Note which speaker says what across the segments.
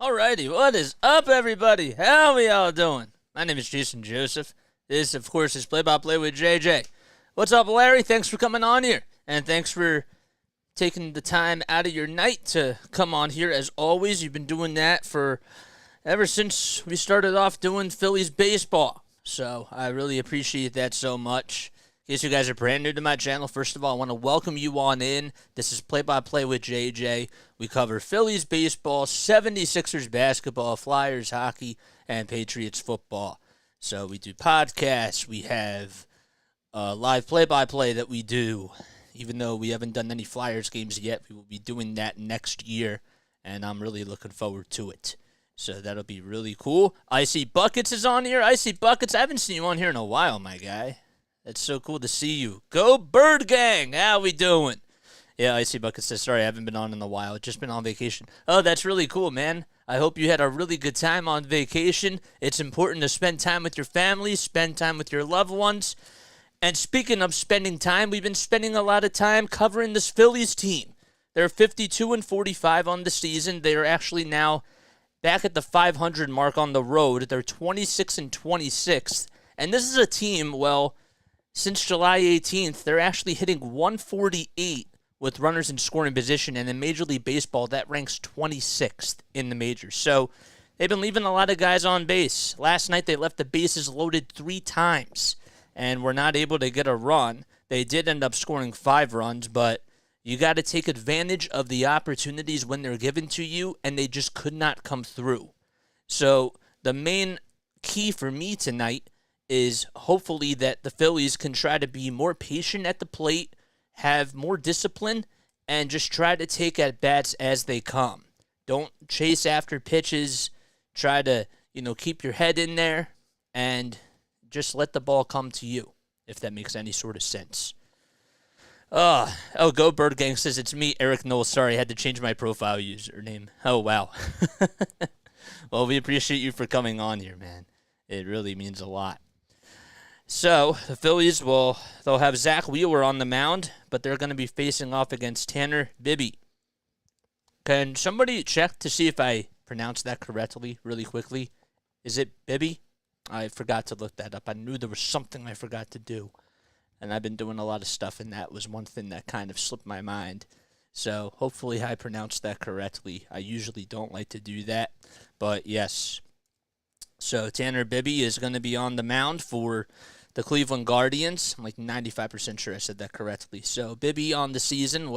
Speaker 1: Alrighty, what is up, everybody? How we all doing? My name is Jason Joseph. This, of course, is Play-by-Play with JJ. What's up, Larry? Thanks for coming on here, and thanks for taking the time out of your night to come on here. As always, you've been doing that for ever since we started off doing Phillies baseball, so I really appreciate that so much. In case you guys are brand new to my channel, first of all, I want to welcome you on in. This is Play-by-Play with JJ. We cover Phillies baseball, 76ers basketball, Flyers hockey, and Patriots football. So we do podcasts. We have live play-by-play that we do. Even though we haven't done any Flyers games yet, we will be doing that next year, and I'm really looking forward to it. So that'll be really cool. Icy Buckets is on here. Icy Buckets, I haven't seen you on here in a while, my guy. That's so cool to see you. Go Bird Gang! How we doing? Yeah, Icy Bucket says, sorry, I haven't been on in a while. Just been on vacation. Oh, that's really cool, man. I hope you had a really good time on vacation. It's important to spend time with your family, spend time with your loved ones. And speaking of spending time, we've been spending a lot of time covering this Phillies team. They're 52-45 on the season. They are actually now back at the 500 mark on the road. They're 26-26. And this is a team, well, since July 18th, they're actually hitting 148 with runners in scoring position, and in Major League Baseball, that ranks 26th in the majors. So they've been leaving a lot of guys on base. Last night, they left the bases loaded 3 times, and were not able to get a run. They did end up scoring 5 runs, but you got to take advantage of the opportunities when they're given to you, and they just could not come through. So the main key for me tonight is hopefully that the Phillies can try to be more patient at the plate, have more discipline, and just try to take at-bats as they come. Don't chase after pitches. Try to, keep your head in there, and just let the ball come to you, if that makes any sort of sense. Go Bird Gang says, it's me, Eric Knowles. Sorry, I had to change my profile username. Oh, wow. Well, we appreciate you for coming on here, man. It really means a lot. So, the Phillies, they'll have Zack Wheeler on the mound, but they're going to be facing off against Tanner Bibee. Can somebody check to see if I pronounced that correctly really quickly? Is it Bibee? I forgot to look that up. I knew there was something I forgot to do. And I've been doing a lot of stuff, and that was one thing that kind of slipped my mind. So, hopefully I pronounced that correctly. I usually don't like to do that, but yes. So, Tanner Bibee is going to be on the mound for the Cleveland Guardians. I'm like 95% sure I said that correctly. So, Bibee on the season,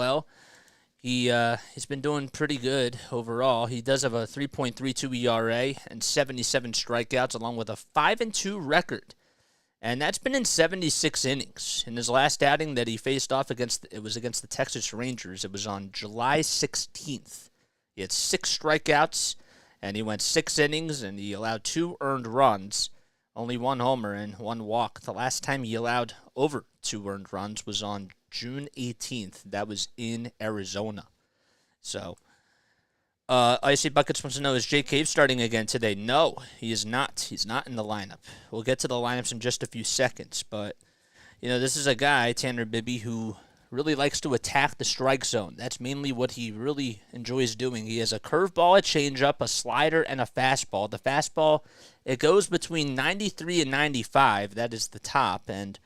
Speaker 1: he's been doing pretty good overall. He does have a 3.32 ERA and 77 strikeouts, along with a 5-2 record. And that's been in 76 innings. In his last outing that he faced off against the Texas Rangers. It was on July 16th. He had 6 strikeouts. And he went 6 innings, and he allowed 2 earned runs, only 1 homer and 1 walk. The last time he allowed over 2 earned runs was on June 18th. That was in Arizona. So, Icy Buckets wants to know, is Jay Cave starting again today? No, he is not. He's not in the lineup. We'll get to the lineups in just a few seconds. But, this is a guy, Tanner Bibee, who really likes to attack the strike zone. That's mainly what he really enjoys doing. He has a curveball, a changeup, a slider, and a fastball. The fastball, it goes between 93 and 95. That is the top. And,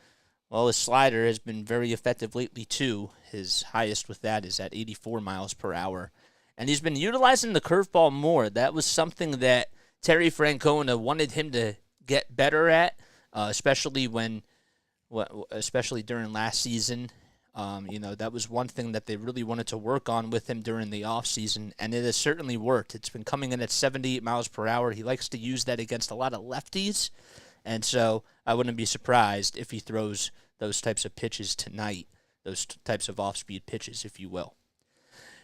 Speaker 1: his slider has been very effective lately, too. His highest with that is at 84 miles per hour. And he's been utilizing the curveball more. That was something that Terry Francona wanted him to get better at, especially during last season. That was one thing that they really wanted to work on with him during the offseason, and it has certainly worked. It's been coming in at 78 miles per hour. He likes to use that against a lot of lefties, and so I wouldn't be surprised if he throws those types of pitches tonight, those types of off-speed pitches, if you will.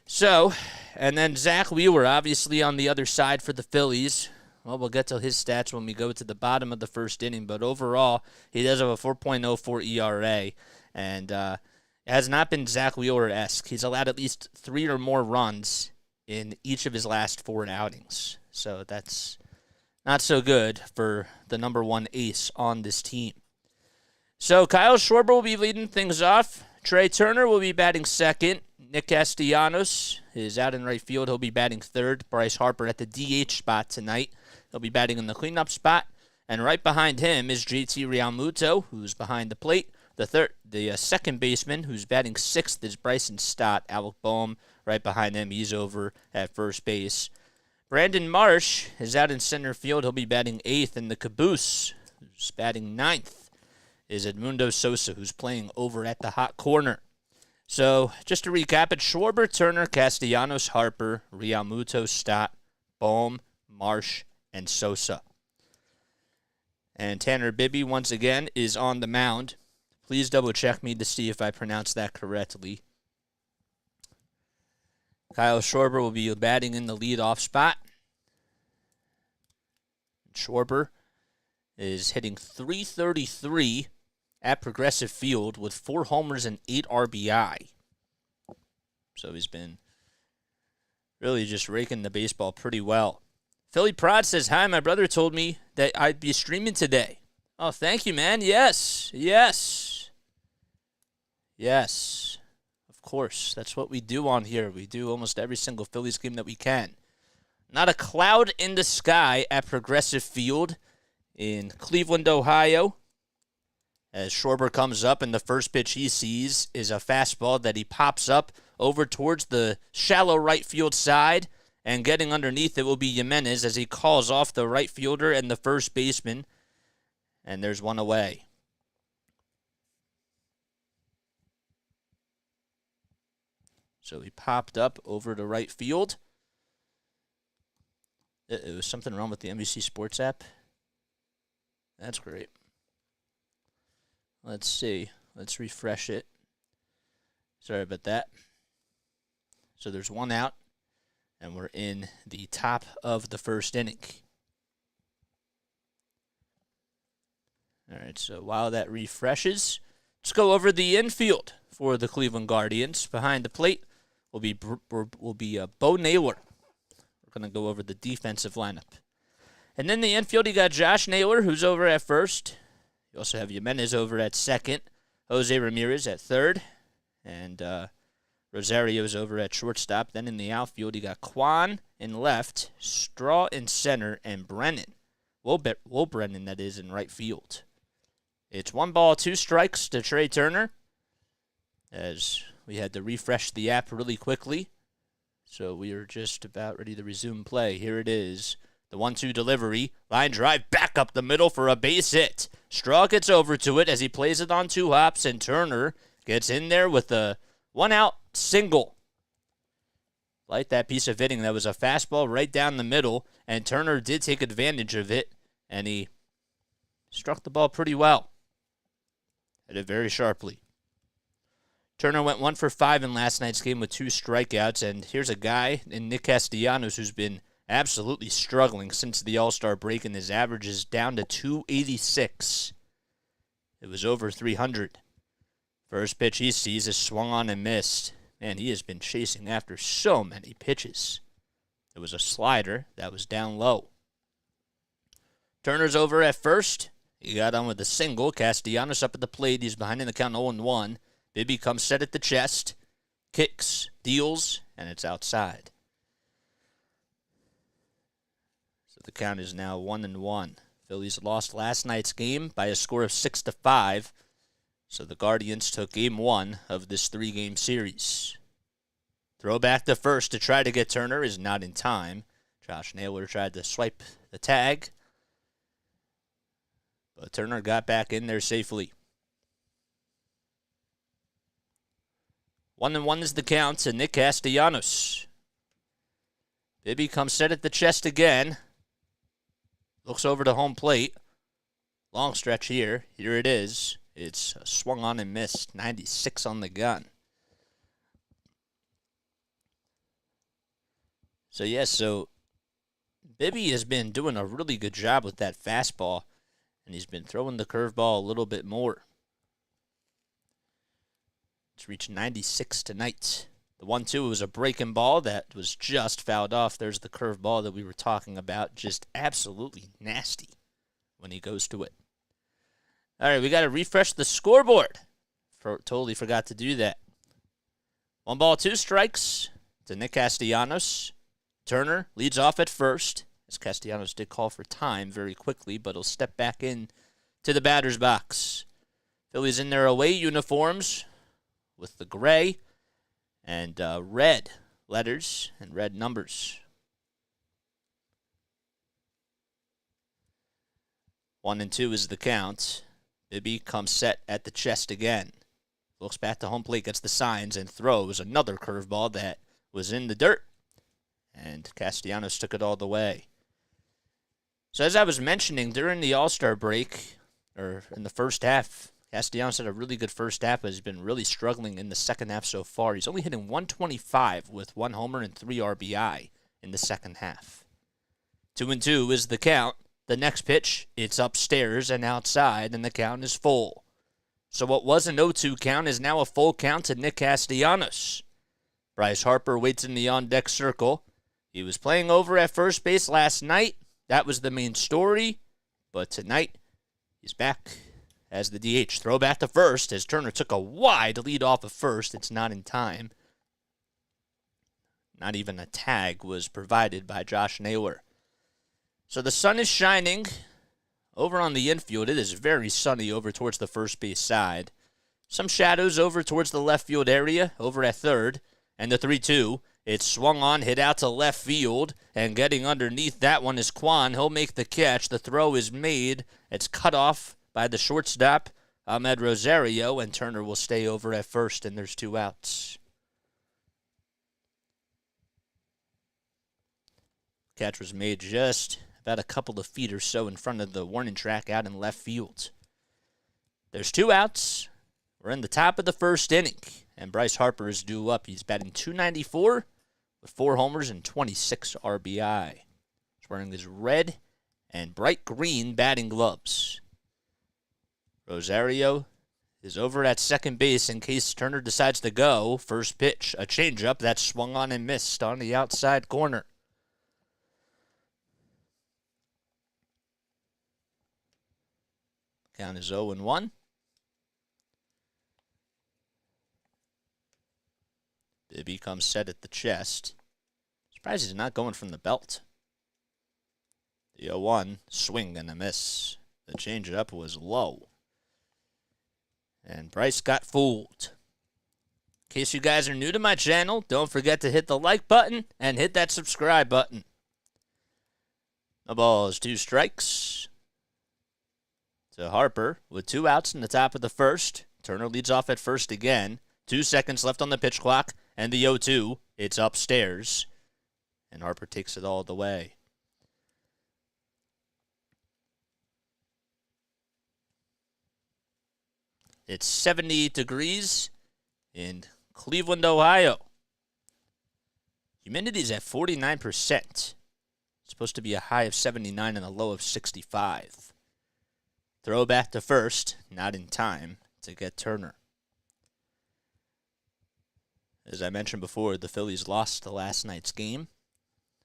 Speaker 1: So, and then Zack Wheeler, obviously on the other side for the Phillies. Well, we'll get to his stats when we go to the bottom of the first inning, but overall, he does have a 4.04 ERA, and it has not been Zack Wheeler-esque. He's allowed at least 3 or more runs in each of his last 4 outings. So that's not so good for the number 1 ace on this team. So Kyle Schwarber will be leading things off. Trey Turner will be batting second. Nick Castellanos is out in right field. He'll be batting third. Bryce Harper at the DH spot tonight. He'll be batting in the cleanup spot. And right behind him is JT Realmuto, who's behind the plate. The second baseman, who's batting sixth, is Bryson Stott. Alec Boehm right behind him. He's over at first base. Brandon Marsh is out in center field. He'll be batting eighth. And the caboose, who's batting ninth, is Edmundo Sosa, who's playing over at the hot corner. So, just to recap it, Schwarber, Turner, Castellanos, Harper, Realmuto, Stott, Boehm, Marsh, and Sosa. And Tanner Bibby, once again, is on the mound. Please double-check me to see if I pronounced that correctly. Kyle Schwarber will be batting in the leadoff spot. Schwarber is hitting .333 at Progressive Field with 4 homers and 8 RBI. So he's been really just raking the baseball pretty well. Philly Prod says, hi, my brother told me that I'd be streaming today. Oh, thank you, man. Yes. Of course. That's what we do on here. We do almost every single Phillies game that we can. Not a cloud in the sky at Progressive Field in Cleveland, Ohio. As Schwarber comes up, and the first pitch he sees is a fastball that he pops up over towards the shallow right field side, and getting underneath it will be Jimenez as he calls off the right fielder and the first baseman, and there's one away. So he popped up over to right field. It was something wrong with the NBC Sports app. That's great. Let's see. Let's refresh it. Sorry about that. So there's one out, and we're in the top of the first inning. All right, so while that refreshes, let's go over the infield for the Cleveland Guardians. Behind the plate will be Bo Naylor. We're going to go over the defensive lineup. And then the infield, you got Josh Naylor, who's over at first. You also have Jimenez over at second, Jose Ramirez at third, and Rosario's over at shortstop. Then in the outfield, you got Kwan in left, Straw in center, and Brennan. Will Brennan, that is, in right field. It's 1 ball, 2 strikes to Trey Turner, as we had to refresh the app really quickly. So we are just about ready to resume play. Here it is. The 1-2 delivery. Line drive back up the middle for a base hit. Straw gets over to it as he plays it on 2 hops, and Turner gets in there with a 1-out single. Like that piece of hitting. That was a fastball right down the middle, and Turner did take advantage of it, and he struck the ball pretty well. Hit it very sharply. Turner went 1 for 5 in last night's game with 2 strikeouts, and here's a guy in Nick Castellanos who's been absolutely struggling since the All-Star break, and his average is down to 286. It was over 300. First pitch he sees is swung on and missed. Man, he has been chasing after so many pitches. It was a slider that was down low. Turner's over at first. He got on with a single. Castellanos up at the plate. He's behind in the count 0-1. Bibby comes set at the chest, kicks, deals, and it's outside. So the count is now 1-1. Phillies lost last night's game by a score of 6-5. So the Guardians took game 1 of this 3-game series. Throw back to first to try to get Turner is not in time. Josh Naylor tried to swipe the tag, but Turner got back in there safely. 1-1 is the count to Nick Castellanos. Bibby comes set at the chest again. Looks over to home plate. Long stretch here. Here it is. It's swung on and missed. 96 on the gun. So Bibby has been doing a really good job with that fastball, and he's been throwing the curveball a little bit more. It's reached 96 tonight. The 1-2 was a breaking ball that was just fouled off. There's the curveball that we were talking about. Just absolutely nasty when he goes to it. All right, we got to refresh the scoreboard Totally forgot to do that. 1 ball, 2 strikes to Nick Castellanos. Turner leads off at first, as Castellanos did call for time very quickly, but he'll step back in to the batter's box. Phillies in their away uniforms with the gray and red letters and red numbers. 1-2 is the count. Bibby comes set at the chest again. Looks back to home plate, gets the signs, and throws another curveball that was in the dirt. And Castellanos took it all the way. So as I was mentioning, during the All-Star break, or in the first half, Castellanos had a really good first half, but has been really struggling in the second half so far. He's only hitting .125 with 1 homer and 3 RBI in the second half. 2-2 is the count. The next pitch, it's upstairs and outside, and the count is full. So what was an 0-2 count is now a full count to Nick Castellanos. Bryce Harper waits in the on-deck circle. He was playing over at first base last night. That was the main story. But tonight, he's back as the DH. Throw back to first as Turner took a wide lead off of first. It's not in time. Not even a tag was provided by Josh Naylor. So the sun is shining over on the infield. It is very sunny over towards the first base side. Some shadows over towards the left field area, over at third. And the 3-2, it's swung on, hit out to left field. And getting underneath that one is Kwan. He'll make the catch. The throw is made. It's cut off by the shortstop, Ahmed Rosario. And Turner will stay over at first, and there's 2 outs. Catch was made just about a couple of feet or so in front of the warning track out in left field. There's 2 outs. We're in the top of the first inning, and Bryce Harper is due up. He's batting .294 with 4 homers and 26 RBI. He's wearing his red and bright green batting gloves. Rosario is over at second base in case Turner decides to go. First pitch, a changeup that swung on and missed on the outside corner. Count is 0-1. Bibby comes set at the chest. Surprised he's not going from the belt. The 0-1, swing and a miss. The changeup was low. And Bryce got fooled. In case you guys are new to my channel, don't forget to hit the like button and hit that subscribe button. The ball is 2 strikes to Harper with 2 outs in the top of the first. Turner leads off at first again. 2 seconds left on the pitch clock, and the 0-2, it's upstairs. And Harper takes it all the way. It's 70 degrees in Cleveland, Ohio. Humidity's at 49%. It's supposed to be a high of 79 and a low of 65. Throw back to first, not in time to get Turner. As I mentioned before, the Phillies lost the last night's game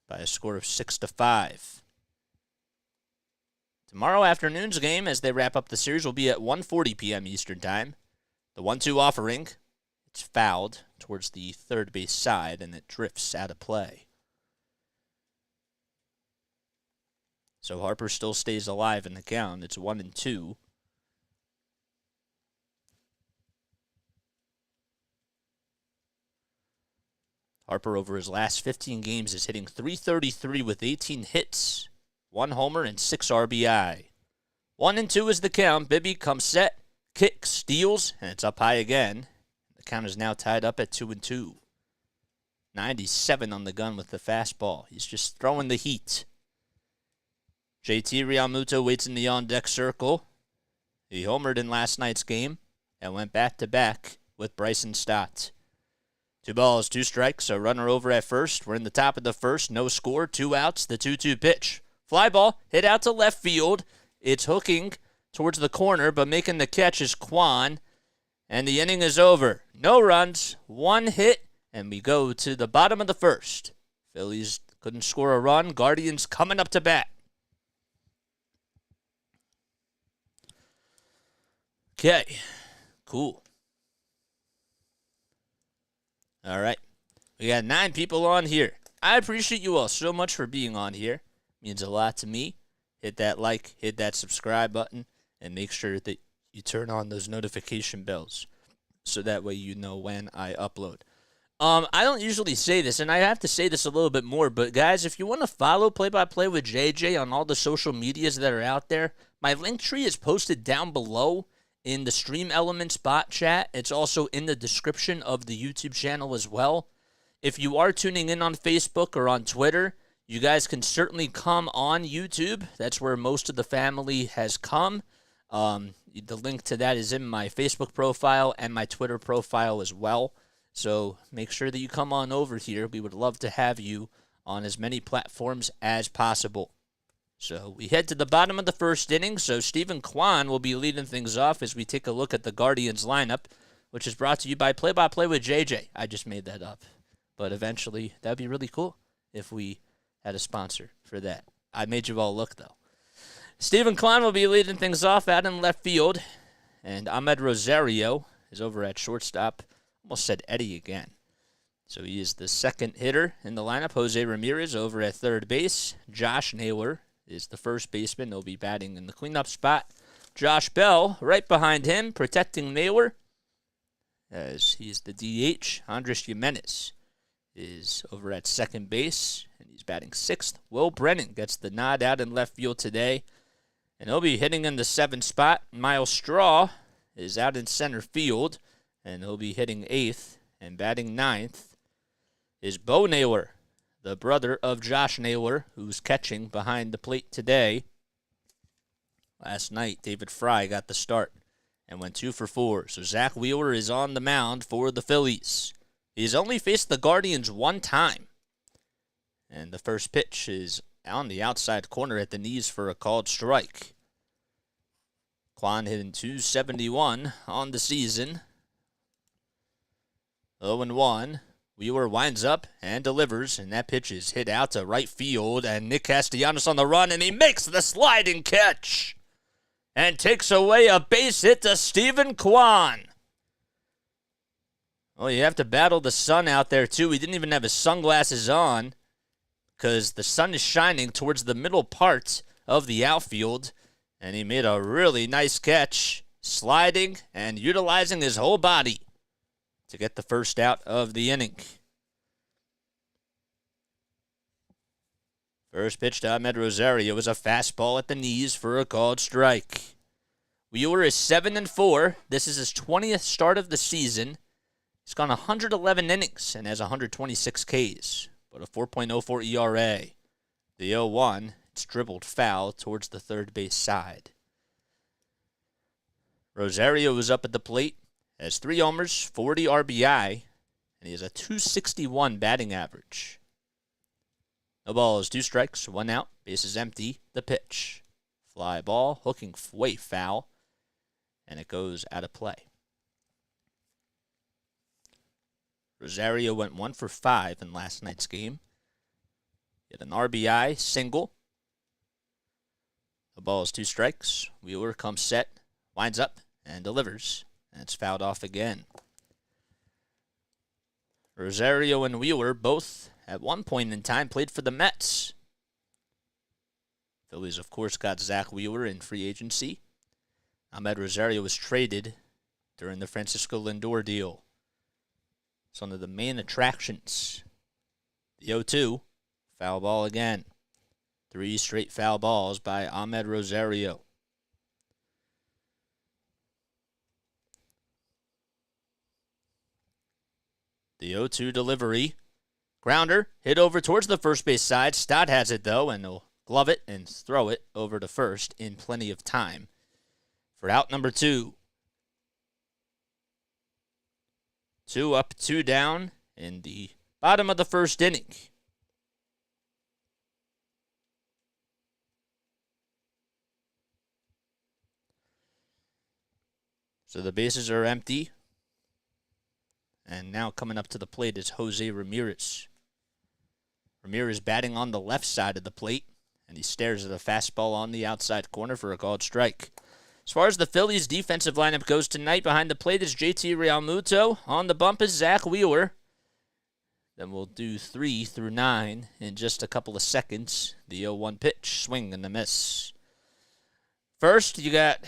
Speaker 1: by a score of 6-5. Tomorrow afternoon's game, as they wrap up the series, will be at 1:40 p.m. Eastern Time. The 1-2 offering, it's fouled towards the third base side, and it drifts out of play. So Harper still stays alive in the count. It's 1-2. Harper, over his last 15 games, is hitting .333 with 18 hits, 1 homer, and 6 RBI. 1-2 is the count. Bibby comes set, kicks, steals, and it's up high again. The count is now tied up at 2-2. 97 on the gun with the fastball. He's just throwing the heat. JT Realmuto waits in the on-deck circle. He homered in last night's game and went back-to-back with Bryson Stott. 2 balls, 2 strikes, a runner over at first. We're in the top of the first, no score, 2 outs, the 2-2 pitch. Fly ball, hit out to left field. It's hooking towards the corner, but making the catch is Kwan. And the inning is over. No runs, 1 hit, and we go to the bottom of the first. Phillies couldn't score a run. Guardians coming up to bat. Okay, cool. All right. We got 9 people on here. I appreciate you all so much for being on here. It means a lot to me. Hit that like, hit that subscribe button, and make sure that you turn on those notification bells so that way you know when I upload. I don't usually say this, and I have to say this a little bit more, but guys, if you want to follow Play by Play with JJ on all the social medias that are out there, my link tree is posted down below in the Stream Elements bot chat. It's also in the description of the YouTube channel as well. If you are tuning in on Facebook or on Twitter, you guys can certainly come on YouTube. That's where most of the family has come. The link to that is in my Facebook profile and my Twitter profile as well. So make sure that you come on over here. We would love to have you on as many platforms as possible. So we head to the bottom of the first inning. So Stephen Kwan will be leading things off as we take a look at the Guardians lineup, which is brought to you by Play with JJ. I just made that up. But eventually, that'd be really cool if we had a sponsor for that. I made you all look, though. Stephen Kwan will be leading things off out in left field. And Ahmed Rosario is over at shortstop. Almost said Eddie again. So he is the second hitter in the lineup. Jose Ramirez over at third base. Josh Naylor is the first baseman. He'll be batting in the cleanup spot. Josh Bell right behind him, protecting Naylor, as he's the DH. Andres Jimenez is over at second base, and he's batting sixth. Will Brennan gets the nod out in left field today, and he'll be hitting in the seventh spot. Miles Straw is out in center field, and he'll be hitting eighth, and batting ninth is Bo Naylor, the brother of Josh Naylor, who's catching behind the plate today. Last night, David Fry got the start and went 2 for 4. So Zack Wheeler is on the mound for the Phillies. He's only faced the Guardians one time. And the first pitch is on the outside corner at the knees for a called strike. Kwan hitting .271 on the season. 0-1. Wheeler winds up and delivers, and that pitch is hit out to right field, and Nick Castellanos on the run, and he makes the sliding catch and takes away a base hit to Stephen Kwan. Well, you have to battle the sun out there, too. He didn't even have his sunglasses on because the sun is shining towards the middle part of the outfield, and he made a really nice catch, sliding and utilizing his whole body to get the first out of the inning. First pitch to Ahmed Rosario was a fastball at the knees for a called strike. Wheeler is 7-4. This is his 20th start of the season. He's gone 111 innings and has 126 Ks, but a 4.04 ERA. The 0-1, it's dribbled foul towards the third base side. Rosario is up at the plate, has 3 homers, 40 RBI, and he has a .261 batting average. No balls, 2 strikes, 1 out, bases empty, the pitch. Fly ball, hooking way foul, and it goes out of play. Rosario went 1 for 5 in last night's game. He had an RBI single. The ball is 2 strikes. Wheeler comes set, winds up, and delivers. And it's fouled off again. Rosario and Wheeler both, at one point in time, played for the Mets. Phillies, of course, got Zack Wheeler in free agency. Ahmed Rosario was traded during the Francisco Lindor deal. It's one of the main attractions. The 0-2, foul ball again. 3 straight foul balls by Ahmed Rosario. The 0-2 delivery. Grounder, hit over towards the first base side. Stott has it, though, and he'll glove it and throw it over to first in plenty of time for out number 2. 2 up, 2 down in the bottom of the first inning. So the bases are empty. And now coming up to the plate is Jose Ramirez. Ramirez batting on the left side of the plate, and he stares at a fastball on the outside corner for a called strike. As far as the Phillies' defensive lineup goes tonight, behind the plate is JT Realmuto. On the bump is Zack Wheeler. Then we'll do 3 through 9 in just a couple of seconds. The 0-1 pitch, swing and a miss. First, you got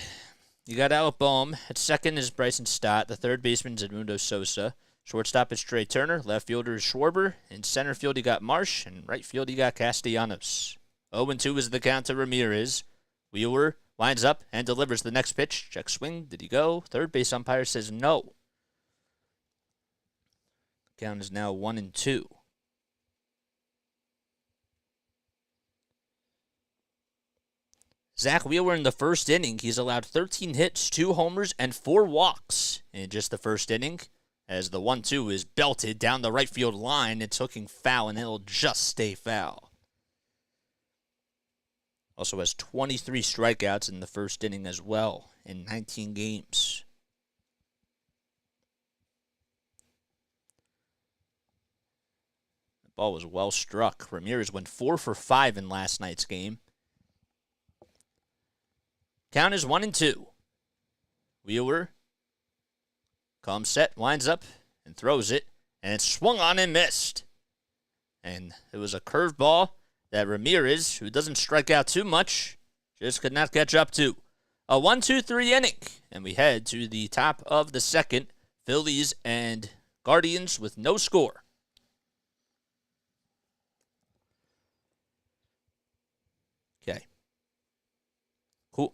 Speaker 1: Alec Boehm. At second is Bryson Stott. The third baseman is Edmundo Sosa. Shortstop is Trey Turner. Left fielder is Schwarber. In center field, you got Marsh. And right field, you got Castellanos. 0-2 is the count to Ramirez. Wheeler winds up and delivers the next pitch. Check swing. Did he go? Third base umpire says no. Count is now 1-2. Zack Wheeler in the first inning, he's allowed 13 hits, 2 homers, and 4 walks in just the first inning. As the 1-2 is belted down the right field line, it's hooking foul, and it'll just stay foul. Also has 23 strikeouts in the first inning as well in 19 games. The ball was well struck. Ramirez went 4 for 5 in last night's game. Count is 1-2. Wheeler comes set, winds up, and throws it, and it's swung on and missed. And it was a curveball that Ramirez, who doesn't strike out too much, just could not catch up to. A 1-2-3 inning, and we head to the top of the second. Phillies and Guardians with no score. Okay. Cool.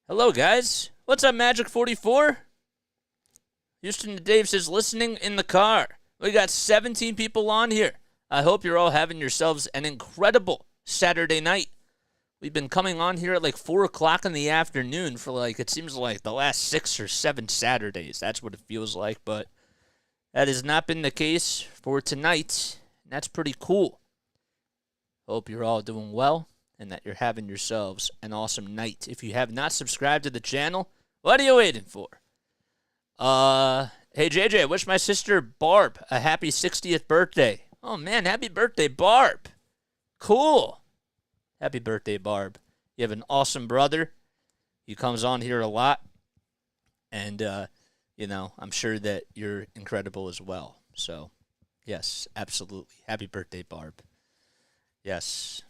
Speaker 1: Hello, guys. What's up, Magic 44? Houston to Dave says, listening in the car. We got 17 people on here. I hope you're all having yourselves an incredible Saturday night. We've been coming on here at like 4 o'clock in the afternoon for it seems like the last 6 or 7 Saturdays. That's what it feels like, but that has not been the case for tonight. And that's pretty cool. Hope you're all doing well and that you're having yourselves an awesome night. If you have not subscribed to the channel, what are you waiting for? Hey, JJ, I wish my sister Barb a happy 60th birthday. Oh, man, happy birthday, Barb. Cool. Happy birthday, Barb. You have an awesome brother. He comes on here a lot. And, I'm sure that you're incredible as well. So, yes, absolutely. Happy birthday, Barb. Yes.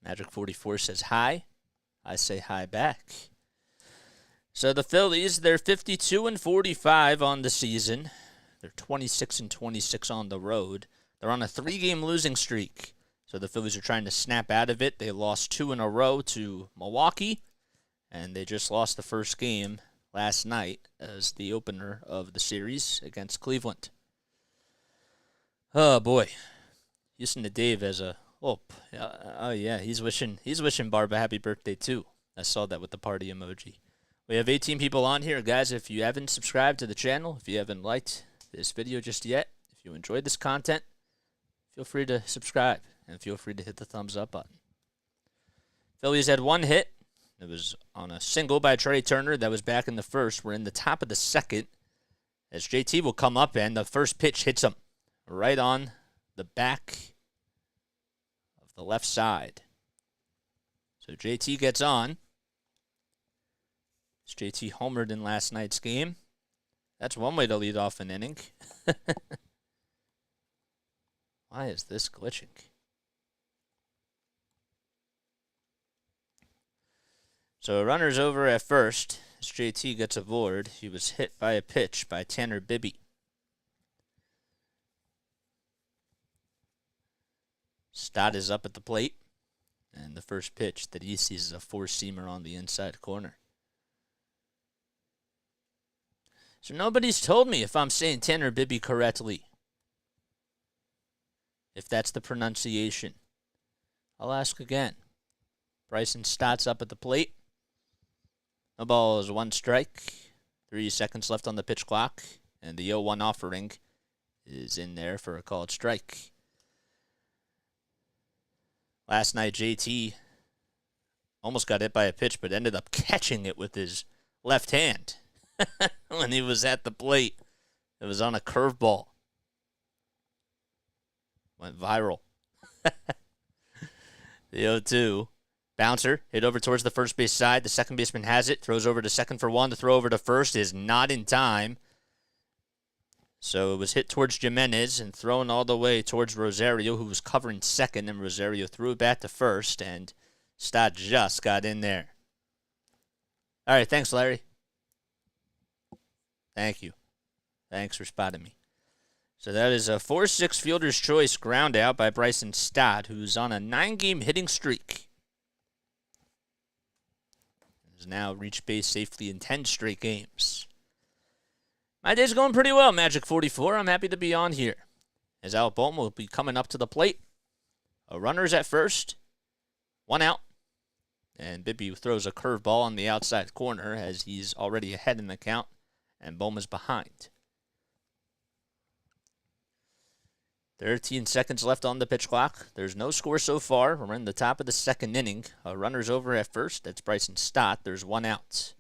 Speaker 1: Magic 44 says hi. I say hi back. So the Phillies, they're 52-45 on the season. They're 26-26 on the road. They're on a 3-game losing streak. So the Phillies are trying to snap out of it. They lost 2 in a row to Milwaukee, and they just lost the first game last night as the opener of the series against Cleveland. Oh boy, Houston to Dave as a yeah, he's wishing Barb a happy birthday too. I saw that with the party emoji. We have 18 people on here, guys. If you haven't subscribed to the channel, if you haven't liked this video just yet, if you enjoyed this content, feel free to subscribe and feel free to hit the thumbs up button. Phillies had 1 hit. It was on a single by Trey Turner that was back in the first. We're in the top of the second as JT will come up and the first pitch hits him right on the back of the left side. So JT gets on. JT homered in last night's game. That's one way to lead off an inning. Why is this glitching? So a runner's over at first as JT gets aboard. He was hit by a pitch by Tanner Bibby. Stott is up at the plate. And the first pitch that he sees is a 4-seamer on the inside corner. So nobody's told me if I'm saying Tanner Bibby correctly. If that's the pronunciation. I'll ask again. Bryson Stott's up at the plate. No ball is 1 strike. 3 seconds left on the pitch clock. And the 0-1 offering is in there for a called strike. Last night, JT almost got hit by a pitch, but ended up catching it with his left hand. When he was at the plate, it was on a curveball. Went viral. The 0-2. Bouncer, hit over towards the first base side. The second baseman has it, throws over to second for 1. The throw over to first is not in time. So it was hit towards Jimenez and thrown all the way towards Rosario, who was covering second, and Rosario threw it back to first, and Stott just got in there. All right, thanks, Larry. Thank you. Thanks for spotting me. So that is a 4-6 fielder's choice ground out by Bryson Stott, who's on a 9-game hitting streak. Has now reached base safely in 10 straight games. My day's going pretty well, Magic 44. I'm happy to be on here. As Alec Bohm will be coming up to the plate. A runner's at first. 1 out. And Bibby throws a curveball on the outside corner as he's already ahead in the count. And Bohm is behind. 13 seconds left on the pitch clock. There's no score so far. We're in the top of the second inning. A runner's over at first. That's Bryson Stott. There's 1 out.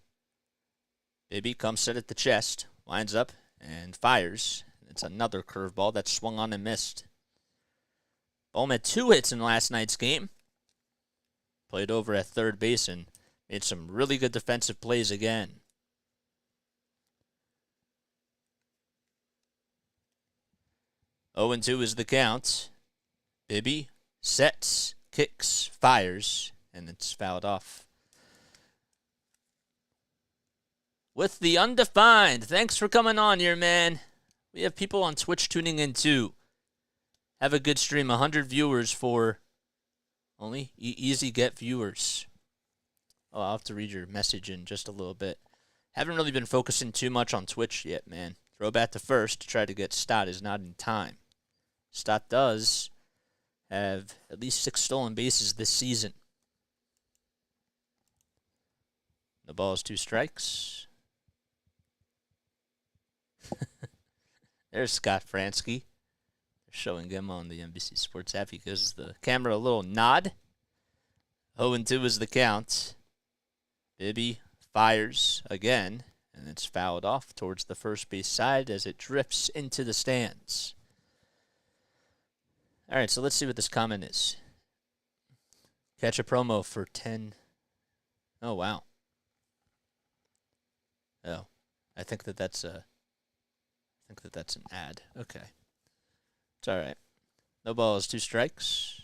Speaker 1: Bibby comes set at the chest. Lines up and fires. It's another curveball that swung on and missed. Bohm had 2 hits in last night's game. Played over at third base and made some really good defensive plays again. Oh and 2 is the count. Bibby sets, kicks, fires, and it's fouled off. With the undefined. Thanks for coming on here, man. We have people on Twitch tuning in too. Have a good stream. 100 viewers for only easy get viewers. Oh, I'll have to read your message in just a little bit. Haven't really been focusing too much on Twitch yet, man. Throw back to first to try to get Stott is not in time. Stott does have at least 6 stolen bases this season. The ball is 2 strikes. There's Scott Fransky. They're showing him on the NBC Sports app. He gives the camera a little nod. 0-2 is the count. Bibby fires again, and it's fouled off towards the first base side as it drifts into the stands. All right, so let's see what this comment is. Catch a promo for 10. Oh, wow. Oh, I think that's an ad. Okay. It's all right. No balls, 2 strikes.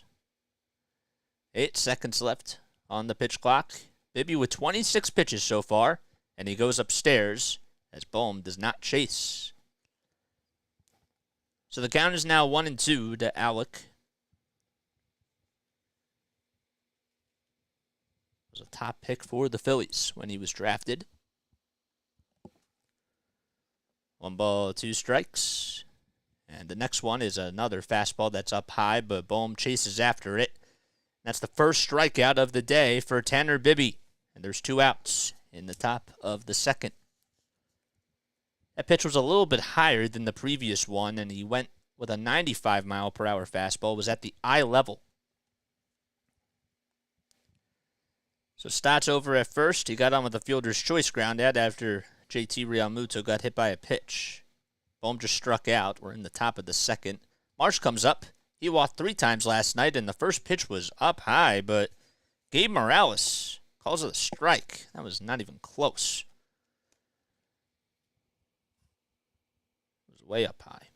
Speaker 1: 8 seconds left on the pitch clock. Bibby with 26 pitches so far, and he goes upstairs as Bohm does not chase. So the count is now 1-2 to Alec. Was a top pick for the Phillies when he was drafted. 1 ball, 2 strikes. And the next one is another fastball that's up high, but Bohm chases after it. That's the first strikeout of the day for Tanner Bibby. And there's 2 outs in the top of the second. That pitch was a little bit higher than the previous one, and he went with a 95-mile-per-hour fastball. It was at the eye level. So Stott's over at first. He got on with the fielder's choice ground out after JT Realmuto got hit by a pitch. Bohm just struck out. We're in the top of the second. Marsh comes up. He walked 3 times last night, and the first pitch was up high, but Gabe Morales calls it a strike. That was not even close. It was way up high.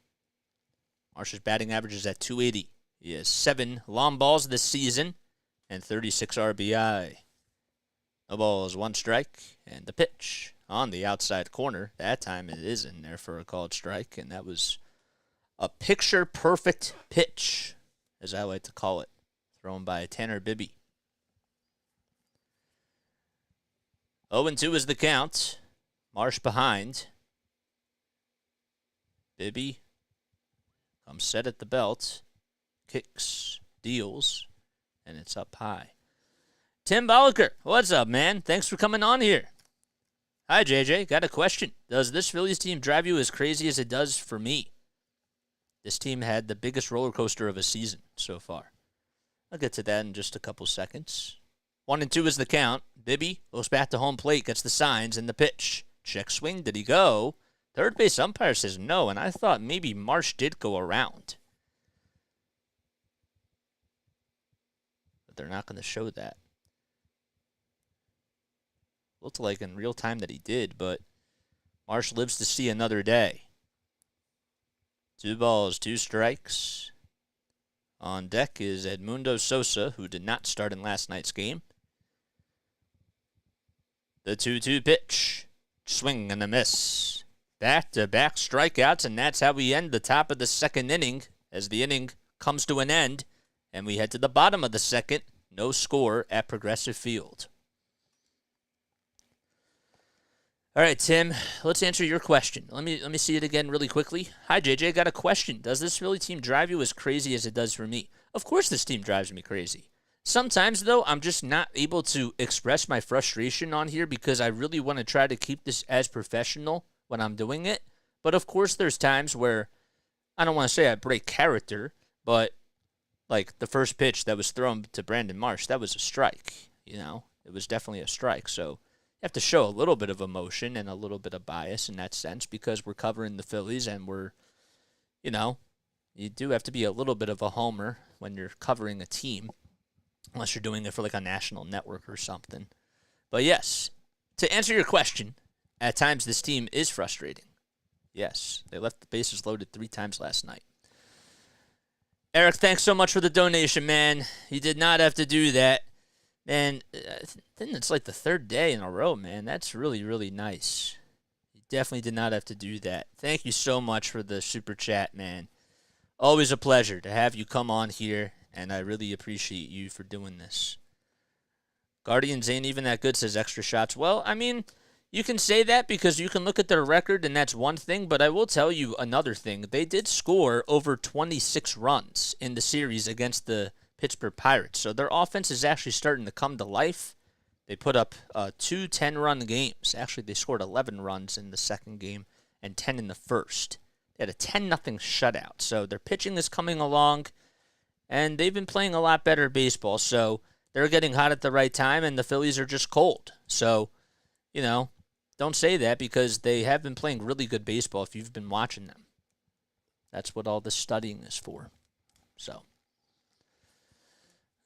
Speaker 1: Marsh's batting average is at .280. He has 7 long balls this season and 36 RBI. No balls, 1 strike, and the pitch on the outside corner. That time it is in there for a called strike, and that was a picture-perfect pitch, as I like to call it, thrown by Tanner Bibby. 0-2 is the count. Marsh behind. Bibby comes set at the belt, kicks, deals, and it's up high. Tim Bolliker, what's up, man? Thanks for coming on here. Hi, JJ. Got a question. Does this Phillies team drive you as crazy as it does for me? This team had the biggest roller coaster of a season so far. I'll get to that in just a couple seconds. 1-2 is the count. Bibby goes back to home plate, gets the signs and the pitch. Check swing. Did he go? Third base umpire says no, and I thought maybe Marsh did go around. But they're not going to show that. Looked like in real time that he did, but Marsh lives to see another day. 2 balls, 2 strikes. On deck is Edmundo Sosa, who did not start in last night's game. The 2-2 pitch. Swing and a miss. Back-to-back strikeouts, and that's how we end the top of the second inning as the inning comes to an end, and we head to the bottom of the second. No score at Progressive Field. All right, Tim, let's answer your question. Let me see it again really quickly. Hi, JJ, got a question. Does this Philly team drive you as crazy as it does for me? Of course this team drives me crazy. Sometimes, though, I'm just not able to express my frustration on here because I really want to try to keep this as professional when I'm doing it. But, of course, there's times where I don't want to say I break character, but, like, the first pitch that was thrown to Brandon Marsh, that was a strike, you know? It was definitely a strike, so you have to show a little bit of emotion and a little bit of bias in that sense because we're covering the Phillies and we're, you know, you do have to be a little bit of a homer when you're covering a team, unless you're doing it for like a national network or something. But yes, to answer your question, at times this team is frustrating. Yes, they left the bases loaded 3 times last night. Eric, thanks so much for the donation, man. You did not have to do that. Man, I think it's like the 3rd day in a row, man. That's really, really nice. You definitely did not have to do that. Thank you so much for the super chat, man. Always a pleasure to have you come on here, and I really appreciate you for doing this. Guardians ain't even that good, says Extra Shots. Well, I mean, you can say that because you can look at their record, and that's one thing, but I will tell you another thing. They did score over 26 runs in the series against the Pittsburgh Pirates. So their offense is actually starting to come to life. They put up 2 10-run games. Actually, they scored 11 runs in the second game and 10 in the first. They had a 10-0 shutout. So their pitching is coming along, and they've been playing a lot better baseball. So they're getting hot at the right time, and the Phillies are just cold. So, you know, don't say that because they have been playing really good baseball if you've been watching them. That's what all this studying is for. So,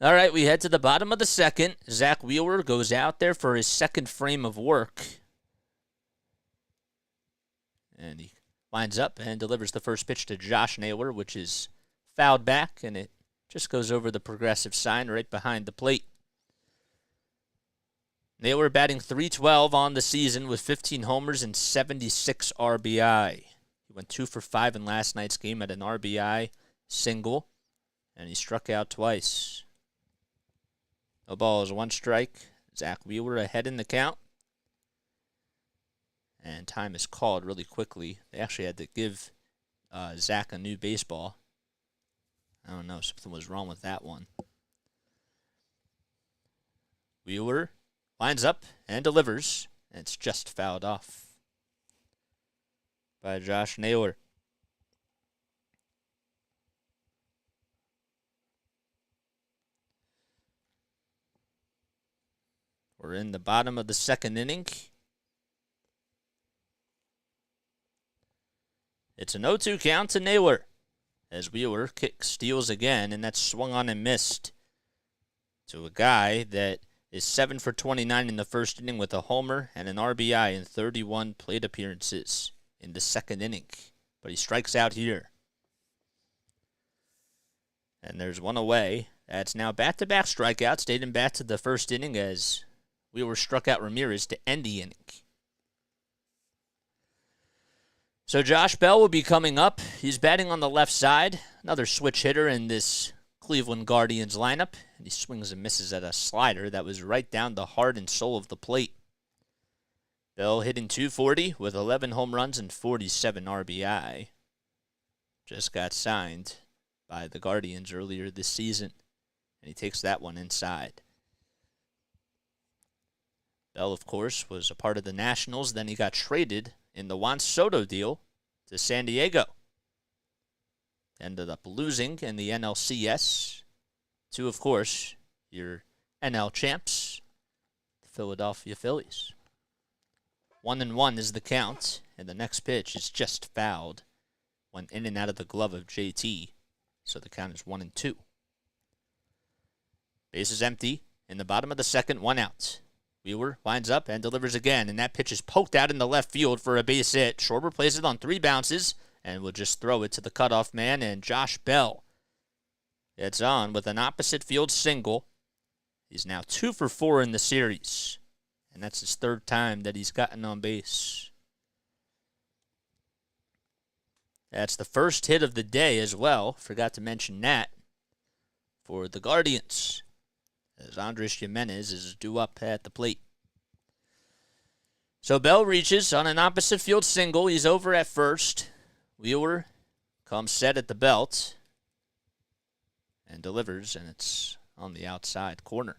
Speaker 1: all right, we head to the bottom of the second. Zack Wheeler goes out there for his second frame of work. And he lines up and delivers the first pitch to Josh Naylor, which is fouled back, and it just goes over the Progressive sign right behind the plate. Naylor batting .312 on the season with 15 homers and 76 RBI. He went 2 for 5 in last night's game at an RBI single, and he struck out twice. No balls, 1 strike. Zack Wheeler ahead in the count. And time is called really quickly. They actually had to give Zach a new baseball. I don't know, something was wrong with that one. Wheeler lines up and delivers. And it's just fouled off by Josh Naylor. We're in the bottom of the second inning. It's an 0-2 count to Naylor as Wheeler steals again, and that's swung on and missed to a guy that is 7 for 29 in the first inning with a homer and an RBI in 31 plate appearances in the second inning. But he strikes out here. And there's one away. That's now back-to-back strikeouts dating back to the first inning as Wheeler struck out Ramirez to end the inning. So Josh Bell will be coming up. He's batting on the left side. Another switch hitter in this Cleveland Guardians lineup. And he swings and misses at a slider that was right down the heart and soul of the plate. Bell hitting .240 with 11 home runs and 47 RBI. Just got signed by the Guardians earlier this season. And he takes that one inside. Bell, of course, was a part of the Nationals. Then he got traded in the Juan Soto deal to San Diego. Ended up losing in the NLCS to, of course, your NL champs, the Philadelphia Phillies. 1-1 is the count, and the next pitch is just fouled. Went in and out of the glove of JT, so the count is 1-2. Base is empty. In the bottom of the second, 1 out. Wheeler lines up and delivers again, and that pitch is poked out in the left field for a base hit. Schwarber plays it on 3 bounces, and will just throw it to the cutoff man, and Josh Bell gets on with an opposite field single. He's now 2 for 4 in the series, and that's his 3rd time that he's gotten on base. That's the first hit of the day as well. Forgot to mention that for the Guardians, as Andres Jimenez is due up at the plate. So Bell reaches on an opposite field single. He's over at first. Wheeler comes set at the belt and delivers, and it's on the outside corner.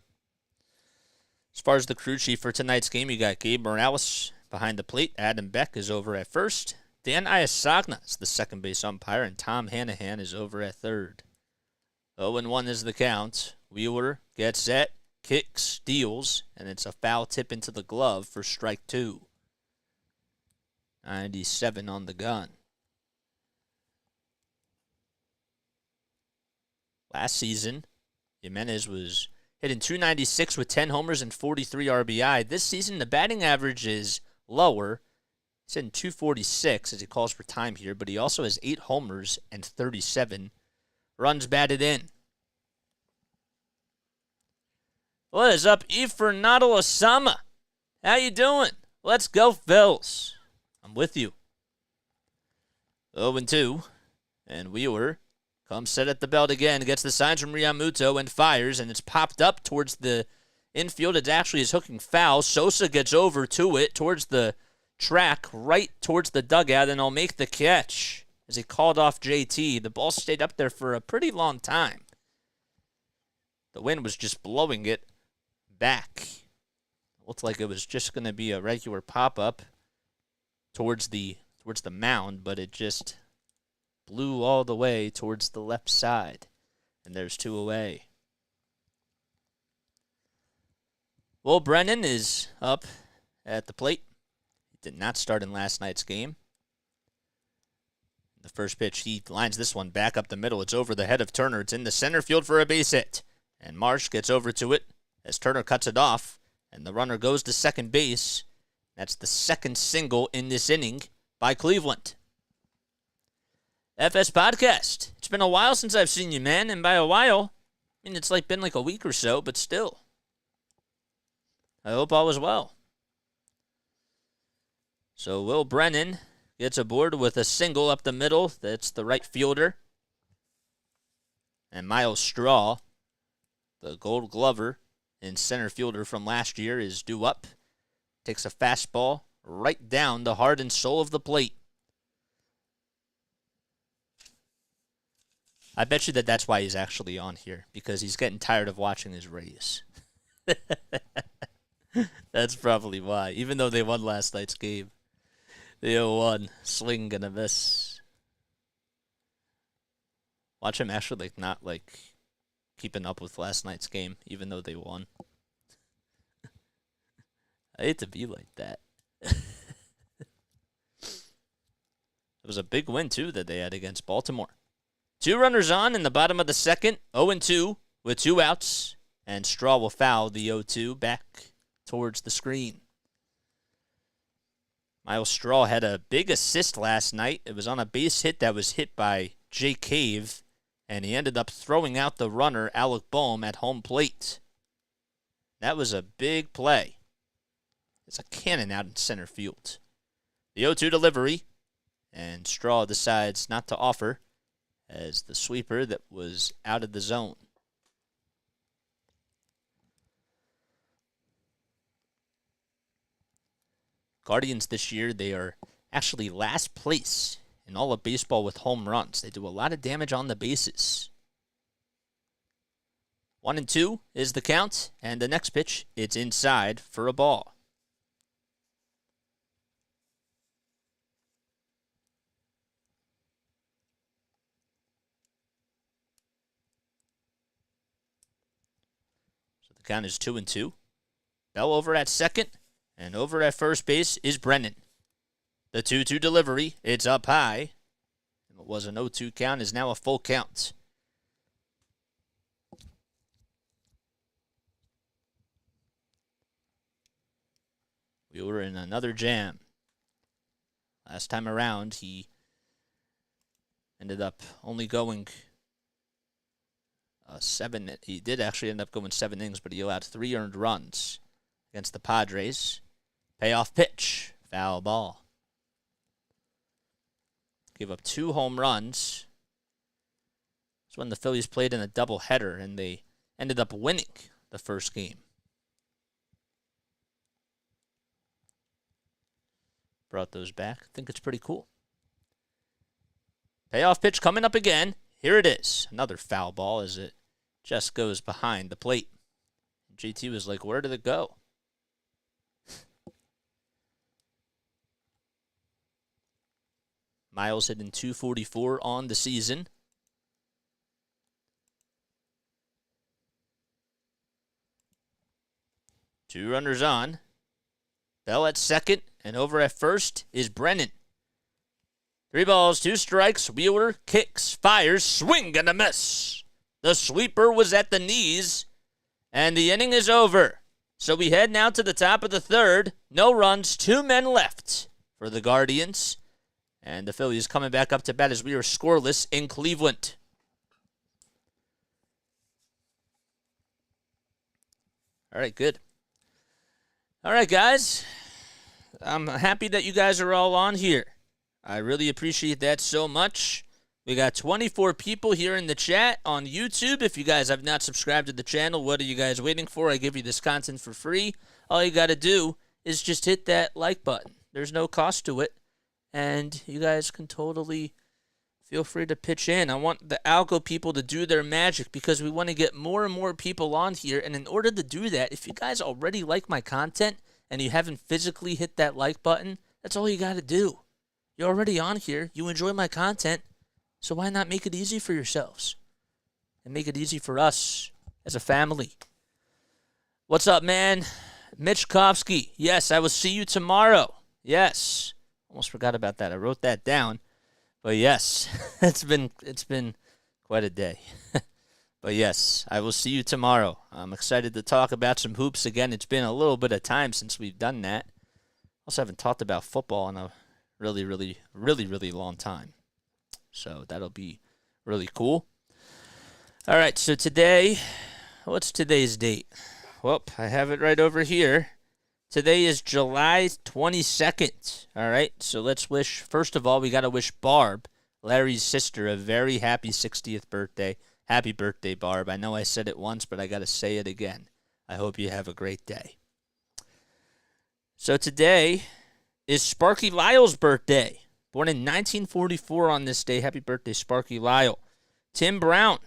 Speaker 1: As far as the crew chief for tonight's game, you got Gabe Morales behind the plate. Adam Beck is over at first. Dan Iasagna is the second base umpire, and Tom Hanahan is over at third. 0-1 is the count. Wheeler gets set, kicks, deals, and it's a foul tip into the glove for strike 2. 97 on the gun. Last season, Jimenez was hitting .296 with 10 homers and 43 RBI. This season, the batting average is lower. He's hitting .246 as he calls for time here, but he also has 8 homers and 37 runs batted in. What is up, Ifernado Osama? How you doing? Let's go, Phils. I'm with you. 0-2, and Wheeler comes set at the belt again, gets the signs from Realmuto and fires, and it's popped up towards the infield. It actually is hooking foul. Sosa gets over to it towards the track, right towards the dugout, and he'll make the catch as he called off JT. The ball stayed up there for a pretty long time. The wind was just blowing it back. Looked like it was just going to be a regular pop-up towards the mound, but it just blew all the way towards the left side, and there's 2 away. Will Brennan is up at the plate. He did not start in last night's game. The first pitch, he lines this one back up the middle. It's over the head of Turner. It's in the center field for a base hit, and Marsh gets over to it as Turner cuts it off, and the runner goes to second base. That's the second single in this inning by Cleveland. FS Podcast. It's been a while since I've seen you, man, and by a while, I mean, it's been like a week or so, but still. I hope all is well. So Will Brennan gets aboard with a single up the middle. That's the right fielder. And Miles Straw, the Gold Glover and center fielder from last year, is due up. Takes a fastball right down the heart and soul of the plate. I bet you that's why he's actually on here, because he's getting tired of watching his Rays. That's probably why, even though they won last night's game. They 0-1, swing and a miss. Watch him actually not keeping up with last night's game, even though they won. I hate to be like that. It was a big win, too, that they had against Baltimore. 2 runners on in the bottom of the second, 0-2 with 2 outs, and Straw will foul the 0-2 back towards the screen. Miles Straw had a big assist last night. It was on a base hit that was hit by Jay Cave, and he ended up throwing out the runner, Alec Boehm, at home plate. That was a big play. It's a cannon out in center field. The 0-2 delivery, and Straw decides not to offer as the sweeper that was out of the zone. Guardians this year, they are actually last place in all of baseball with home runs. They do a lot of damage on the bases. 1-2 is the count, and the next pitch, it's inside for a ball. So the count is 2-2. Bell over at second, and over at first base is Brennan. The 2-2 delivery, it's up high. It was an 0-2 count, is now a full count. We were in another jam. Last time around, he Ended up only going 7. He did actually end up going 7 innings, but he allowed 3 earned runs against the Padres. Payoff pitch, foul ball. Gave up 2 home runs. It's when the Phillies played in a doubleheader, and they ended up winning the first game. Brought those back. I think it's pretty cool. Payoff pitch coming up again. Here it is. Another foul ball as it just goes behind the plate. JT was like, where did it go? Miles hitting .244 on the season. Two runners on. Bell at second, and over at first is Brennan. 3 balls, 2 strikes. Wheeler kicks, fires, swing and a miss. The sweeper was at the knees, and the inning is over. So we head now to the top of the third. No runs, 2 men left for the Guardians. And the Phillies coming back up to bat as we are scoreless in Cleveland. All right, good. All right, guys. I'm happy that you guys are all on here. I really appreciate that so much. We got 24 people here in the chat on YouTube. If you guys have not subscribed to the channel, what are you guys waiting for? I give you this content for free. All you got to do is just hit that like button. There's no cost to it. And you guys can totally feel free to pitch in. I want the algo people to do their magic because we want to get more and more people on here. And in order to do that, if you guys already like my content and you haven't physically hit that like button, that's all you got to do. You're already on here. You enjoy my content. So why not make it easy for yourselves? And make it easy for us as a family. What's up, man? Mitch Kovsky. Yes, I will see you tomorrow. Yes. Almost forgot about that. I wrote that down. But yes, it's been quite a day. But yes, I will see you tomorrow. I'm excited to talk about some hoops again. It's been a little bit of time since we've done that. Also haven't talked about football in a really long time. So that'll be really cool. All right, so today, what's today's date? Well, I have it right over here. Today is July 22nd. All right, so let's wish, first of all, we got to wish Barb, Larry's sister, a very happy 60th birthday. Happy birthday, Barb. I know I said it once, but I got to say it again. I hope you have a great day. So today is Sparky Lyle's birthday. Born in 1944 on this day. Happy birthday, Sparky Lyle. Tim Brown,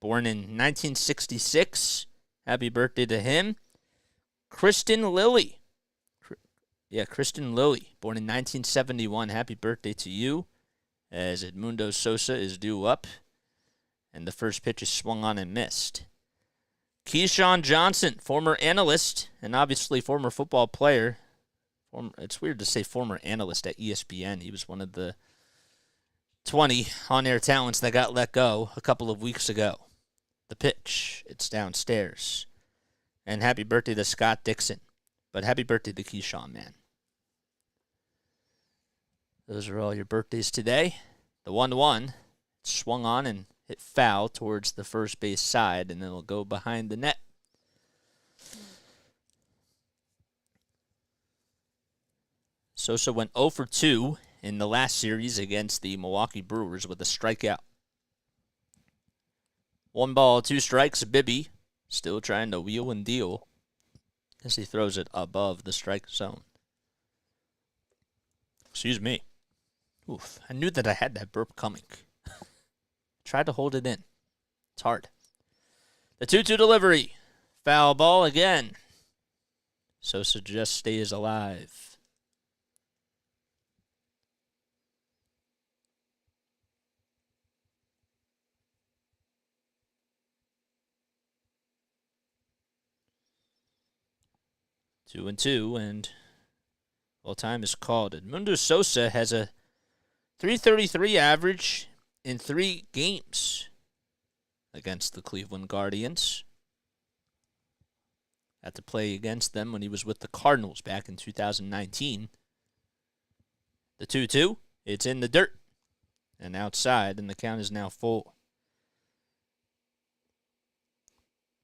Speaker 1: born in 1966. Happy birthday to him. Kristen Lilly. Kristen Lilly, born in 1971. Happy birthday to you. As Edmundo Sosa is due up. And the first pitch is swung on and missed. Keyshawn Johnson, former analyst and obviously former football player. It's weird to say former analyst at ESPN. He was one of the 20 on-air talents that got let go a couple of weeks ago. The pitch, it's downstairs. And happy birthday to Scott Dixon. But happy birthday to Keyshawn, man. Those are all your birthdays today. The 1-1 swung on and hit foul towards the first base side, and then it'll go behind the net. Sosa went 0 for 2 in the last series against the Milwaukee Brewers with a strikeout. 1 ball, 2 strikes. Bibby still trying to wheel and deal as he throws it above the strike zone. Excuse me. Oof, I knew that I had that burp coming. Tried to hold it in. It's hard. The 2-2 delivery. Foul ball again. Sosa just stays alive. Two and two, and well, time is called. Edmundo Sosa has a .333 average in 3 games against the Cleveland Guardians. Had to play against them when he was with the Cardinals back in 2019. The 2-2, it's in the dirt. and outside, and the count is now full.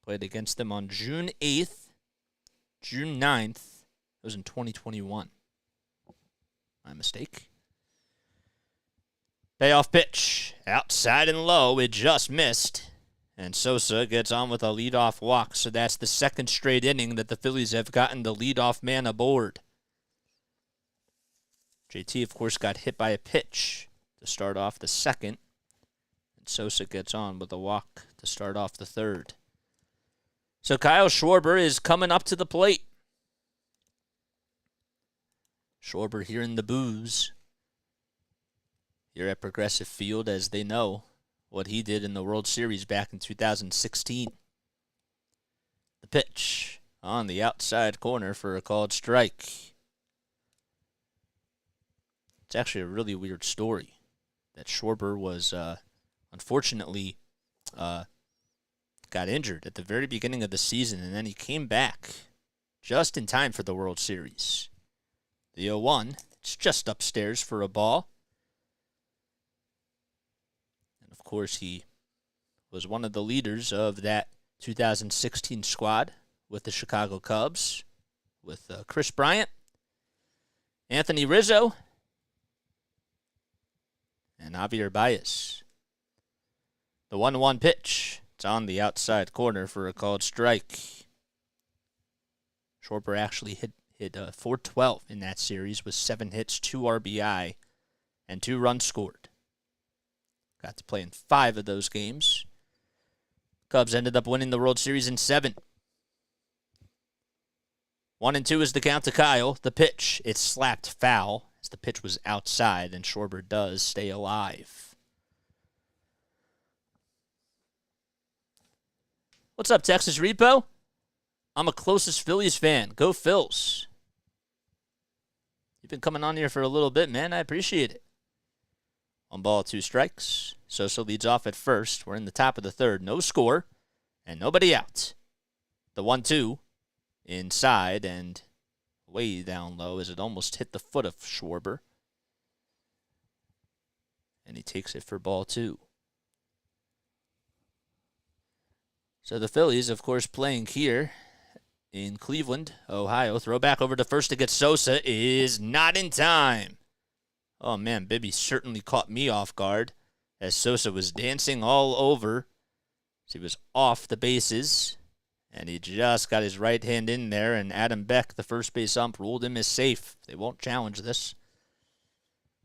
Speaker 1: Played against them on June 8th, June 9th. It was in 2021. My mistake. Payoff pitch. Outside and low. It just missed. And Sosa gets on with a leadoff walk. So that's the second straight inning that the Phillies have gotten the leadoff man aboard. JT, of course, got hit by a pitch to start off the second. And Sosa gets on with a walk to start off the third. So Kyle Schwarber is coming up to the plate. Schwarber hearing the boos here at Progressive Field, as they know what he did in the World Series back in 2016. The pitch on the outside corner for a called strike. It's actually a really weird story that Schwarber was unfortunately got injured at the very beginning of the season, and then he came back just in time for the World Series. The 0-1, it's just upstairs for a ball. And, of course, he was one of the leaders of that 2016 squad with the Chicago Cubs, with Chris Bryant, Anthony Rizzo, and Javier Baez. The 1-1 pitch. It's on the outside corner for a called strike. Schwarber actually hit .412 in that series with 7 hits, 2 RBI, and 2 runs scored. Got to play in 5 of those games. Cubs ended up winning the World Series in 7. 1-2 is the count to Kyle. The pitch, it's slapped foul as the pitch was outside, and Schwarber does stay alive. What's up, Texas Repo? I'm a closest Phillies fan. Go Phils. You've been coming on here for a little bit, man. I appreciate it. 1 ball, 2 strikes. Sosa leads off at first. We're in the top of the third. No score and nobody out. The 1-2 inside and way down low as it almost hit the foot of Schwarber. And he takes it for ball 2. So the Phillies, of course, playing here in Cleveland, Ohio. Throw back over to first to get Sosa is not in time. Oh, man, Bibby certainly caught me off guard as Sosa was dancing all over. He was off the bases, and he just got his right hand in there, and Adam Beck, the first base ump, ruled him as safe. They won't challenge this.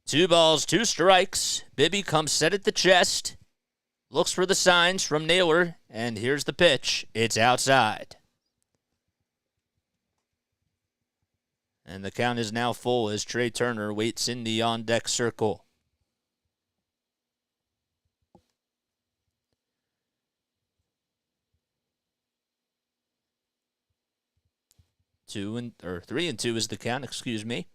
Speaker 1: 2 balls, 2 strikes. Bibby comes set at the chest. Looks for the signs from Naylor, and here's the pitch. It's outside. And the count is now full as Trey Turner waits in the on-deck circle. Three and two is the count, excuse me.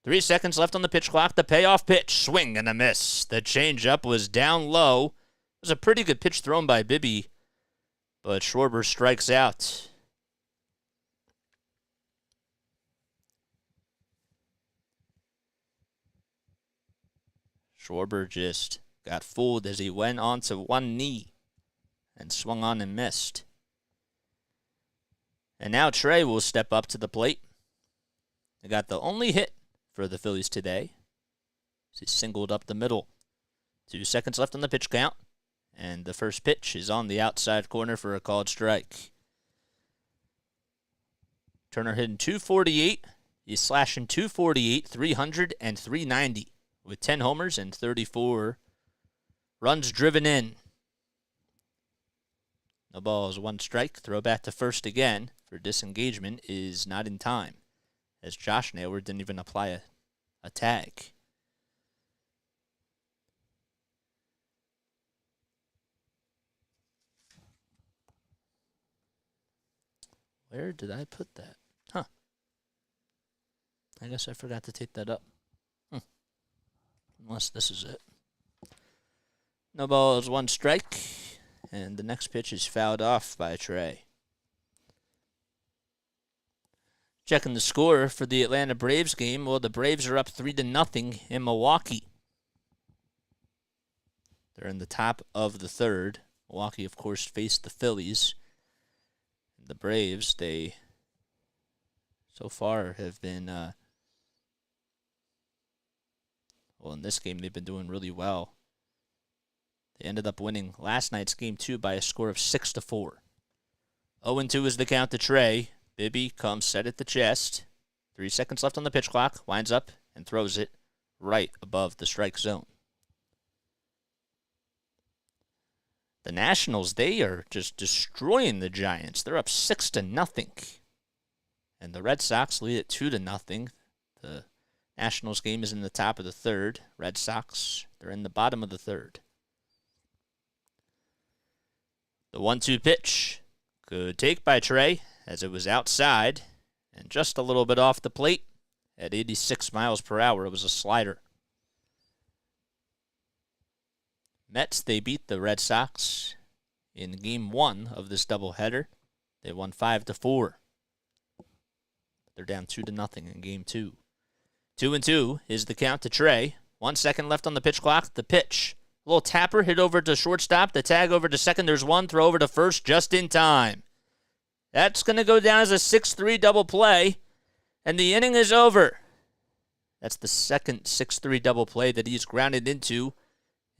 Speaker 1: 3 seconds left on the pitch clock. The payoff pitch, swing and a miss. The changeup was down low. It was a pretty good pitch thrown by Bibby, but Schwarber strikes out. Schwarber just got fooled as he went onto one knee and swung on and missed. And now Trey will step up to the plate. He got the only hit for the Phillies today. He singled up the middle. 2 seconds left on the pitch count. And the first pitch is on the outside corner for a called strike. Turner hitting .248. He's slashing .248, 300, and .390 with 10 homers and 34 runs driven in. No balls, 1 strike. Throw back to first again for disengagement is not in time, as Josh Naylor didn't even apply a tag. Where did I put that? Huh. I guess I forgot to take that up. Unless this is it. No balls, 1 strike. And the next pitch is fouled off by Trey. Checking the score for the Atlanta Braves game. Well, the Braves are up 3-0 in Milwaukee. They're in the top of the third. Milwaukee, of course, faced the Phillies. The Braves, they so far have been, in this game, they've been doing really well. They ended up winning last night's game 2 by a score of 6-4. 0-2 is the count to Trey. Bibby comes set at the chest. 3 seconds left on the pitch clock. Winds up and throws it right above the strike zone. The Nationals, they are just destroying the Giants. They're up 6-0. And the Red Sox lead it 2-0. The Nationals game is in the top of the third. Red Sox, they're in the bottom of the third. The 1-2 pitch. Good take by Trey as it was outside and just a little bit off the plate. At 86 miles per hour, it was a slider. Mets, they beat the Red Sox in game 1 of this doubleheader. They won 5-4. They're down 2-0 in game 2. 2-2 is the count to Trey. 1 second left on the pitch clock. The pitch. A little tapper hit over to shortstop. The tag over to second. There's one. Throw over to first just in time. That's going to go down as a 6-3 double play. And the inning is over. That's the second 6-3 double play that he's grounded into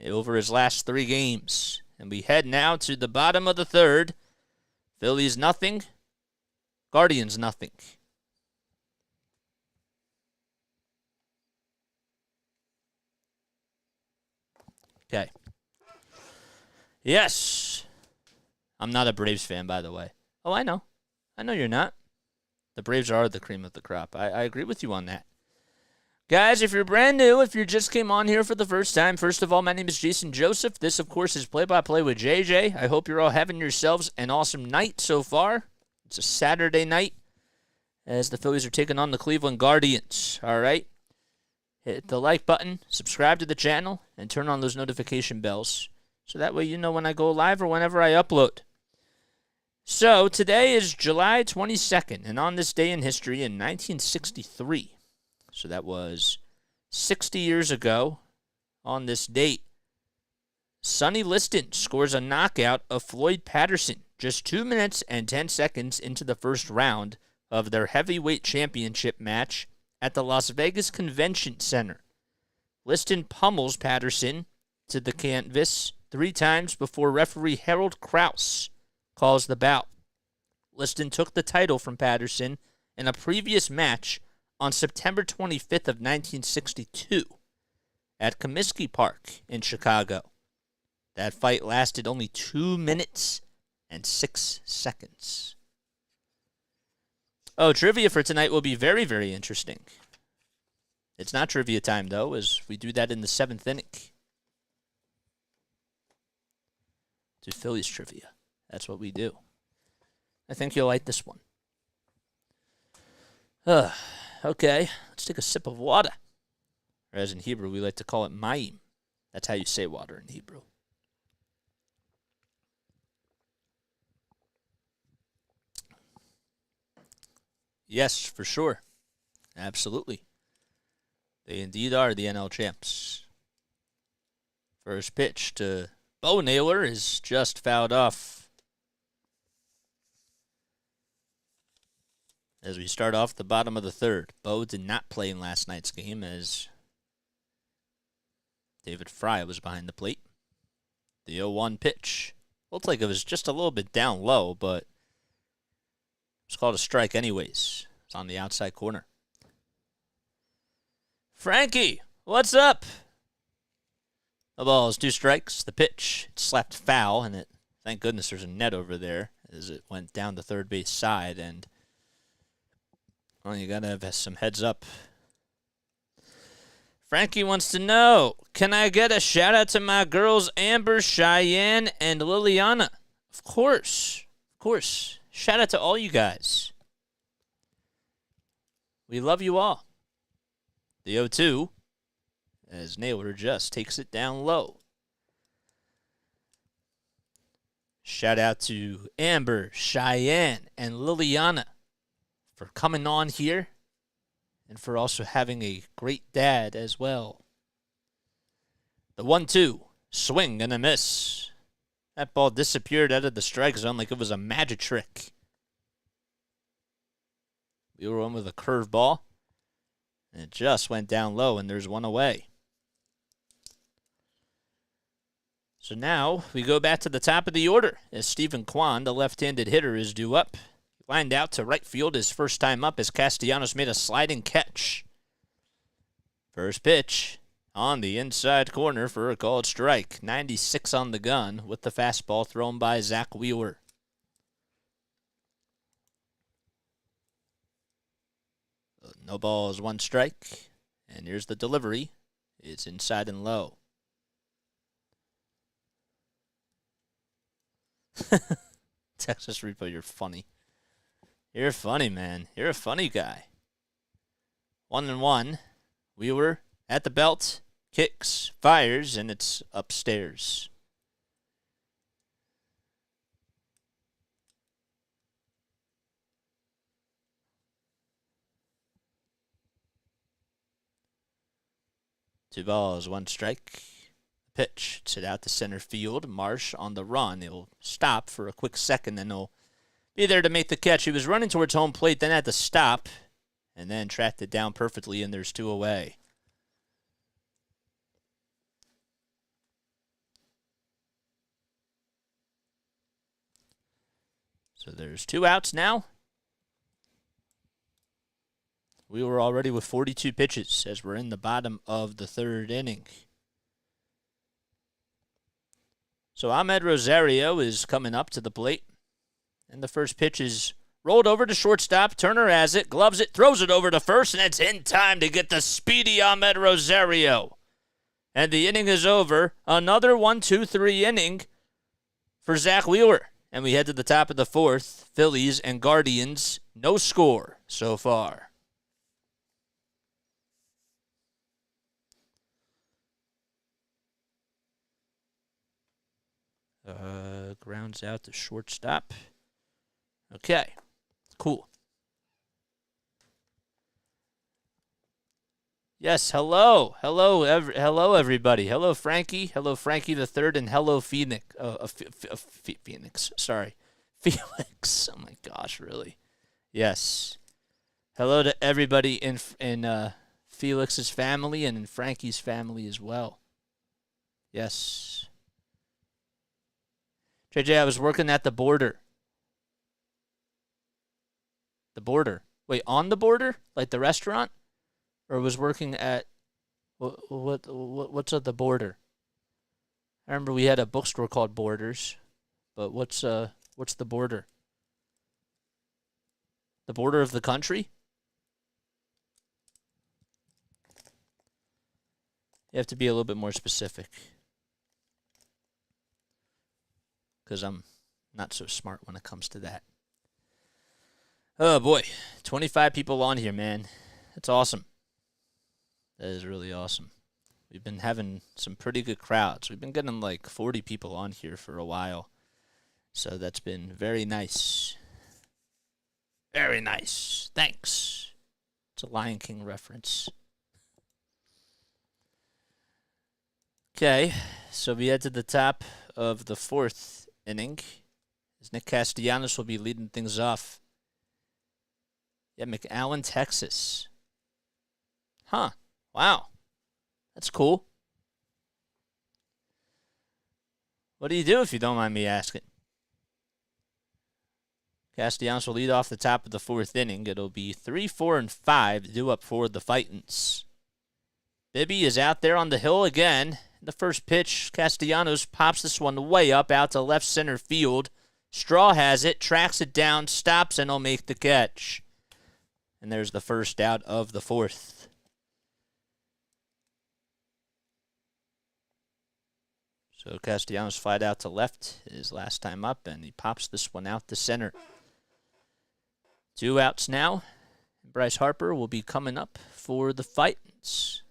Speaker 1: over his last 3 games. And we head now to the bottom of the third. Phillies nothing. Guardians nothing. Okay. Yes. I'm not a Braves fan, by the way. Oh, I know. I know you're not. The Braves are the cream of the crop. I agree with you on that. Guys, if you're brand new, if you just came on here for the first time, first of all, my name is Jason Joseph. This, of course, is Play-by-Play with JJ. I hope you're all having yourselves an awesome night so far. It's a Saturday night as the Phillies are taking on the Cleveland Guardians. All right? Hit the like button, subscribe to the channel, and turn on those notification bells so that way you know when I go live or whenever I upload. So, today is July 22nd, and on this day in history in 1963, so that was 60 years ago on this date, Sonny Liston scores a knockout of Floyd Patterson just 2 minutes and 10 seconds into the first round of their heavyweight championship match at the Las Vegas Convention Center. Liston pummels Patterson to the canvas 3 times before referee Harold Krause calls the bout. Liston took the title from Patterson in a previous match on September 25th of 1962 at Comiskey Park in Chicago. That fight lasted only 2 minutes and 6 seconds. Oh, trivia for tonight will be very, very interesting. It's not trivia time, though, as we do that in the 7th inning. Do Phillies trivia. That's what we do. I think you'll like this one. Okay, let's take a sip of water. Or as in Hebrew, we like to call it mayim. That's how you say water in Hebrew. Yes, for sure. Absolutely. They indeed are the NL champs. First pitch to Bo Naylor is just fouled off. As we start off the bottom of the third. Bo did not play in last night's game as David Fry was behind the plate. The 0-1 pitch. Looked like it was just a little bit down low, but it's called a strike anyways. It's on the outside corner. Frankie, what's up? The ball is 2 strikes. The pitch, it slapped foul, and it, thank goodness there's a net over there as it went down the third base side, and well, you gotta have some heads up. Frankie wants to know, can I get a shout out to my girls Amber, Cheyenne, and Liliana? Of course. Of course. Shout out to all you guys. We love you all. The 0-2, as Naylor just takes it down low. Shout out to Amber, Cheyenne, and Liliana for coming on here and for also having a great dad as well. The 1-2, Swing and a miss. That ball disappeared out of the strike zone like it was a magic trick. We were on with a curveball. And it just went down low, and there's one away. So now we go back to the top of the order as Stephen Kwan, the left-handed hitter, is due up. He lined out to right field his first time up as Castellanos made a sliding catch. First pitch on the inside corner for a called strike. 96 on the gun with the fastball thrown by Zack Wheeler. No balls, one strike. And here's the delivery. It's inside and low. Texas Repo, you're funny. You're funny, man. You're a funny guy. 1-1. Wheeler at the belt. Kicks, fires, and it's upstairs. Two balls, one strike. Pitch. It's hit out to center field. Marsh on the run. He'll stop for a quick second, then he'll be there to make the catch. He was running towards home plate, then had to stop, and then tracked it down perfectly, and there's two away. So there's two outs now. We were already with 42 pitches as we're in the bottom of the third inning. So Ahmed Rosario is coming up to the plate. And the first pitch is rolled over to shortstop. Turner has it, gloves it, throws it over to first, and it's in time to get the speedy Ahmed Rosario. And the inning is over. Another 1-2-3 inning for Zack Wheeler. And we head to the top of the fourth. Phillies and Guardians, no score so far. Grounds out to shortstop. Okay, cool. Yes, hello, everybody. Hello, Frankie. Hello, Frankie the Third, and hello, Phoenix. Phoenix. Sorry, Felix. Oh my gosh, really? Yes. Hello to everybody in Felix's family and in Frankie's family as well. Yes. JJ, I was working at the border. The border. Wait, on the border? Like the restaurant? Or was working at what's at the border? I remember we had a bookstore called Borders, but what's the border? The border of the country? You have to be a little bit more specific. Because I'm not so smart when it comes to that. Oh, boy. 25 people on here, man. That's awesome. That is really awesome. We've been having some pretty good crowds. We've been getting like 40 people on here for a while. So that's been very nice. Very nice. Thanks. It's a Lion King reference. Okay, so we head to the top of the fourth inning. As Nick Castellanos will be leading things off. Yeah, McAllen, Texas. Huh. Wow. That's cool. What do you do if you don't mind me asking? Castellanos will lead off the top of the fourth inning. It'll be 3, 4, and 5 due up for the fightins. Bibby is out there on the hill again. The first pitch, Castellanos pops this one way up out to left center field. Straw has it, tracks it down, stops, and he'll make the catch. And there's the first out of the fourth. So Castellanos flied out to left his last time up, and he pops this one out to center. 2 outs now. Bryce Harper will be coming up for the fightins.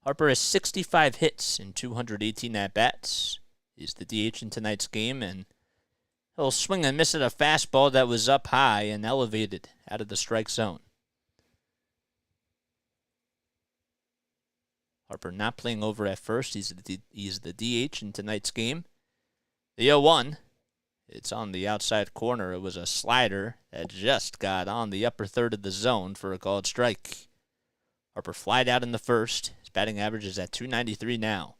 Speaker 1: Harper has 65 hits in 218 at-bats. He's the DH in tonight's game, and he'll swing and miss at a fastball that was up high and elevated out of the strike zone. Harper not playing over at first. He's the DH in tonight's game. The 0-1. It's on the outside corner. It was a slider that just got on the upper third of the zone for a called strike. Harper flied out in the first. His batting average is at .293 now.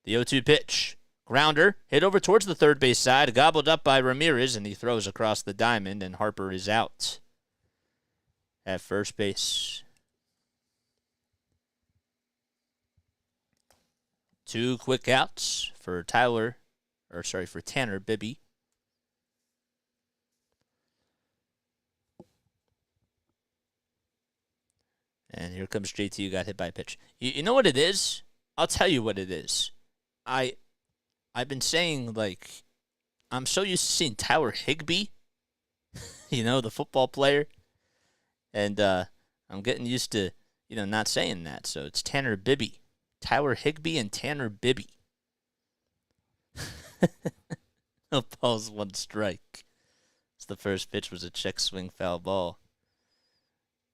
Speaker 1: The 0-2 pitch. Grounder hit over towards the third base side, gobbled up by Ramirez, and he throws across the diamond, and Harper is out at first base. 2 quick outs for Tanner Bibby. And here comes JT, who got hit by a pitch. You know what it is? I'll tell you what it is. I've been saying, like, I'm so used to seeing Tyler Higbee, the football player. And I'm getting used to, not saying that. So it's Tanner Bibby. Tyler Higbee and Tanner Bibby. No balls, 1 strike. So the first pitch was a check swing foul ball.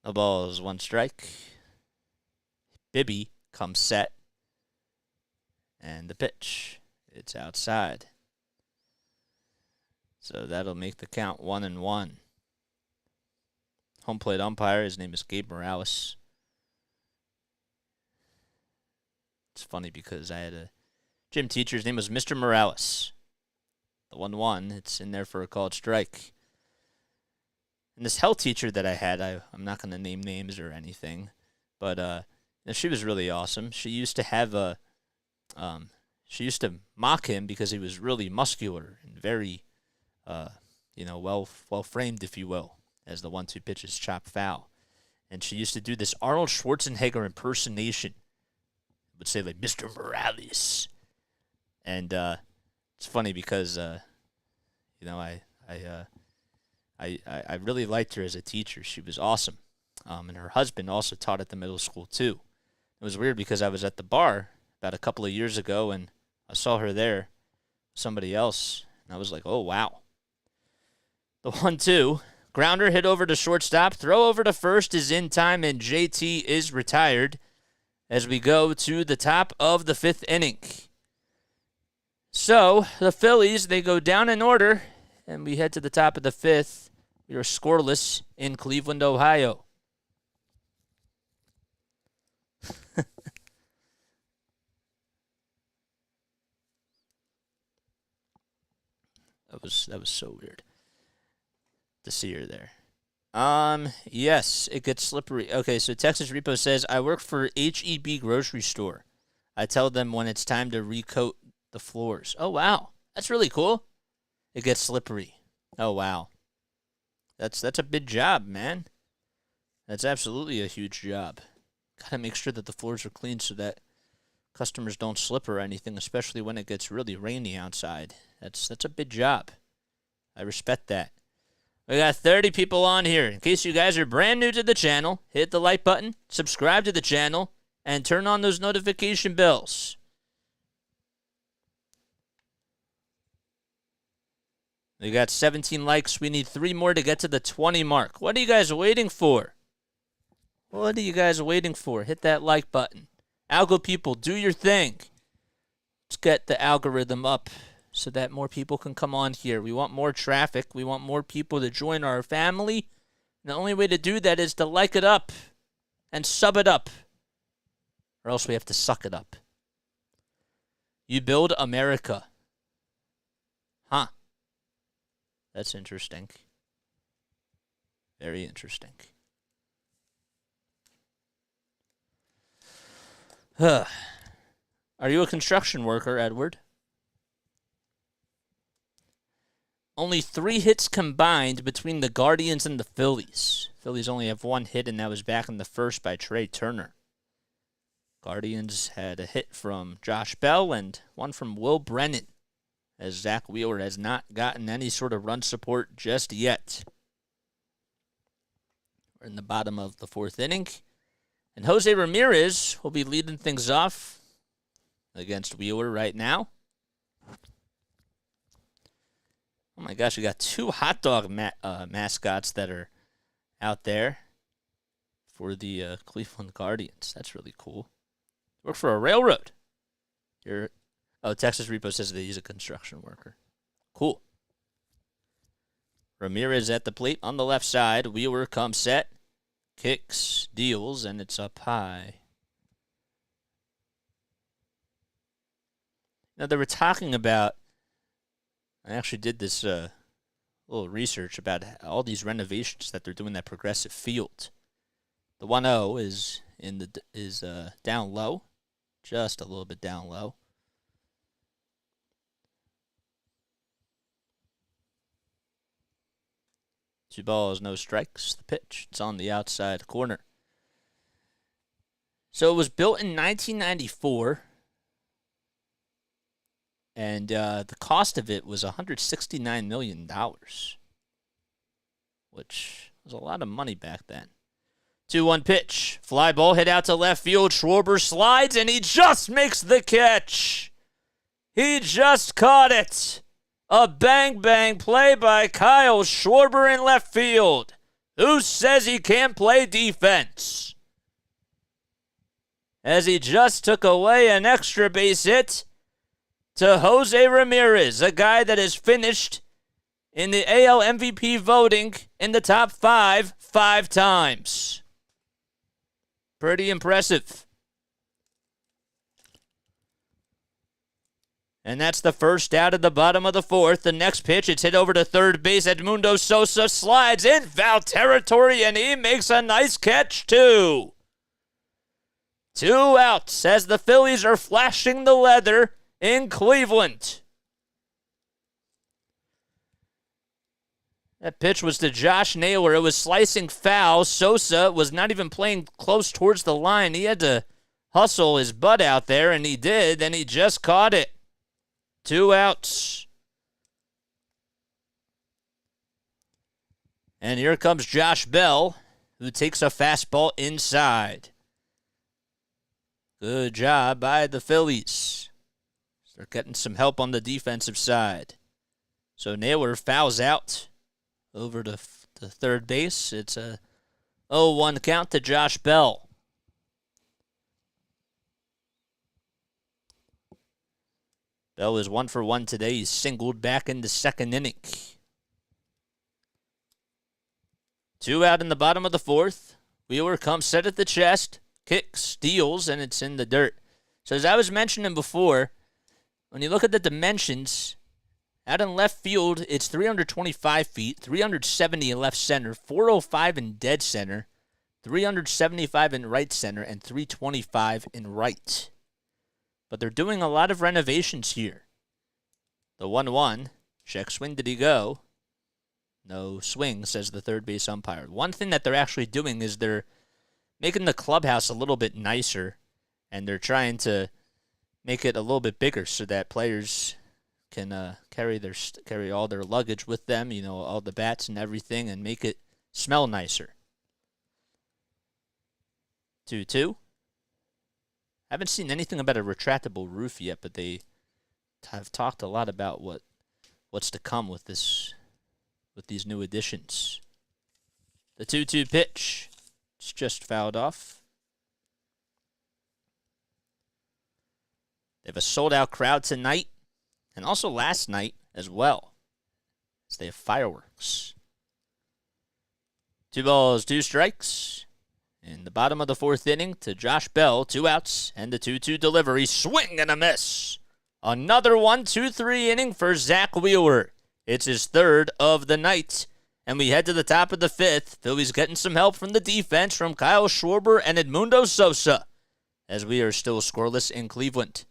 Speaker 1: No balls, 1 strike. Bibby comes set. And the pitch. It's outside. So that'll make the count 1-1. Home plate umpire, his name is Gabe Morales. It's funny because I had a gym teacher, his name was Mr. Morales. The 1-1, it's in there for a called strike. And this health teacher that I had, I'm not going to name names or anything, but she was really awesome. She used to have she used to mock him because he was really muscular and very, well framed, if you will, as the 1-2 pitch is chopped foul. And she used to do this Arnold Schwarzenegger impersonation. It would say, like, Mr. Morales. And it's funny because, I really liked her as a teacher. She was awesome. And her husband also taught at the middle school, too. It was weird because I was at the bar about a couple of years ago, and I saw her there, somebody else, and I was like, oh, wow. The 1-2, grounder hit over to shortstop, throw over to first is in time, and JT is retired as we go to the top of the 5th inning. So, the Phillies, they go down in order, and we head to the top of the 5th. We are scoreless in Cleveland, Ohio. That was so weird to see her there. Yes, it gets slippery. Okay, so Texas Repo says, I work for HEB grocery store. I tell them when it's time to recoat the floors. Oh, wow. That's really cool. It gets slippery. Oh, wow. That's a big job, man. That's absolutely a huge job. Gotta make sure that the floors are clean so that customers don't slip or anything, especially when it gets really rainy outside. That's a big job. I respect that. We got 30 people on here. In case you guys are brand new to the channel, hit the like button, subscribe to the channel, and turn on those notification bells. We got 17 likes. We need 3 more to get to the 20 mark. What are you guys waiting for? What are you guys waiting for? Hit that like button. Algo people, do your thing. Let's get the algorithm up so that more people can come on here. We want more traffic. We want more people to join our family. And the only way to do that is to like it up and sub it up. Or else we have to suck it up. You build America. Huh. That's interesting. Very interesting. Are you a construction worker, Edward? Only 3 hits combined between the Guardians and the Phillies. Phillies only have 1 hit, and that was back in the first by Trey Turner. Guardians had a hit from Josh Bell and 1 from Will Brennan, as Zack Wheeler has not gotten any sort of run support just yet. We're in the bottom of the 4th inning. And Jose Ramirez will be leading things off against Wheeler right now. Oh my gosh, we got 2 hot dog mascots that are out there for the Cleveland Guardians. That's really cool. Work for a railroad. Texas Repo says that he's a construction worker. Cool. Ramirez at the plate on the left side. Wheeler comes set. Kicks, deals, and it's up high. Now, they were talking about, I actually did this little research about all these renovations that they're doing at Progressive Field. The 1-0 is down low, just a little bit down low. Two balls, no strikes. The pitch, it's on the outside corner. So it was built in 1994, and the cost of it was $169 million, which was a lot of money back then. 2-1 pitch. Fly ball hit out to left field. Schwarber slides, and he just makes the catch. He just caught it. A bang-bang play by Kyle Schwarber in left field. Who says he can't play defense? As he just took away an extra base hit to Jose Ramirez, a guy that has finished in the AL MVP voting in the top 5 times. Pretty impressive. And that's the first out of the bottom of the fourth. The next pitch, it's hit over to third base. Edmundo Sosa slides in foul territory, and he makes a nice catch, too. 2 outs as the Phillies are flashing the leather in Cleveland. That pitch was to Josh Naylor. It was slicing foul. Sosa was not even playing close towards the line. He had to hustle his butt out there, and he did, and he just caught it. 2 outs. And here comes Josh Bell, who takes a fastball inside. Good job by the Phillies. They're getting some help on the defensive side. So Naylor fouls out over to third base. It's a 0-1 count to Josh Bell. Bell is 1 for 1 today. He's singled back in the second inning. 2 out in the bottom of the fourth. Wheeler comes set at the chest, kicks, steals, and it's in the dirt. So as I was mentioning before, when you look at the dimensions, out in left field, it's 325 feet, 370 in left center, 405 in dead center, 375 in right center, and 325 in right. But they're doing a lot of renovations here. The 1-1, check swing, did he go? No swing, says the third base umpire. One thing that they're actually doing is they're making the clubhouse a little bit nicer, and they're trying to make it a little bit bigger so that players can carry all their luggage with them, you know, all the bats and everything, and make it smell nicer. 2-2. Haven't seen anything about a retractable roof yet, but they have talked a lot about what's to come with these new additions. The 2-2 pitch. It's just fouled off. They have a sold-out crowd tonight, and also last night as well, as they have fireworks. 2 balls, 2 strikes. In the bottom of the fourth inning to Josh Bell, 2 outs, and the 2-2 delivery. Swing and a miss. Another 1-2-3 inning for Zack Wheeler. It's his third of the night. And we head to the top of the fifth. Phillies getting some help from the defense from Kyle Schwarber and Edmundo Sosa, as we are still scoreless in Cleveland.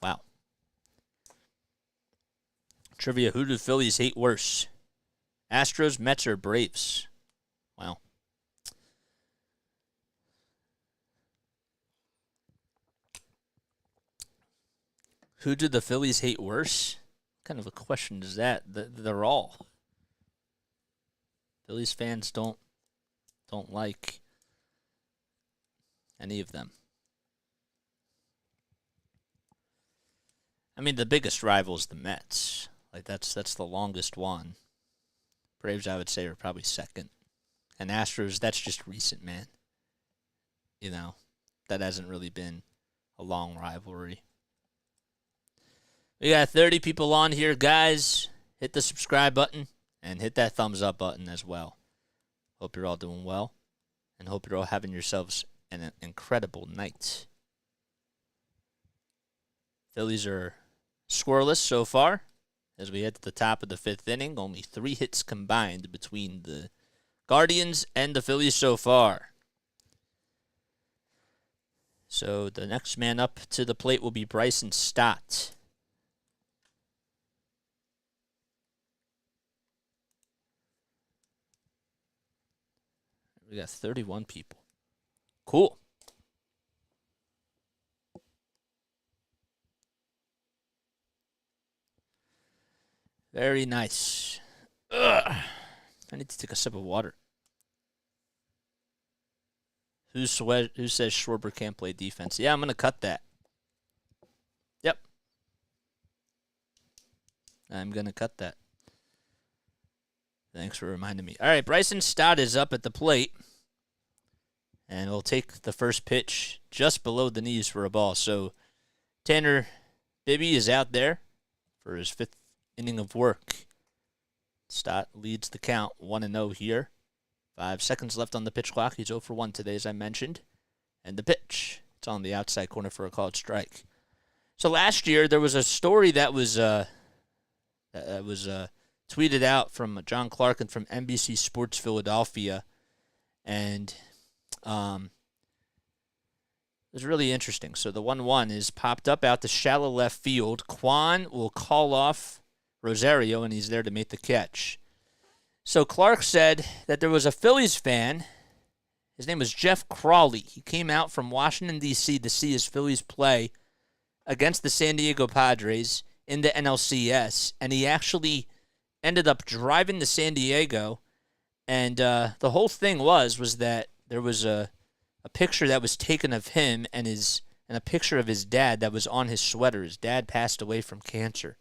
Speaker 1: Wow. Trivia, who do Phillies hate worse? Astros, Mets, or Braves? Wow. Who do the Phillies hate worse? What kind of a question is that? They're all. Phillies fans don't like any of them. I mean, the biggest rival is the Mets. Like that's the longest one. Braves, I would say, are probably second. and Astros, that's just recent, man. You know, that hasn't really been a long rivalry. We got 30 people on here, guys. Hit the subscribe button and hit that thumbs up button as well. Hope you're all doing well, and hope you're all having yourselves an incredible night. Phillies are scoreless so far as we head to the top of the 5th inning. Only 3 hits combined between the Guardians and the Phillies so far. So the next man up to the plate will be Bryson Stott. We got 31 people. Cool. Very nice. Ugh. I need to take a sip of water. Who says Schwarber can't play defense? Yeah, I'm going to cut that. Yep. I'm going to cut that. Thanks for reminding me. All right, Bryson Stott is up at the plate. And we'll take the first pitch just below the knees for a ball. So Tanner Bibby is out there for his 5th inning of work. Stott leads the count 1-0 here. 5 seconds left on the pitch clock. He's 0 for 1 today, as I mentioned. And the pitch, it's on the outside corner for a called strike. So last year there was a story that was tweeted out from John Clark and from NBC Sports Philadelphia, and it was really interesting. So the 1-1 is popped up out to shallow left field. Kwan will call off Rosario, and he's there to make the catch. So Clark said that there was a Phillies fan. His name was Jeff Crawley. He came out from Washington, D.C. to see his Phillies play against the San Diego Padres in the NLCS, and he actually ended up driving to San Diego, and the whole thing was that there was a picture that was taken of him and a picture of his dad that was on his sweater. His dad passed away from cancer.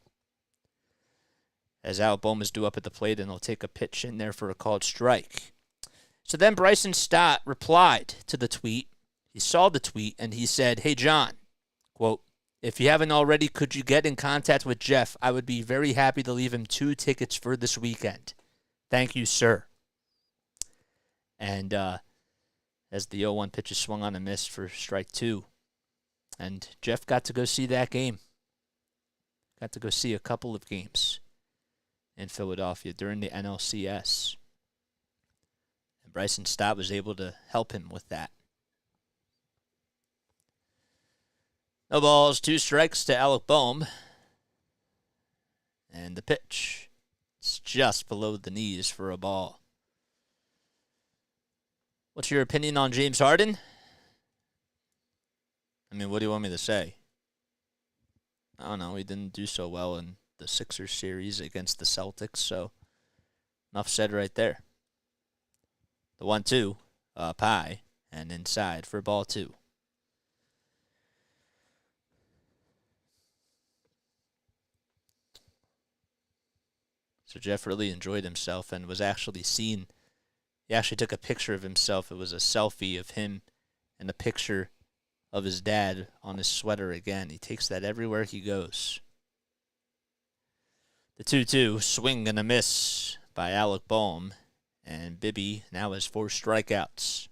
Speaker 1: As Alec Bohm is due up at the plate, and they'll take a pitch in there for a called strike. So then Bryson Stott replied to the tweet. He saw the tweet, and he said, "Hey, John," quote, "if you haven't already, could you get in contact with Jeff? I would be very happy to leave him 2 tickets for this weekend. Thank you, sir." And as the 0-1 pitch is swung on and missed for strike 2. And Jeff got to go see that game. Got to go see a couple of games in Philadelphia during the NLCS. And Bryson Stott was able to help him with that. No balls, 2 strikes to Alec Bohm. And the pitch, it's just below the knees for a ball. What's your opinion on James Harden? I mean, what do you want me to say? I don't know. He didn't do so well in the Sixers series against the Celtics, so enough said right there. The 1-2, high, and inside for ball 2. So Jeff really enjoyed himself and was actually seen. He actually took a picture of himself. It was a selfie of him and a picture of his dad on his sweater again. He takes that everywhere he goes. The 2-2, swing and a miss by Alec Bohm. And Bibby now has 4 strikeouts.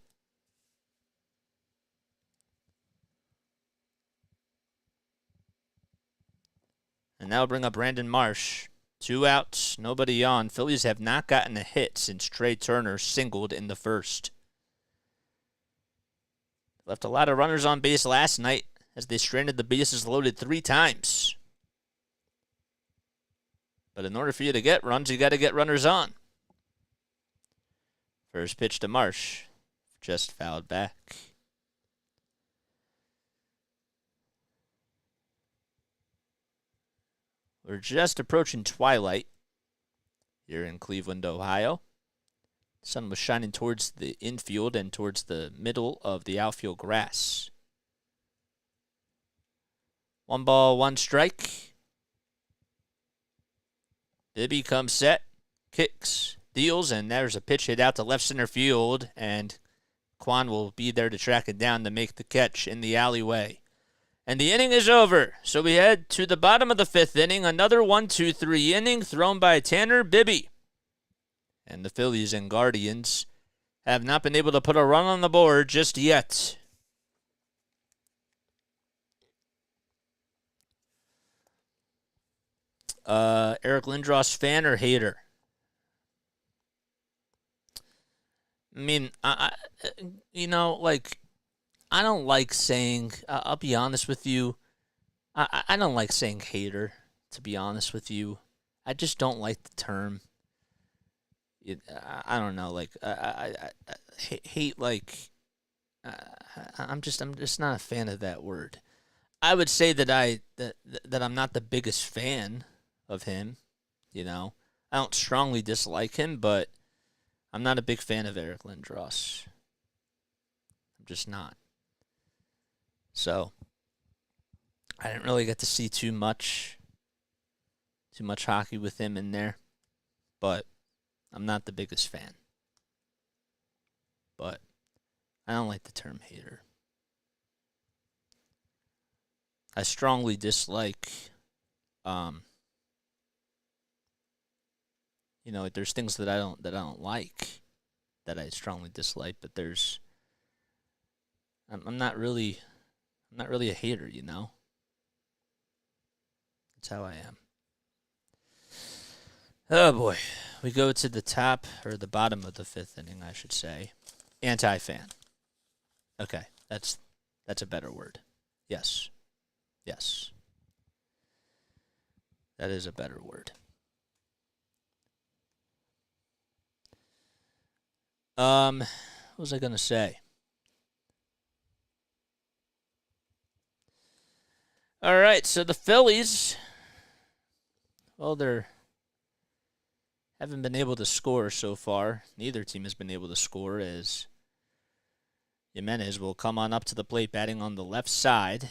Speaker 1: And now bring up Brandon Marsh. 2 outs, nobody on. Phillies have not gotten a hit since Trey Turner singled in the first. Left a lot of runners on base last night as they stranded the bases loaded 3 times. But in order for you to get runs, you got to get runners on. First pitch to Marsh, just fouled back. We're just approaching twilight here in Cleveland, Ohio. The sun was shining towards the infield and towards the middle of the outfield grass. 1 ball, 1 strike. Bibby comes set, kicks, steals, and there's a pitch hit out to left center field, and Kwan will be there to track it down to make the catch in the alleyway. And the inning is over, so we head to the bottom of the 5th inning. Another 1-2-3 inning thrown by Tanner Bibby. And the Phillies and Guardians have not been able to put a run on the board just yet. Eric Lindros, fan or hater? I mean, I don't like saying, I'll be honest with you, I don't like saying hater, to be honest with you. I just don't like the term. I don't know, like, I hate, like, I'm just not a fan of that word. I would say that that I'm not the biggest fan of him, you know. I don't strongly dislike him, but I'm not a big fan of Eric Lindros. I'm just not. So, I didn't really get to see too much hockey with him in there, but I'm not the biggest fan. But I don't like the term hater. I strongly dislike, there's things that I don't like, that I strongly dislike, but I'm not really a hater, you know. That's how I am. Oh boy, we go to the top, or the bottom of the 5th inning, I should say. Anti-fan. Okay, that's a better word. Yes. That is a better word. What was I gonna say? All right, so the Phillies, well, they haven't been able to score so far. Neither team has been able to score, as Jimenez will come on up to the plate batting on the left side.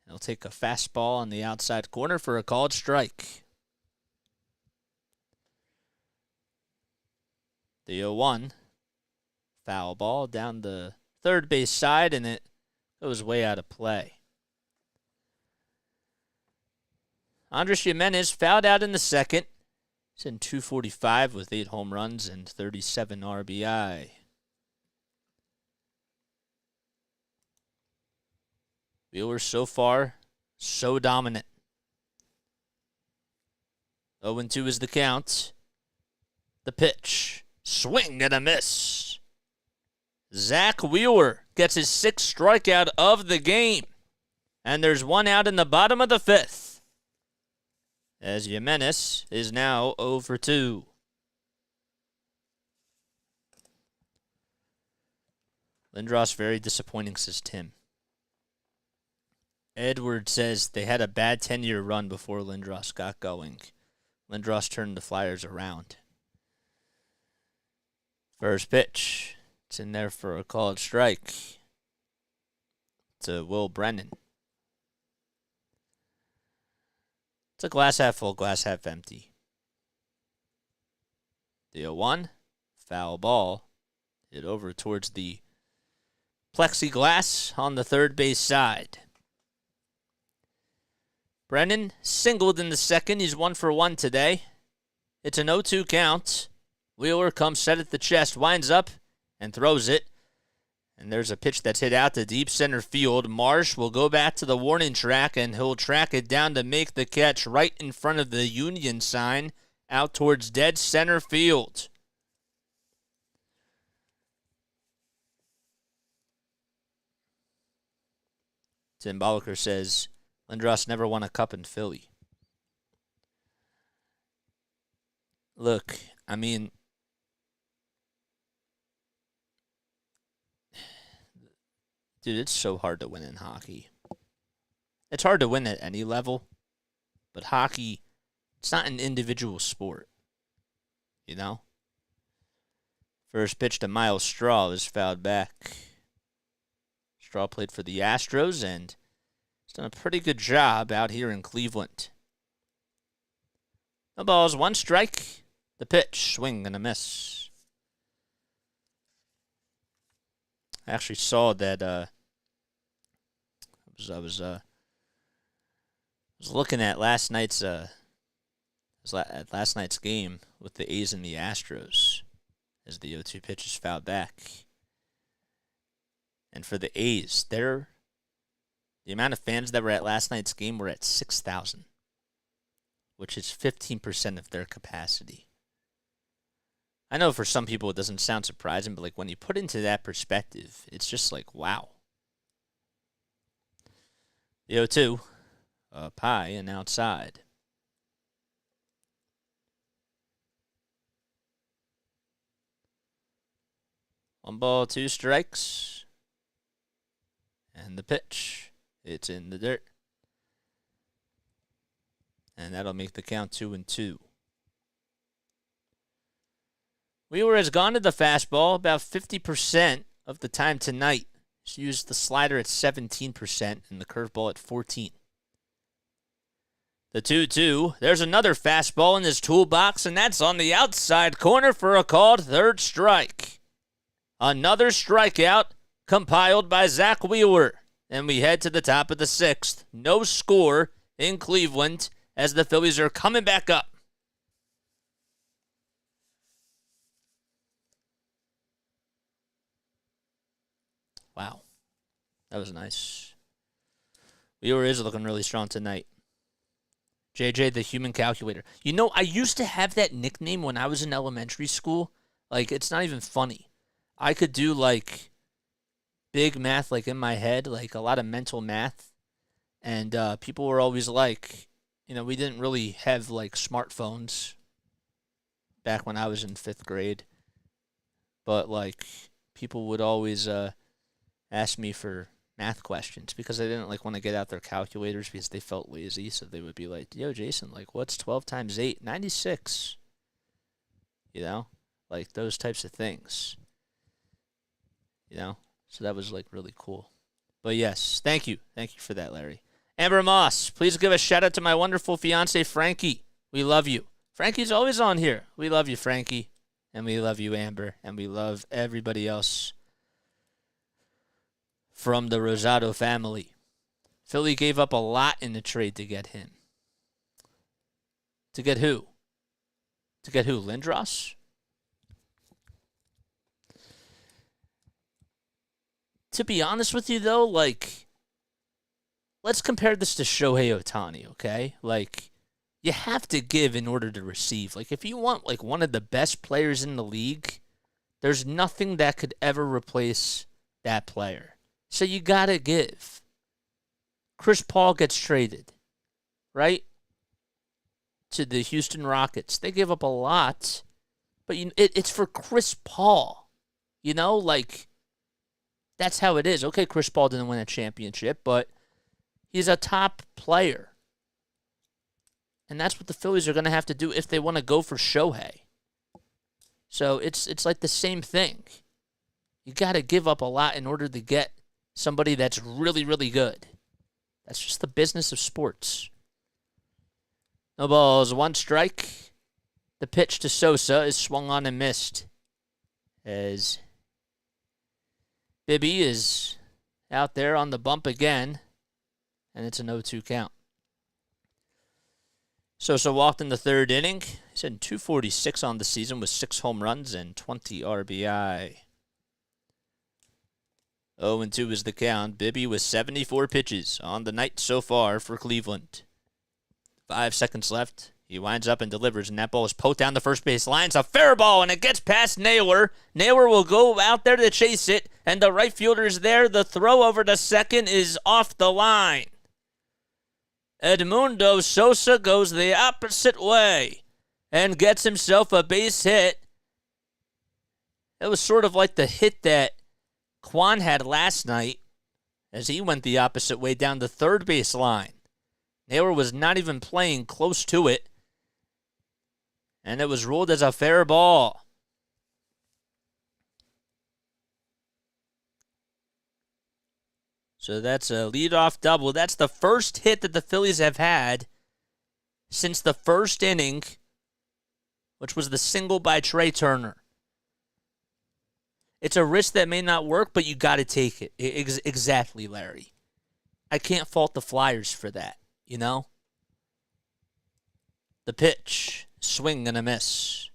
Speaker 1: He'll take a fastball on the outside corner for a called strike. The 0-1. Foul ball down the third base side, and it goes way out of play. Andres Jimenez fouled out in the second. He's in 245 with 8 home runs and 37 RBI. Wheeler so far, so dominant. 0-2 is the count. The pitch. Swing and a miss. Zack Wheeler gets his 6th strikeout of the game. And there's 1 out in the bottom of the 5th. As Jimenez is now 0-2. Lindros very disappointing, says Tim. Edward says they had a bad 10-year run before Lindros got going. Lindros turned the Flyers around. First pitch. It's in there for a called strike to Will Brennan. It's a glass half full, glass half empty. The 0-1, foul ball, hit over towards the plexiglass on the third base side. Brennan singled in the second. He's 1 for 1 today. It's an 0-2 count. Wheeler comes set at the chest, winds up, and throws it. And there's a pitch that's hit out to deep center field. Marsh will go back to the warning track, and he'll track it down to make the catch right in front of the Union sign out towards dead center field. Tim Bolliker says, Lindros never won a cup in Philly. Look, I mean, dude, it's so hard to win in hockey. It's hard to win at any level, but hockey, it's not an individual sport, you know? First pitch to Miles Straw is fouled back. Straw played for the Astros, and he's done a pretty good job out here in Cleveland. No balls, 1 strike. The pitch, swing and a miss. I actually saw that. I was looking at last night's game with the A's and the Astros as the 0-2 pitch is fouled back. And for the A's, the amount of fans that were at last night's game were at 6,000, which is 15% of their capacity. I know for some people it doesn't sound surprising, but like when you put it into that perspective, it's just like, wow. The 0-2, up high and outside. One ball, two strikes. And the pitch. It's in the dirt. And that'll make the count 2-2. Wheeler has gone to the fastball about 50% of the time tonight. He's used the slider at 17% and the curveball at 14%. The 2-2. There's another fastball in his toolbox, and that's on the outside corner for a called third strike. Another strikeout compiled by Zack Wheeler. And we head to the top of the sixth. No score in Cleveland as the Phillies are coming back up. Wow. That was nice. Wheeler is looking really strong tonight. JJ, the human calculator. You know, I used to have that nickname when I was in elementary school. Like, it's not even funny. I could do, like, big math, like, in my head, like, a lot of mental math. And people were always like, you know, we didn't really have, like, smartphones back when I was in 5th grade. But, like, people would always ask me for math questions because they didn't like want to get out their calculators because they felt lazy. So they would be like, yo, Jason, like, what's 12 times 8? 96. You know, like those types of things. You know, so that was like really cool. But yes, thank you. Thank you for that, Larry. Amber Moss, please give a shout out to my wonderful fiance, Frankie. We love you. Frankie's always on here. We love you, Frankie. And we love you, Amber. And we love everybody else from the Rosado family. Philly gave up a lot in the trade to get him. To get who? To get who? Lindros? To be honest with you, though, like, let's compare this to Shohei Ohtani, okay? Like, you have to give in order to receive. Like, if you want, like, one of the best players in the league, there's nothing that could ever replace that player. So you got to give. Chris Paul gets traded, right? To the Houston Rockets. They give up a lot, but it's for Chris Paul. You know, like, that's how it is. Okay, Chris Paul didn't win a championship, but he's a top player. And that's what the Phillies are going to have to do if they want to go for Shohei. So it's like the same thing. You got to give up a lot in order to get somebody that's really, really good. That's just the business of sports. No balls, one strike. The pitch to Sosa is swung on and missed as Bibby is out there on the bump again, and it's an 0-2 count. Sosa walked in the third inning. He's hitting .246 on the season with 6 home runs and 20 RBI. 0-2 is the count. Bibby with 74 pitches on the night so far for Cleveland. 5 seconds left. He winds up and delivers, and that ball is poked down the first base line. It's a fair ball, and it gets past Naylor. Naylor will go out there to chase it, and the right fielder is there. The throw over to second is off the line. Edmundo Sosa goes the opposite way and gets himself a base hit. It was sort of like the hit that Kwan had last night as he went the opposite way down the third base line. Naylor was not even playing close to it, and it was ruled as a fair ball. So that's a leadoff double. That's the first hit that the Phillies have had since the first inning which was the single by Trey Turner. It's a risk that may not work, but you got to take it. Exactly, Larry. I can't fault the Flyers for that, you know? The pitch, swing and a miss.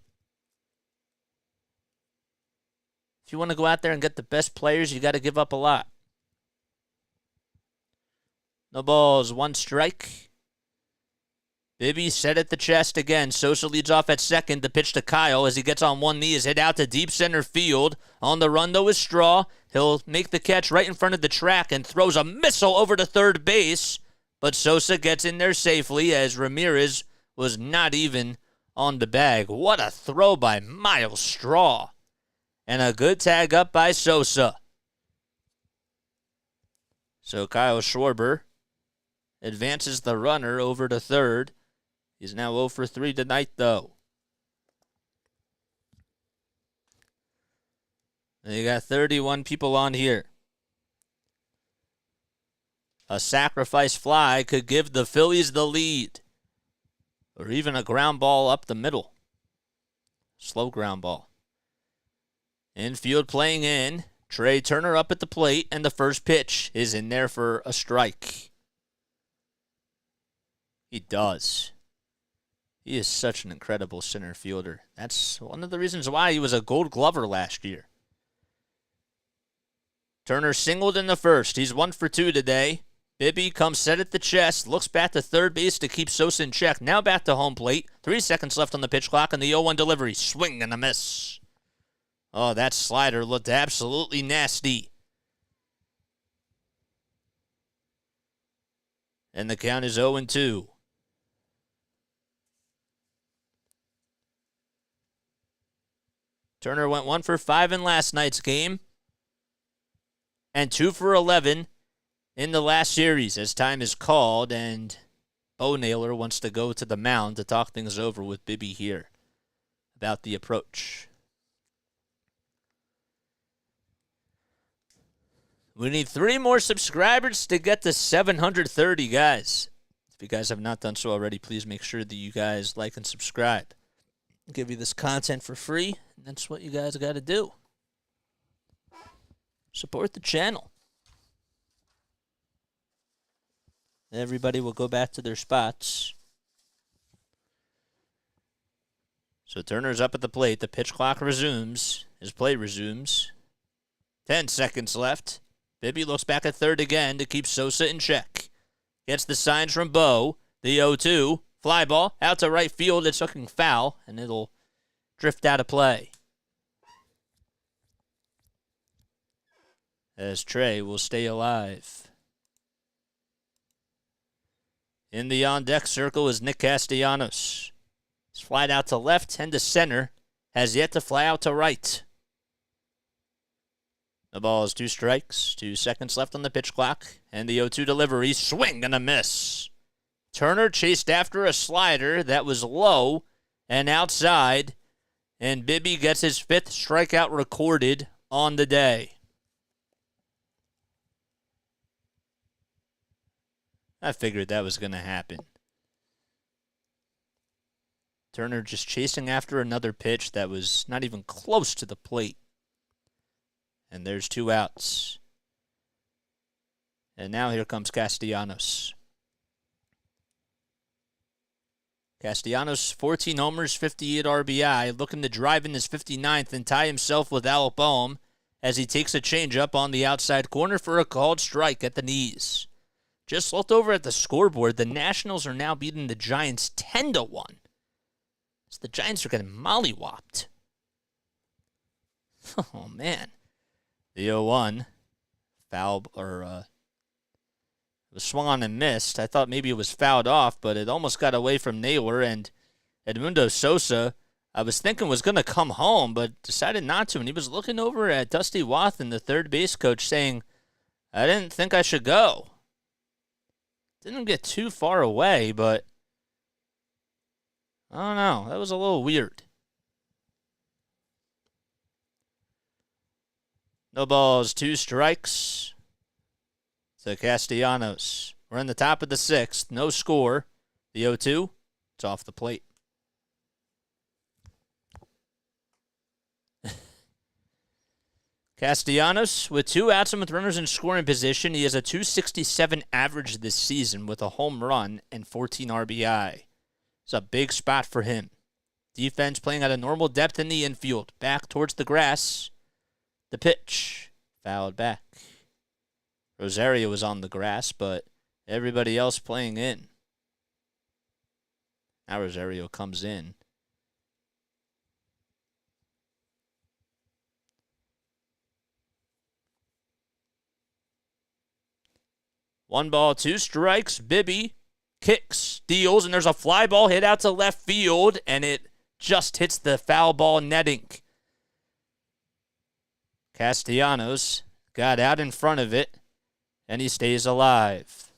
Speaker 1: If you want to go out there and get the best players, you got to give up a lot. No balls, 1 strike. Bibby set at the chest again. Sosa leads off at second. The pitch to Kyle as he gets on one knee is hit out to deep center field. On the run, though, is Straw. He'll make the catch right in front of the track and throws a missile over to third base. But Sosa gets in there safely as Ramirez was not even on the bag. What a throw by Miles Straw. And a good tag up by Sosa. So Kyle Schwarber advances the runner over to third. He's now 0 for 3 tonight, though. And you got 31 people on here. A sacrifice fly could give the Phillies the lead. Or even a ground ball up the middle. Slow ground ball. Infield playing in. Trey Turner up at the plate, and the first pitch is in there for a strike. He does. He is such an incredible center fielder. That's one of the reasons why he was a Gold Glover last year. Turner singled in the first. He's 1 for 2 today. Bibby comes set at the chest, looks back to third base to keep Sosa in check. Now back to home plate. 3 seconds left on the pitch clock, and the 0-1 delivery. Swing and a miss. Oh, that slider looked absolutely nasty. And the count is 0-2. Turner went 1 for 5 in last night's game and 2 for 11 in the last series as time is called, and Bo Naylor wants to go to the mound to talk things over with Bibby here about the approach. We need 3 more subscribers to get to 730, guys. If you guys have not done so already, please make sure that you guys like and subscribe. I'll give you this content for free, and that's what you guys got to do. Support the channel. Everybody will go back to their spots. So Turner's up at the plate. The pitch clock resumes. His play resumes. 10 seconds left. Bibby looks back at third again to keep Sosa in check. Gets the signs from Bo. The 0-2. Fly ball out to right field. It's looking foul, and it'll drift out of play. As Trey will stay alive. In the on-deck circle is Nick Castellanos. He's flied out to left and to center. Has yet to fly out to right. The ball is 2 strikes. 2 seconds left on the pitch clock. And the 0-2 delivery. Swing and a miss. Turner chased after a slider that was low and outside. And Bibby gets his 5th strikeout recorded on the day. I figured that was going to happen. Turner just chasing after another pitch that was not even close to the plate. And there's 2 outs. And now here comes Castellanos. Castellanos, 14 homers, 58 RBI, looking to drive in his 59th and tie himself with Alec Boehm as he takes a changeup on the outside corner for a called strike at the knees. Just looked over at the scoreboard. The Nationals are now beating the Giants 10-1. So the Giants are getting mollywopped. Oh, man. The 0-1 foul, or it was swung on and missed. I thought maybe it was fouled off, but it almost got away from Naylor, and Edmundo Sosa, I was thinking was going to come home, but decided not to, and he was looking over at Dusty Wathan, the third base coach, saying, I didn't think I should go. Didn't get too far away, but I don't know. That was a little weird. No balls, 2 strikes. So Castellanos. We're in the top of the 6th. No score. The 0-2. It's off the plate. Castellanos with 2 outs and with runners in scoring position. He has a .267 average this season with a home run and 14 RBI. It's a big spot for him. Defense playing at a normal depth in the infield. Back towards the grass. The pitch. Fouled back. Rosario was on the grass, but everybody else playing in. Now Rosario comes in. One ball, 2 strikes. Bibby kicks, steals, and there's a fly ball hit out to left field, and it just hits the foul ball netting. Castellanos got out in front of it, and he stays alive.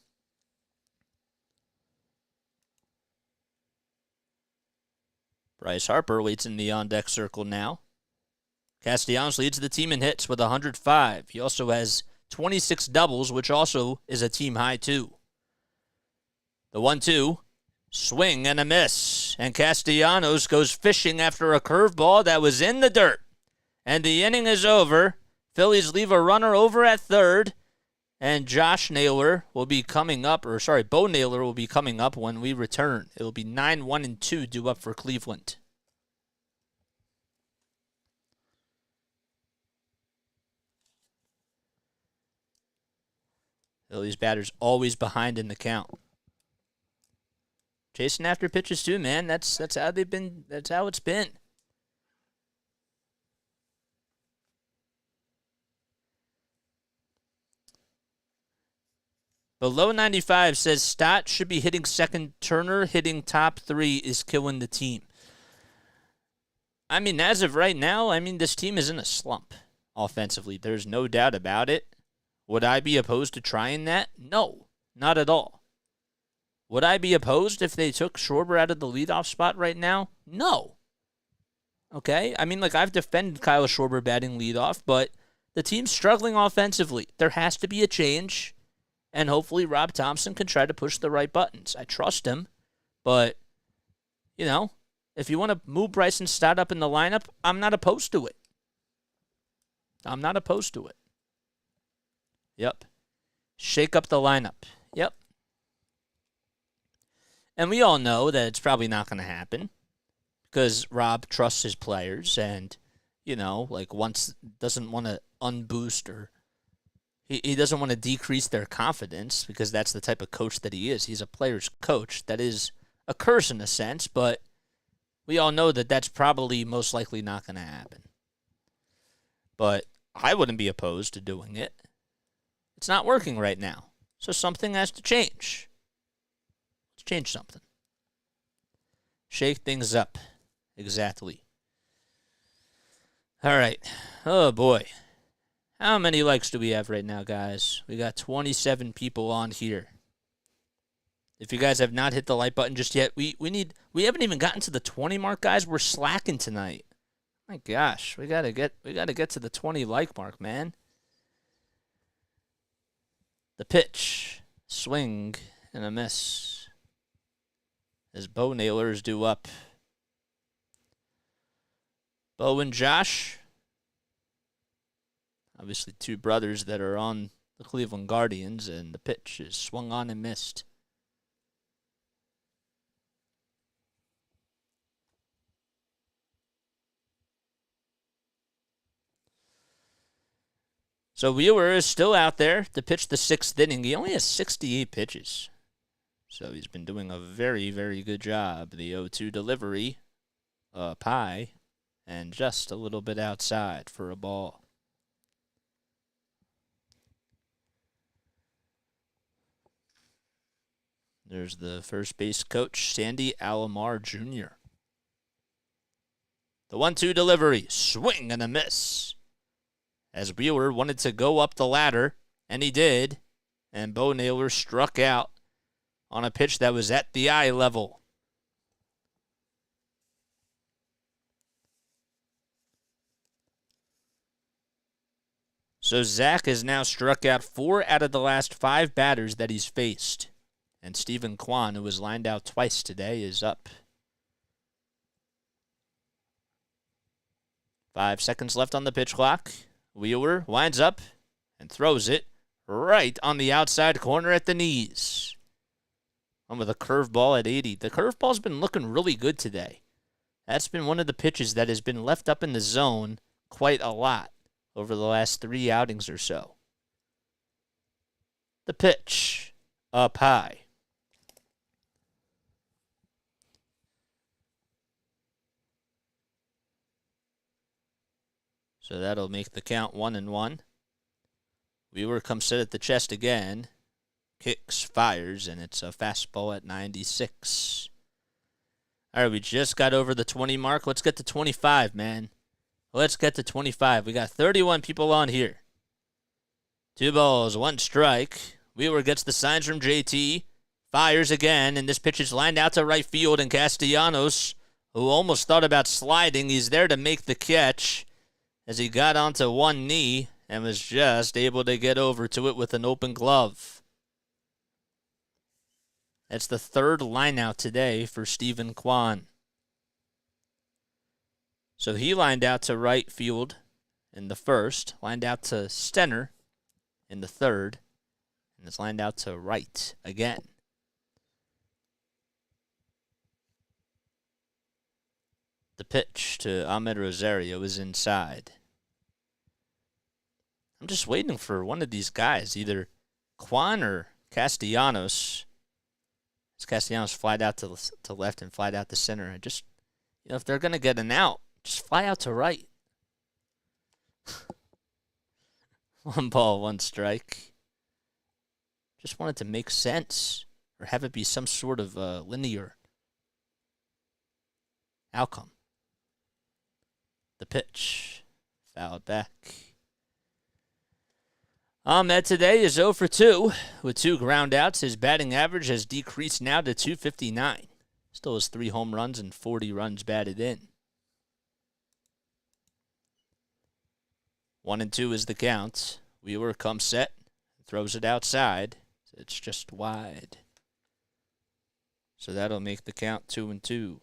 Speaker 1: Bryce Harper waits in the on-deck circle now. Castellanos leads the team in hits with 105. He also has 26 doubles, which also is a team high, too. The 1-2, swing and a miss. And Castellanos goes fishing after a curveball that was in the dirt. And the inning is over. Phillies leave a runner over at third. And Bo Naylor will be coming up when we return. It will be 9-1-2 due up for Cleveland. Phillies batters always behind in the count. Chasing after pitches too, man. That's how they've been. That's how it's been. Below 95 says Stott should be hitting second. Turner hitting top 3 is killing the team. I mean, as of right now, this team is in a slump offensively. There's no doubt about it. Would I be opposed to trying that? No, not at all. Would I be opposed if they took Schwarber out of the leadoff spot right now? No. Okay? I've defended Kyle Schwarber batting leadoff, but the team's struggling offensively. There has to be a change, and hopefully Rob Thompson can try to push the right buttons. I trust him, but, if you want to move Bryson Stott up in the lineup, I'm not opposed to it. Yep. Shake up the lineup. Yep. And we all know that it's probably not going to happen because Rob trusts his players and, doesn't want to unboost or he doesn't want to decrease their confidence because that's the type of coach that he is. He's a player's coach. That is a curse in a sense, but we all know that that's probably most likely not going to happen. But I wouldn't be opposed to doing it. It's not working right now, so something has to change. Let's change something. Shake things up. Exactly. All right. Oh, boy. How many likes do we have right now, guys? We got 27 people on here. If you guys have not hit the like button just yet, we haven't even gotten to the 20 mark, guys. We're slacking tonight. My gosh, we gotta get to the 20 like mark, man. The pitch, swing, and a miss. As Bo Naylor is due up. Bo and Josh, obviously 2 brothers that are on the Cleveland Guardians, and the pitch is swung on and missed. So Wheeler is still out there to pitch the 6th inning. He only has 68 pitches. So he's been doing a very, very good job. The 0-2 delivery, high, and just a little bit outside for a ball. There's the first base coach, Sandy Alomar Jr. The 1-2 delivery, swing and a miss. As Wheeler wanted to go up the ladder, and he did, and Bo Naylor struck out on a pitch that was at the eye level. So Zach has now struck out 4 out of the last 5 batters that he's faced. And Stephen Kwan, who was lined out twice today, is up. 5 seconds left on the pitch clock. Wheeler winds up and throws it right on the outside corner at the knees. One with a curveball at 80. The curveball's been looking really good today. That's been one of the pitches that has been left up in the zone quite a lot over the last 3 outings or so. The pitch, up high. So that'll make the count 1-1. Wheeler comes set at the chest again. Kicks, fires, and it's a fastball at 96. All right, we just got over the 20 mark. Let's get to 25, man. Let's get to 25. We got 31 people on here. 2 balls, 1 strike. Wheeler gets the signs from JT. Fires again, and this pitch is lined out to right field, and Castellanos, who almost thought about sliding, he's there to make the catch as he got onto one knee and was just able to get over to it with an open glove. That's the 3rd lineout today for Stephen Kwan. So he lined out to right field in the 1st, lined out to center in the 3rd, and is lined out to right again. The pitch to Ahmed Rosario is inside. I'm just waiting for one of these guys, either Kwan or Castellanos. As Castellanos flied out to left and flied out to center. And just, if they're going to get an out, just fly out to right. 1 ball, 1 strike. Just wanted to make sense or have it be some sort of linear outcome. The pitch, fouled back. Ahmed today is 0 for 2 with 2 groundouts. His batting average has decreased now to .259. Still has 3 home runs and 40 runs batted in. 1-2 is the count. Wheeler comes set, throws it outside. It's just wide. So that'll make the count 2-2.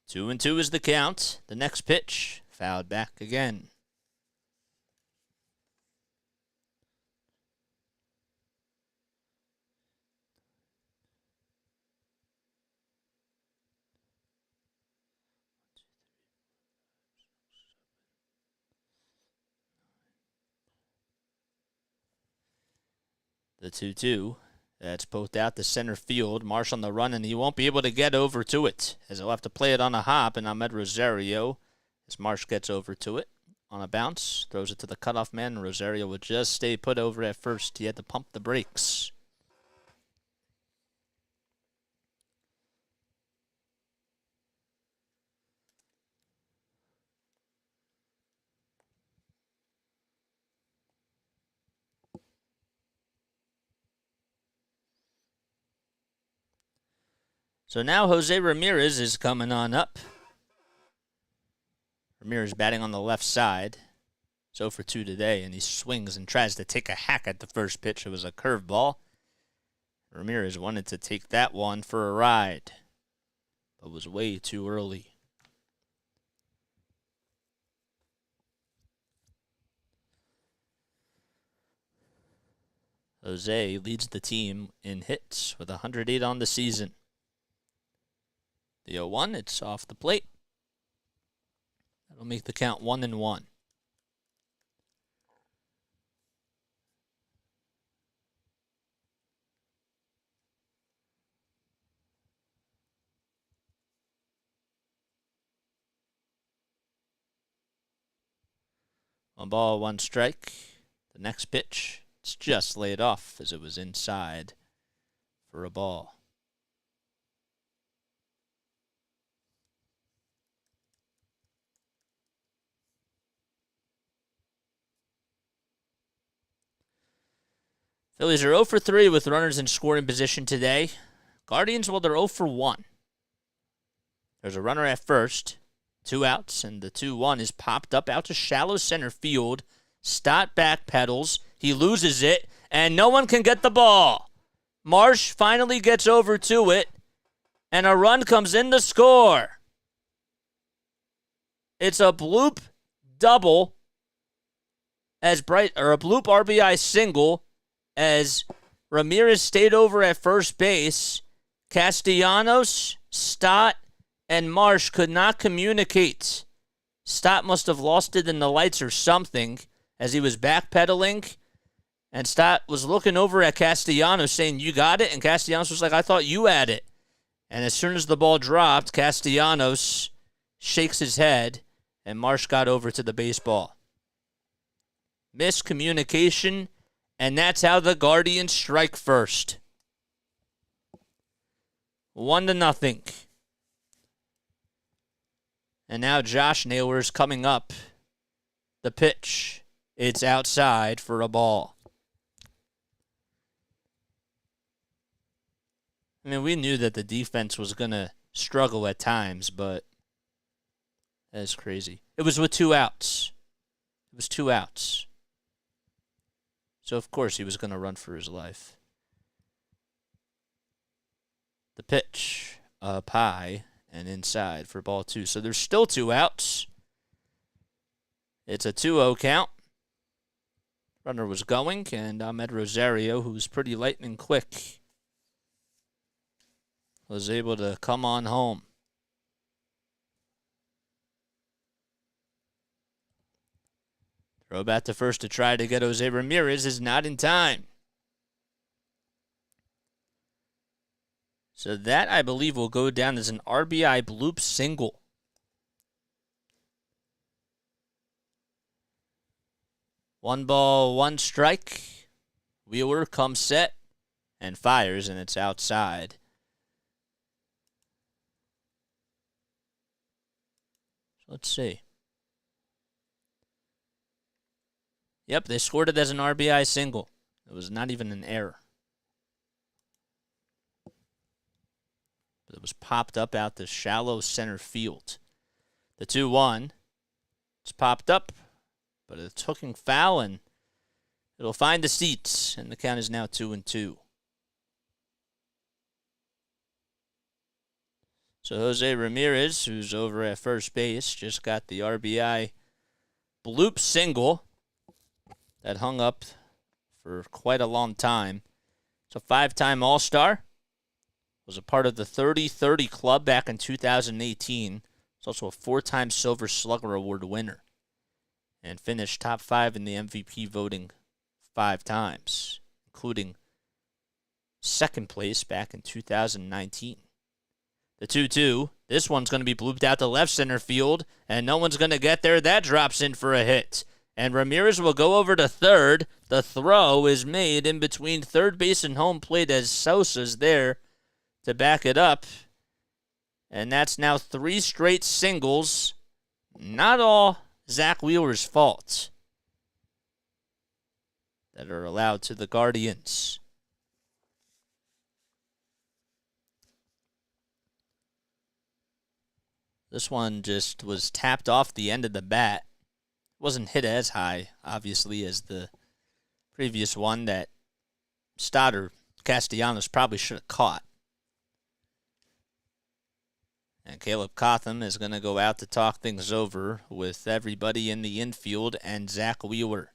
Speaker 1: 2-2 is the count. The next pitch, fouled back again. The 2-2. That's poked out to center field. Marsh on the run, and he won't be able to get over to it, as he'll have to play it on a hop, and Ahmed Rosario, as Marsh gets over to it on a bounce, throws it to the cutoff man, and Rosario would just stay put over at first. He had to pump the brakes. So now Jose Ramirez is coming on up. Ramirez batting on the left side. 0 for 2 today, and he swings and tries to take a hack at the first pitch. It was a curveball. Ramirez wanted to take that one for a ride, but was way too early. Jose leads the team in hits with 108 on the season. The 0-1, it's off the plate. That'll make the count 1-1. One ball, 1 strike. The next pitch, it's just laid off as it was inside for a ball. Phillies are 0 for 3 with runners in scoring position today. Guardians, well, they're 0 for 1. There's a runner at first, 2 outs, and the 2-1 is popped up out to shallow center field. Stott backpedals. He loses it, and no one can get the ball. Marsh finally gets over to it, and a run comes in to score. It's a bloop double a bloop RBI single as Ramirez stayed over at first base. Castellanos, Stott, and Marsh could not communicate. Stott must have lost it in the lights or something as he was backpedaling. And Stott was looking over at Castellanos saying, "You got it?" And Castellanos was like, "I thought you had it." And as soon as the ball dropped, Castellanos shakes his head, and Marsh got over to the baseball. Miscommunication, and that's how the Guardians strike first. 1-0. And now Josh Naylor's coming up. The pitch. It's outside for a ball. I mean, we knew that the defense was going to struggle at times, but that's crazy. It was with 2 outs. It was 2 outs. So, of course, he was going to run for his life. The pitch up high and inside for ball 2. So there's still 2 outs. It's a 2-0 count. Runner was going, and Ahmed Rosario, who's pretty lightning quick, was able to come on home. Throw back to first to try to get Jose Ramirez is not in time. So that, I believe, will go down as an RBI bloop single. One ball, one strike. Wheeler comes set and fires, and it's outside. Let's see. Yep, they scored it as an RBI single. It was not even an error. But it was popped up out to shallow center field. The 2-1. It's popped up, but it's hooking foul, and it'll find the seats, and the count is now 2-2. So Jose Ramirez, who's over at first base, just got the RBI bloop single that hung up for quite a long time. It's a 5-time All-Star. Was a part of the 30-30 club back in 2018. He's also a 4-time Silver Slugger Award winner. And finished top 5 in the MVP voting 5 times, including second place back in 2019. The 2-2. This one's going to be blooped out to left center field, and no one's going to get there. That drops in for a hit. And Ramirez will go over to third. The throw is made in between third base and home plate as Sosa's there to back it up. And that's now 3 straight singles. Not all Zack Wheeler's fault that are allowed to the Guardians. This one just was tapped off the end of the bat. Wasn't hit as high, obviously, as the previous one that Stott Castellanos probably should have caught. And Caleb Cotham is going to go out to talk things over with everybody in the infield and Zack Wheeler.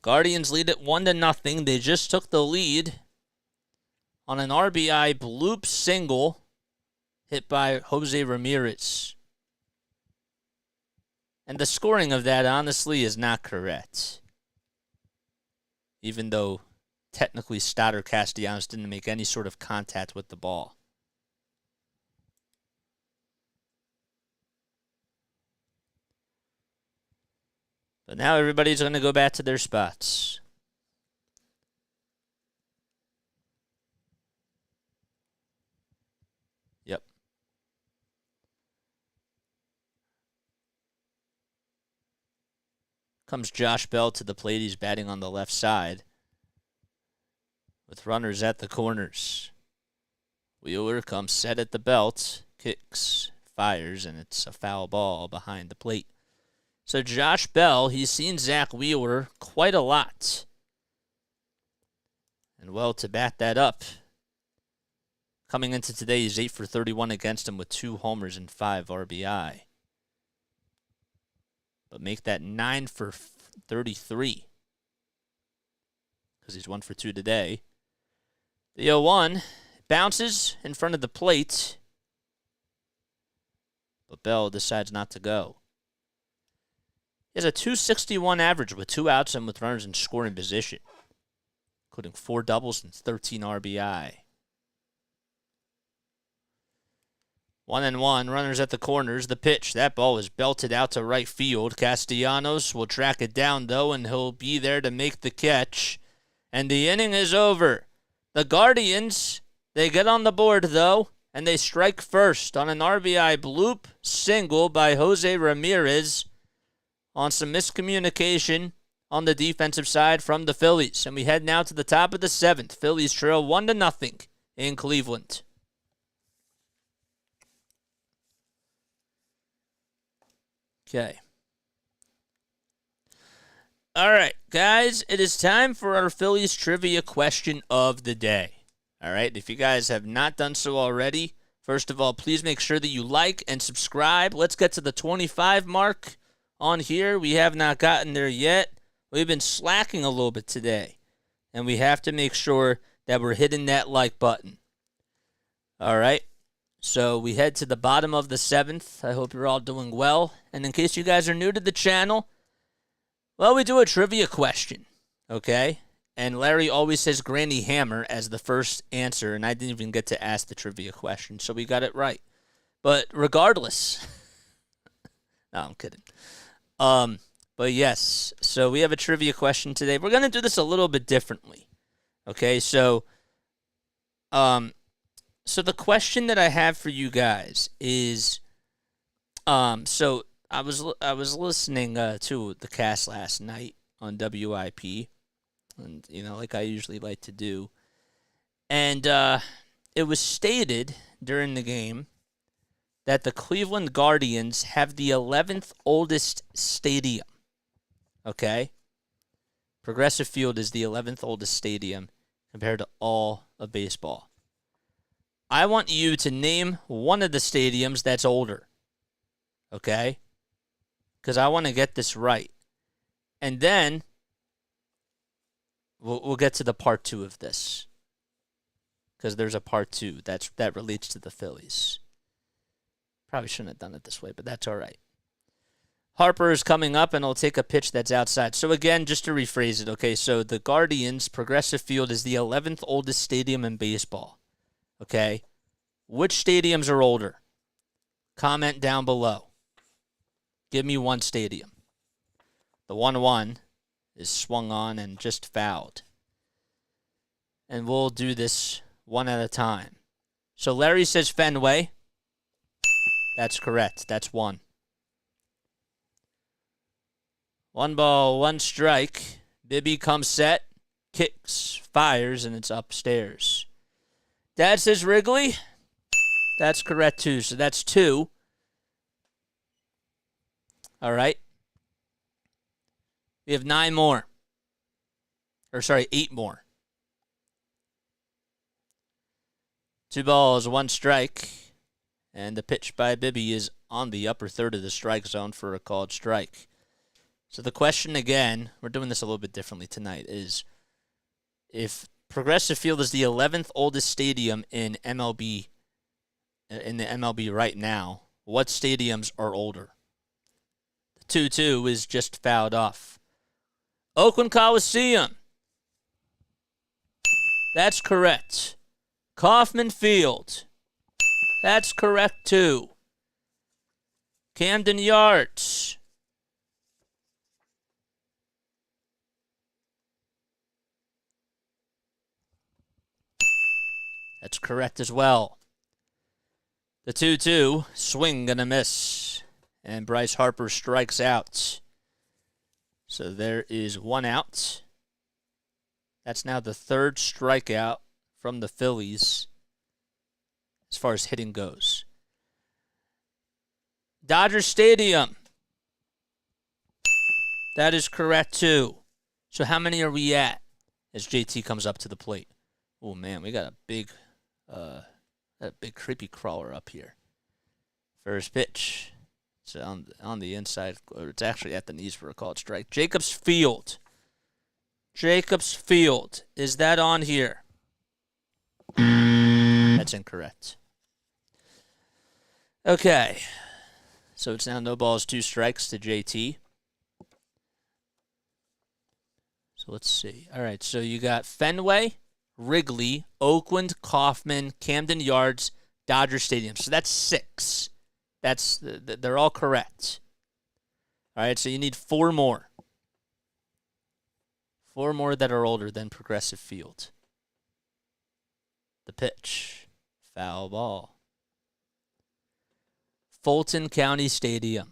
Speaker 1: Guardians lead it 1-0. They just took the lead on an RBI bloop single hit by Jose Ramirez. And the scoring of that, honestly, is not correct. Even though technically Stott Castellanos didn't make any sort of contact with the ball. But now everybody's going to go back to their spots. Yep. Comes Josh Bell to the plate. He's batting on the left side with runners at the corners. Wheeler comes set at the belt, kicks, fires, and it's a foul ball behind the plate. So Josh Bell, he's seen Zack Wheeler quite a lot. And well, to bat that up, coming into today, he's 8 for 31 against him with 2 homers and 5 RBI. But make that 9 for 33. Because he's 1 for 2 today. The 0-1 bounces in front of the plate. But Bell decides not to go. He has a .261 average with 2 outs and with runners in scoring position, including 4 doubles and 13 RBI. 1-1, runners at the corners. The pitch, that ball is belted out to right field. Castellanos will track it down, though, and he'll be there to make the catch. And the inning is over. The Guardians, they get on the board, though, and they strike first on an RBI bloop single by Jose Ramirez on some miscommunication on the defensive side from the Phillies. And we head now to the top of the 7th. Phillies trail 1-0 in Cleveland. Okay. All right, guys, it is time for our Phillies trivia question of the day. All right, if you guys have not done so already, first of all, please make sure that you like and subscribe. Let's get to the 25 mark on here. We have not gotten there yet. We've been slacking a little bit today, and we have to make sure that we're hitting that like button. All right. So we head to the bottom of the 7th. I hope you're all doing well. And in case you guys are new to the channel, well, we do a trivia question, okay? And Larry always says Granny Hammer as the first answer, and I didn't even get to ask the trivia question, so we got it right. But regardless, no, I'm kidding. But yes, so we have a trivia question today. We're going to do this a little bit differently, okay? So the question that I have for you guys is, so I was listening to the cast last night on WIP, and like I usually like to do, and it was stated during the game that the Cleveland Guardians have the 11th oldest stadium. Okay, Progressive Field is the 11th oldest stadium compared to all of baseball. I want you to name one of the stadiums that's older, okay? Because I want to get this right. And then we'll get to the part 2 of this, because there's a part 2 that relates to the Phillies. Probably shouldn't have done it this way, but that's all right. Harper is coming up, and he'll take a pitch that's outside. So again, just to rephrase it, okay, so the Guardians, Progressive Field is the 11th oldest stadium in baseball. Okay, which stadiums are older? Comment down below. Give me one stadium. The 1-1 is swung on and just fouled. And we'll do this one at a time. So Larry says Fenway. That's correct. That's 1. 1 ball, 1 strike. Bibby comes set, kicks, fires, and it's upstairs. Dad says Wrigley. That's correct, too. So that's 2. All right. We have 9 more. 8 more. 2 balls, 1 strike. And the pitch by Bibby is on the upper third of the strike zone for a called strike. So the question again, we're doing this a little bit differently tonight, is if Progressive Field is the 11th oldest stadium in the MLB right now, what stadiums are older? The 2-2 is just fouled off. Oakland Coliseum. That's correct. Kauffman Field. That's correct, too. Camden Yards. That's correct as well. The 2-2, swing and a miss. And Bryce Harper strikes out. So there is 1 out. That's now the 3rd strikeout from the Phillies as far as hitting goes. Dodger Stadium. That is correct, too. So how many are we at as JT comes up to the plate? Oh, man, we got a big creepy crawler up here. First pitch. It's on the inside. Or it's actually at the knees for a called strike. Jacobs Field. Jacobs Field. Is that on here? That's incorrect. Okay. So it's now no balls, 2 strikes to JT. So let's see. All right, so you got Fenway, Wrigley, Oakland, Kauffman, Camden Yards, Dodger Stadium. So that's 6. They're all correct. All right, so you need 4 more. 4 more that are older than Progressive Field. The pitch. Foul ball. Fulton County Stadium.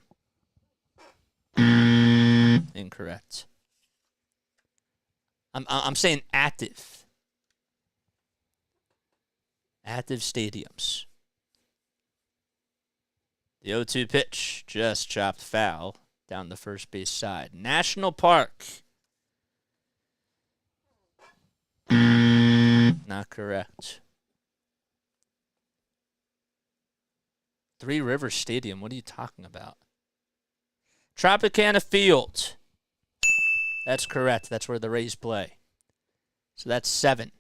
Speaker 1: Incorrect. I'm saying active. Active stadiums. The 0-2 pitch just chopped foul down the first base side. National Park. Not correct. Three Rivers Stadium. What are you talking about? Tropicana Field. That's correct. That's where the Rays play. So that's 7.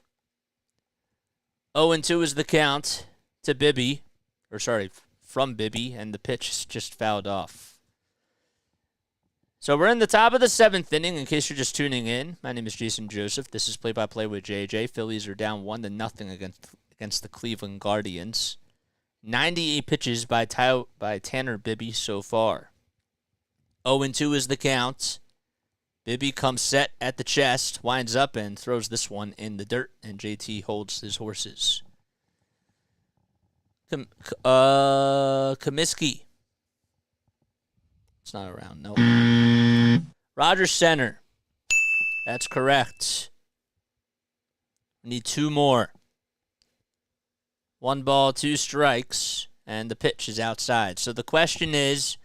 Speaker 1: 0-2 is the count to Bibby. From Bibby, and the pitch just fouled off. So we're in the top of the 7th inning, in case you're just tuning in. My name is Jason Joseph. This is Play-by-Play with JJ. Phillies are down 1-0 against the Cleveland Guardians. 98 pitches by Tanner Bibby so far. 0-2 is the count. Bibby comes set at the chest, winds up, and throws this one in the dirt, and JT holds his horses. Comiskey. It's not around, no. Rogers Center. That's correct. We need 2 more. 1 ball, 2 strikes, and the pitch is outside. So the question is,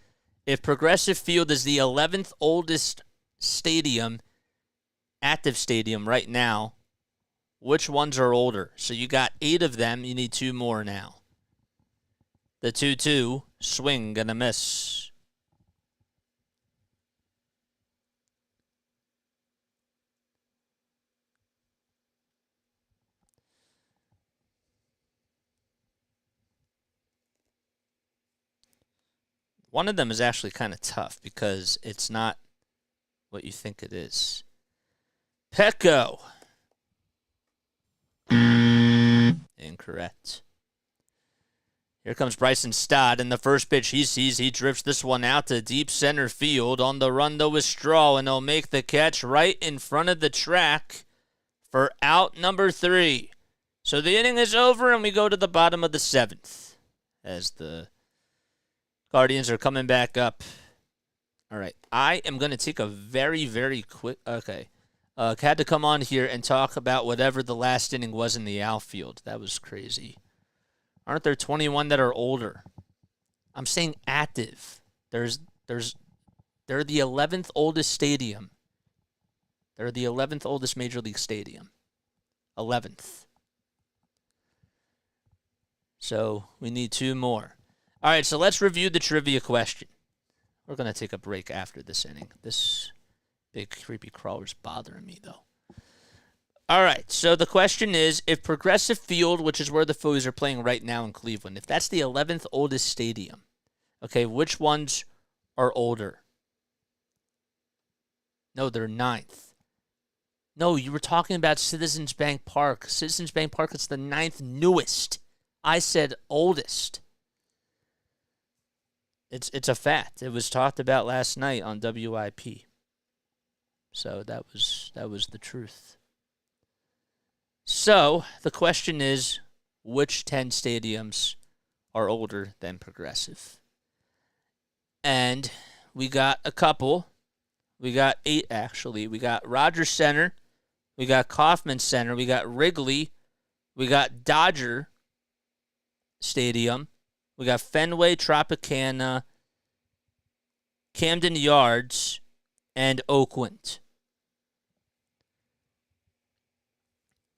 Speaker 1: if Progressive Field is the 11th oldest stadium, active stadium right now, which ones are older? So you got 8 of them. You need 2 more now. The 2-2, swing and a miss. One of them is actually kind of tough because it's not what you think it is. Petco. Incorrect. Here comes Bryson Stott, and the first pitch he sees, he drifts this one out to deep center field. On the run, though, is Straw, and he'll make the catch right in front of the track for out number 3. So the inning is over, and we go to the bottom of the 7th as the Guardians are coming back up. All right, I am going to take a very, very quick... Okay. Had to come on here and talk about whatever the last inning was in the outfield. That was crazy. Aren't there 21 that are older? I'm saying active. They're the 11th oldest stadium. They're the 11th oldest Major League stadium. 11th. So we need 2 more. All right, so let's review the trivia question. We're going to take a break after this inning. This big creepy crawler's bothering me, though. All right, so the question is, if Progressive Field, which is where the Phillies are playing right now in Cleveland, if that's the 11th oldest stadium, okay, which ones are older? No, they're 9th. No, you were talking about Citizens Bank Park. Citizens Bank Park is the 9th newest. I said oldest. It's a fact. It was talked about last night on WIP. So that was the truth. So the question is, which 10 stadiums are older than Progressive? And we got a couple. We got 8, actually. We got Rogers Center. We got Kauffman Center. We got Wrigley. We got Dodger Stadium. We got Fenway, Tropicana, Camden Yards, and Oakland.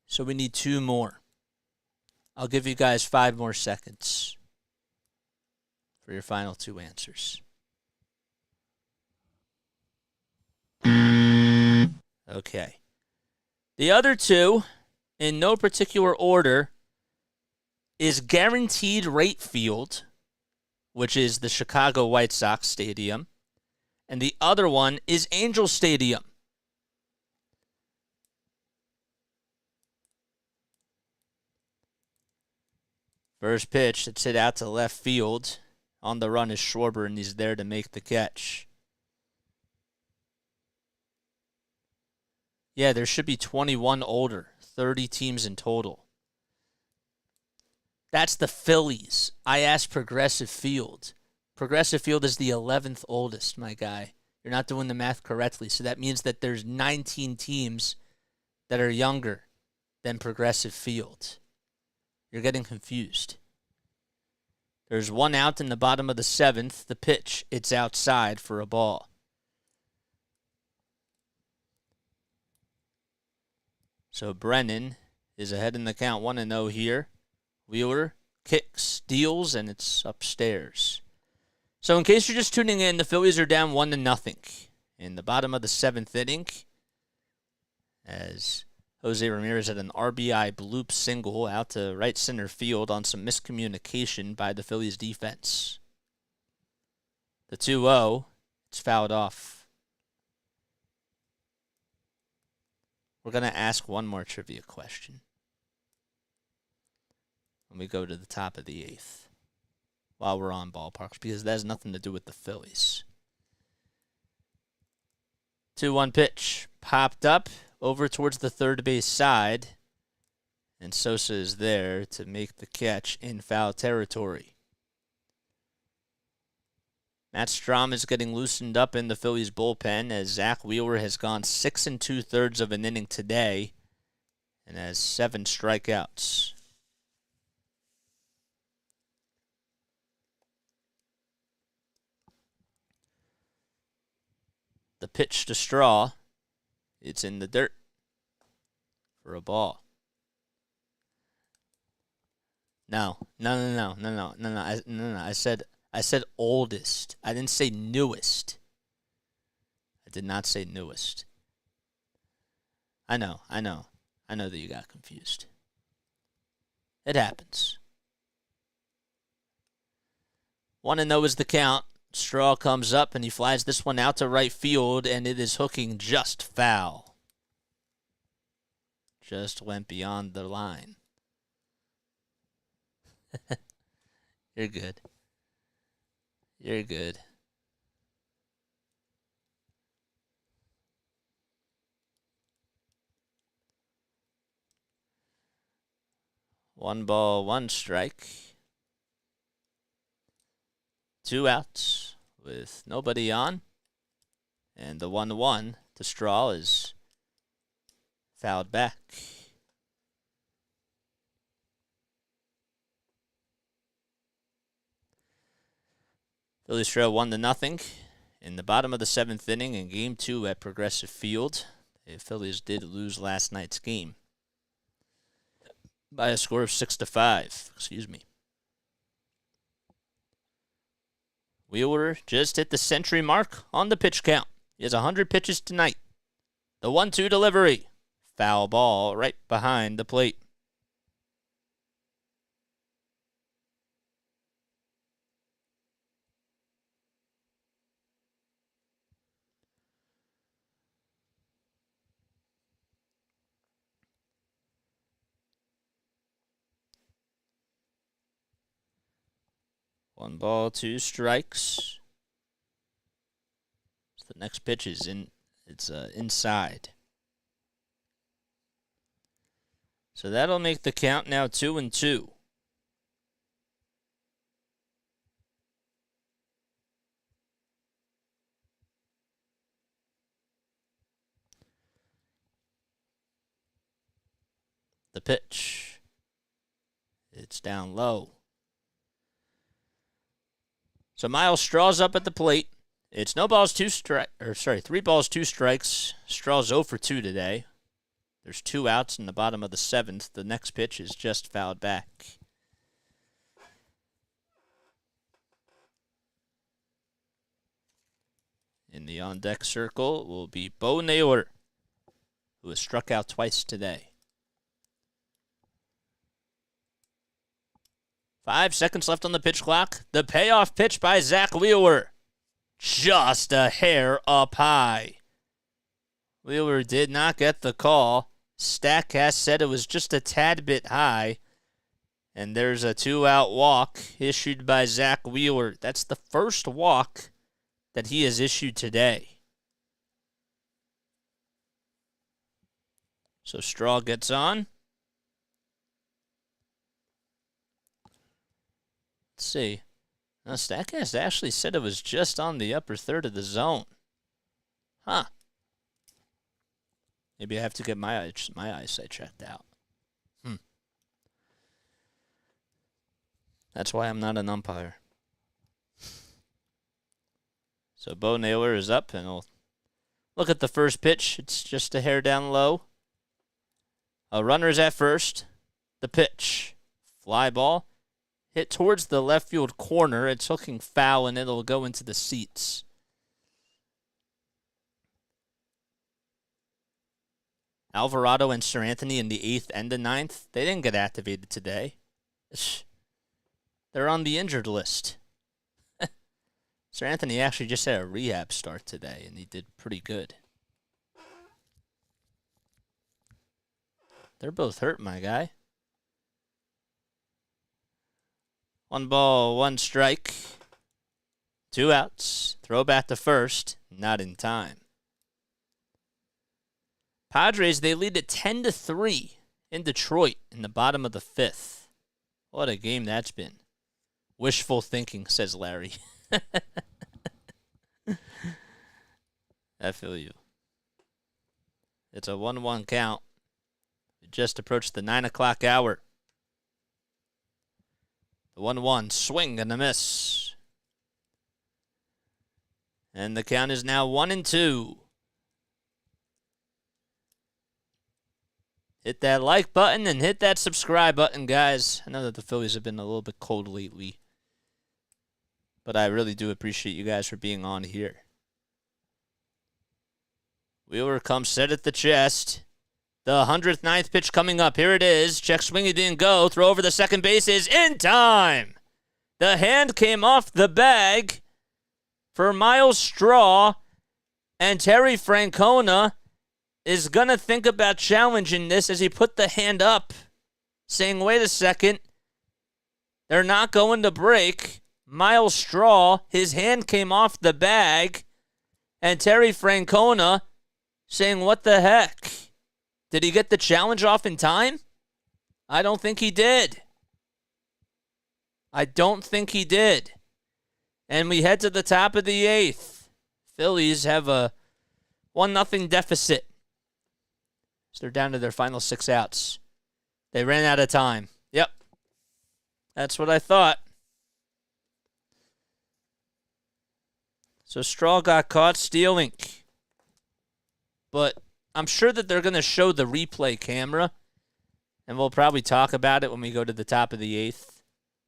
Speaker 1: So we need 2 more. I'll give you guys 5 more seconds for your final 2 answers. Okay. The other 2, in no particular order, is Guaranteed Rate Field, which is the Chicago White Sox Stadium, and the other one is Angel Stadium. First pitch, it's hit out to left field. On the run is Schwarber, and he's there to make the catch. Yeah, there should be 21 older, 30 teams in total. That's the Phillies. I asked Progressive Field. Progressive Field is the 11th oldest, my guy. You're not doing the math correctly. So that means that there's 19 teams that are younger than Progressive Field. You're getting confused. There's 1 out in the bottom of the 7th. The pitch, it's outside for a ball. So Brennan is ahead in the count 1-0 here. Wheeler kicks, steals, and it's upstairs. So in case you're just tuning in, the Phillies are down 1-0 in the bottom of the 7th inning, as Jose Ramirez had an RBI bloop single out to right center field on some miscommunication by the Phillies defense. The 2-0, it's fouled off. We're going to ask one more trivia question when we go to the top of the 8th while we're on ballparks, because that has nothing to do with the Phillies. 2-1 pitch popped up over towards the third base side, and Sosa is there to make the catch in foul territory. Matt Strahm is getting loosened up in the Phillies bullpen, as Zack Wheeler has gone 6 2/3 of an inning today and has 7 strikeouts. The pitch to Straw, it's in the dirt for a ball. No. I said oldest. I didn't say newest. I did not say newest. I know that you got confused. It happens. 1-0 is the count. Straw comes up, and he flies this one out to right field, and it is hooking just foul. Just went beyond the line. You're good. You're good. One ball, 1 strike. 2 outs with nobody on. And the 1-1 to Straw is fouled back. Phillies trail 1-0 in the bottom of the 7th inning in Game 2 at Progressive Field. The Phillies did lose last night's game by a score of 6-5. Excuse me. Wheeler just hit the century mark on the pitch count. He has 100 pitches tonight. The 1-2 delivery. Foul ball right behind the plate. One ball, 2 strikes. So the next pitch is inside. So that'll make the count now 2-2. The pitch. It's down low. So Miles Straw's up at the plate, It's no balls, 3 balls, 2 strikes. Straw's 0 for 2 today. There's 2 outs in the bottom of the 7th. The next pitch is just fouled back. In the on-deck circle will be Bo Naylor, who has struck out twice today. 5 seconds left on the pitch clock. The payoff pitch by Zack Wheeler. Just a hair up high. Wheeler did not get the call. Statcast said it was just a tad bit high. And there's a 2-out walk issued by Zack Wheeler. That's the first walk that he has issued today. So Straw gets on. Let's see. Now, Statcast actually said it was just on the upper third of the zone. Huh. Maybe I have to get my eyesight checked out. That's why I'm not an umpire. So Bo Naylor is up, and we'll look at the first pitch. It's just a hair down low. A runner's at first. The pitch. Fly ball. Hit towards the left field corner. It's looking foul, and it'll go into the seats. Alvarado and Sir Anthony in the 8th and the 9th, they didn't get activated today. They're on the injured list. Sir Anthony actually just had a rehab start today, and he did pretty good. They're both hurt, my guy. 1 ball, 1 strike. 2 outs. Throw back to first. Not in time. Padres, they lead at 10-3 in Detroit in the bottom of the 5th. What a game that's been. Wishful thinking, says Larry. I feel you. It's a 1-1 count. We just approached the 9 o'clock hour. The 1-1 swing and a miss. And the count is now 1-2. Hit that like button and hit that subscribe button, guys. I know that the Phillies have been a little bit cold lately, but I really do appreciate you guys for being on here. Wheeler comes set at the chest. The 109th pitch coming up. Here it is. Check swing, it didn't go. Throw over the second base is in time. The hand came off the bag for Miles Straw, and Terry Francona is going to think about challenging this as he put the hand up, saying, wait a second, they're not going to break. Miles Straw, his hand came off the bag, and Terry Francona saying, what the heck? Did he get the challenge off in time? I don't think he did. I don't think he did. And we head to the top of the 8th. Phillies have a 1-0 deficit. So they're down to their final 6 outs. They ran out of time. Yep. That's what I thought. So Straw got caught stealing. But I'm sure that they're going to show the replay camera, and we'll probably talk about it when we go to the top of the 8th,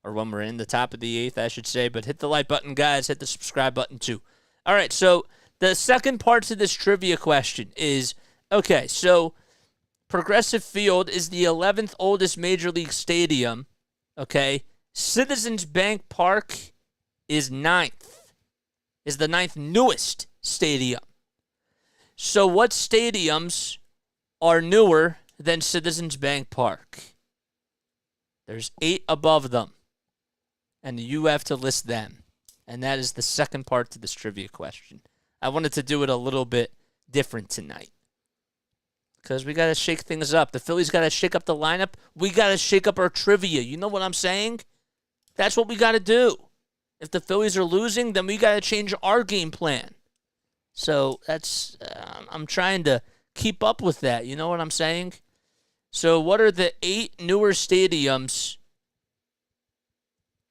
Speaker 1: or when we're in the top of the 8th, I should say. But hit the like button, guys. Hit the subscribe button, too. All right, so the second part to this trivia question is, okay, so Progressive Field is the 11th oldest Major League stadium, okay? Citizens Bank Park is the 9th newest stadium. So what stadiums are newer than Citizens Bank Park? There's 8 above them, and you have to list them. And that is the second part to this trivia question. I wanted to do it a little bit different tonight because we got to shake things up. The Phillies got to shake up the lineup. We got to shake up our trivia. You know what I'm saying? That's what we got to do. If the Phillies are losing, then we got to change our game plan. So that's, I'm trying to keep up with that. You know what I'm saying? So what are the 8 newer stadiums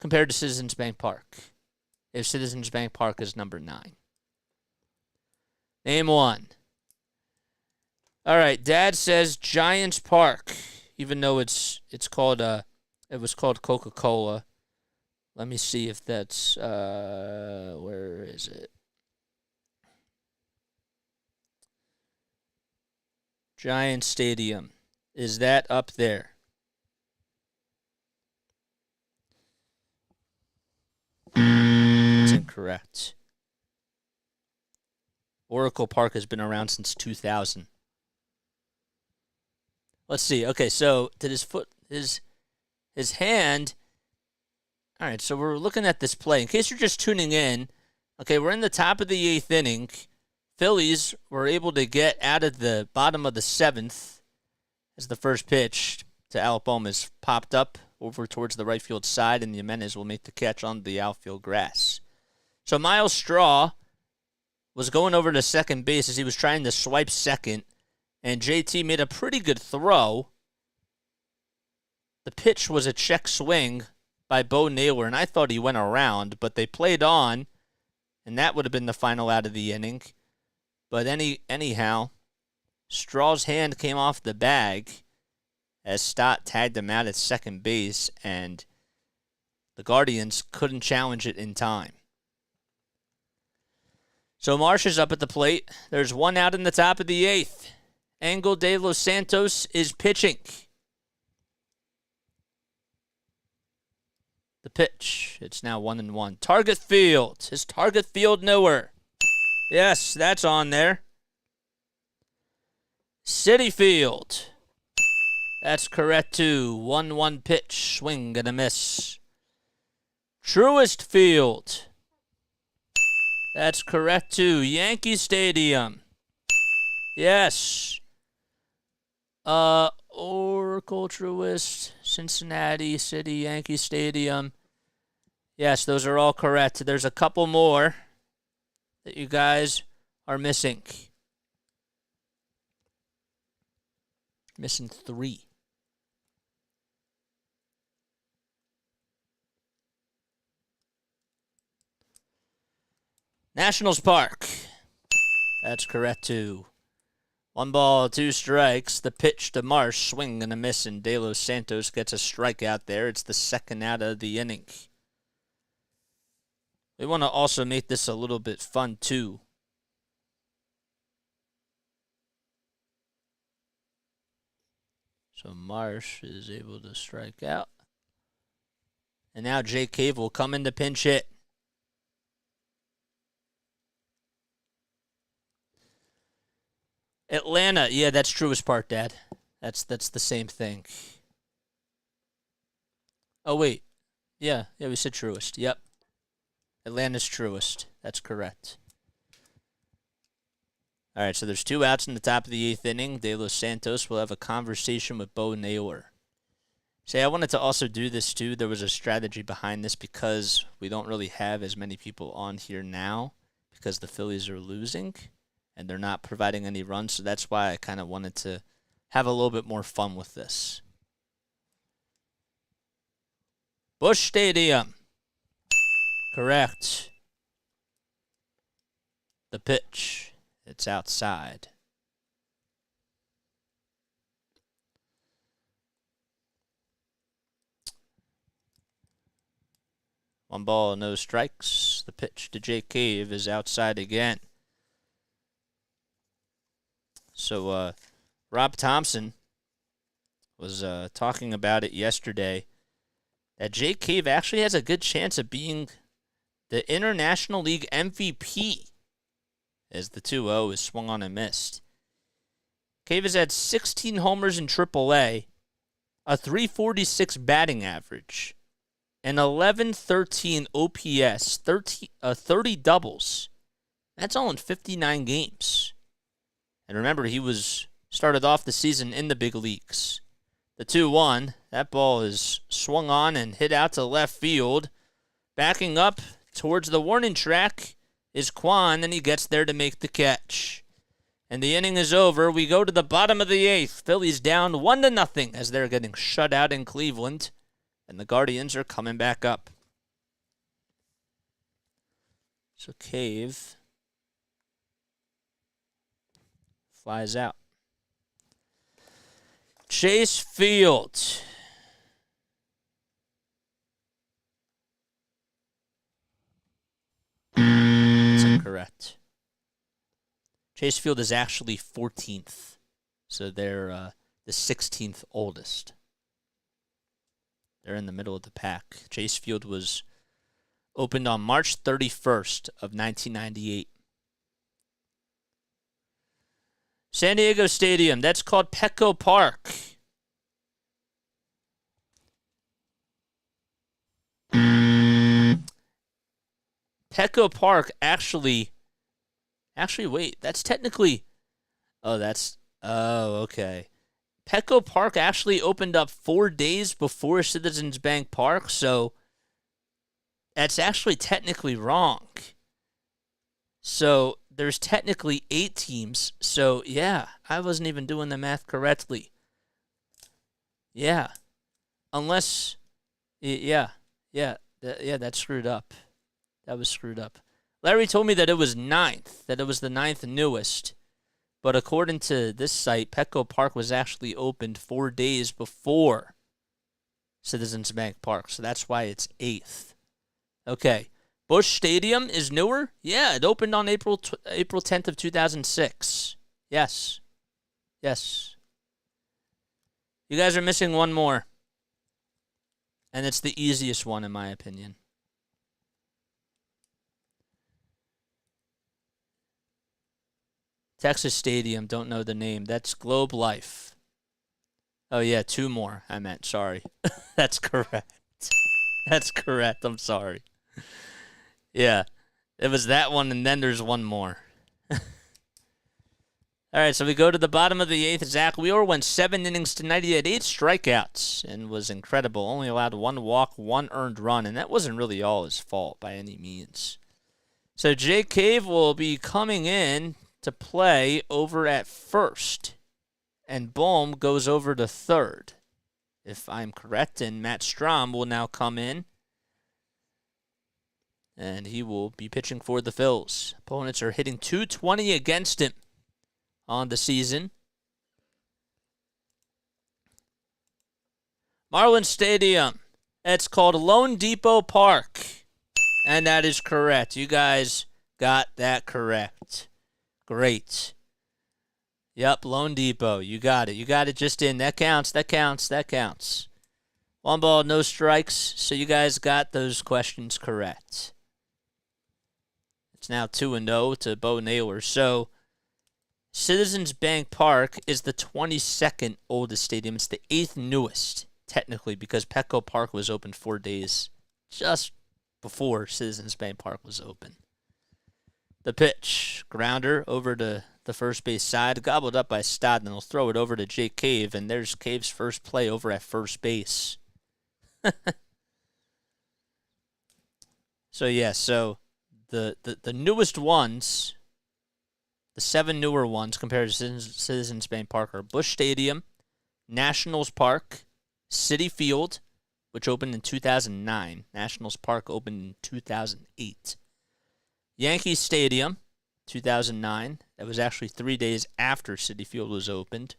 Speaker 1: compared to Citizens Bank Park? If Citizens Bank Park is number 9. Name one. All right, Dad says Giants Park, even though it's called it was called Coca-Cola. Let me see if that's where is it? Giant Stadium. Is that up there? It's incorrect. Oracle Park has been around since 2000. Let's see. Okay, so did his hand. All right, so we're looking at this play. In case you're just tuning in, okay, we're in the top of the 8th inning. Phillies were able to get out of the bottom of the 7th as the first pitch to Alabama is popped up over towards the right field side, and Jimenez will make the catch on the outfield grass. So Miles Straw was going over to second base as he was trying to swipe second, and JT made a pretty good throw. The pitch was a check swing by Bo Naylor, and I thought he went around, but they played on, and that would have been the final out of the inning. But anyhow, Straw's hand came off the bag as Stott tagged him out at second base, and the Guardians couldn't challenge it in time. So Marsh is up at the plate. There's one out in the top of the 8th. Angel de los Santos is pitching. The pitch. It's now 1-1. Target field. Is target field nowhere? Yes, that's on there. City Field. That's correct too. 1-1 pitch. Swing and a miss. Truist Field. That's correct too. Yankee Stadium. Yes. Oracle, Truist, Cincinnati, City, Yankee Stadium. Yes, those are all correct. There's a couple more that you guys are missing. Missing 3. Nationals Park. That's correct too. 1 ball, 2 strikes. The pitch to Marsh, swing and a miss, and De Los Santos gets a strikeout there. It's the second out of the inning. We want to also make this a little bit fun too. So Marsh is able to strike out. And now Jake Cave will come in to pinch hit. Atlanta, yeah, that's Truist Park, Dad. That's the same thing. Oh, wait. Yeah, we said Truist. Yep. Atlanta's Truist. That's correct. All right, so there's 2 outs in the top of the 8th inning. De Los Santos will have a conversation with Bo Naylor. Say, I wanted to also do this, too. There was a strategy behind this because we don't really have as many people on here now because the Phillies are losing and they're not providing any runs, so that's why I kind of wanted to have a little bit more fun with this. Busch Stadium. Correct. The pitch. It's outside. One ball, no strikes. The pitch to Jake Cave is outside again. So Rob Thompson was talking about it yesterday, that Jake Cave actually has a good chance of being the International League MVP as the 2-0 is swung on and missed. Cave has had 16 homers in AAA, a .346 batting average, an .1113 OPS, 30 doubles. That's all in 59 games. And remember, he started off the season in the big leagues. The 2-1, that ball is swung on and hit out to left field. Backing up towards the warning track is Kwan, and he gets there to make the catch. And the inning is over. We go to the bottom of the 8th. Phillies down 1-0 as they're getting shut out in Cleveland. And the Guardians are coming back up. So Cave flies out. Chase Field. That's incorrect. Chase Field is actually 14th. So they're the 16th oldest. They're in the middle of the pack. Chase Field was opened on March 31st of 1998. San Diego Stadium, that's called Petco Park. Petco Park actually, wait, that's technically, okay. Petco Park actually opened up 4 days before Citizens Bank Park, so that's actually technically wrong. So there's technically 8 teams. So, yeah, I wasn't even doing the math correctly. Yeah. Unless, that's screwed up. That was screwed up. Larry told me that it was 9th, that it was the 9th newest. But according to this site, Petco Park was actually opened 4 days before Citizens Bank Park. So that's why it's 8th. Okay. Busch Stadium is newer? Yeah, it opened on April 10th of 2006. Yes. Yes. You guys are missing one more. And it's the easiest one, in my opinion. Texas Stadium, don't know the name. That's Globe Life. Oh, yeah, 2 more, I meant. Sorry. That's correct. That's correct. I'm sorry. Yeah, it was that one, and then there's one more. All right, so we go to the bottom of the 8th. Zack Wheeler went 7 innings tonight. He had 8 strikeouts and was incredible. Only allowed 1 walk, 1 earned run, and that wasn't really all his fault by any means. So Jake Cave will be coming in to play over at first, and Bohm goes over to third, if I'm correct, and Matt Strom will now come in. And he will be pitching for the Phils. Opponents are hitting .220 against him on the season. Marlins Stadium. It's called Lone Depot Park. And that is correct. You guys got that correct. Great. Yep, Lone Depot. You got it. You got it just in. That counts. That counts. That counts. 1 ball, no strikes. So you guys got those questions correct. It's now 2-0 to Bo Naylor. So, Citizens Bank Park is the 22nd oldest stadium. It's the 8th newest, technically, because Petco Park was opened 4 days just before Citizens Bank Park was open. The pitch, grounder over to the first base side, gobbled up by Stott, and they'll throw it over to Jake Cave, and there's Cave's first play over at first base. So, yeah, The newest ones, the 7 newer ones compared to Citizens Bank Park are Busch Stadium, Nationals Park, Citi Field, which opened in 2009. Nationals Park opened in 2008. Yankee Stadium, 2009. That was actually 3 days after Citi Field was opened.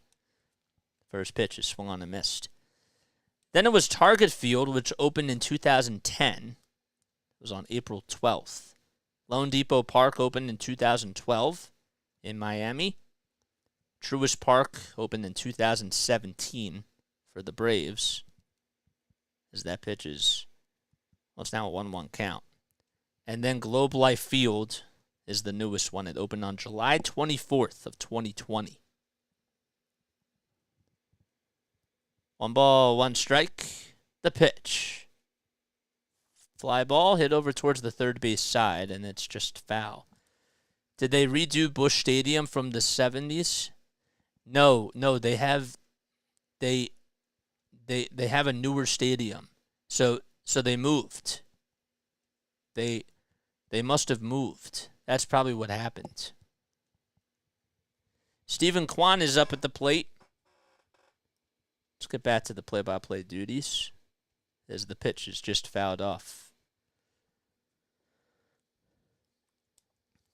Speaker 1: First pitch is swung on and missed. Then it was Target Field, which opened in 2010. It was on April 12th. Lone Depot Park opened in 2012 in Miami. Truist Park opened in 2017 for the Braves. As that pitch is, well, it's now a 1-1 count. And then Globe Life Field is the newest one. It opened on July 24th of 2020. 1 ball, 1 strike. The pitch. Fly ball hit over towards the third base side, and it's just foul. Did they redo Busch Stadium from the 70s? No, they have they have a newer stadium. So they moved. They must have moved. That's probably what happened. Stephen Kwan is up at the plate. Let's get back to the play-by-play duties, as the pitch is just fouled off.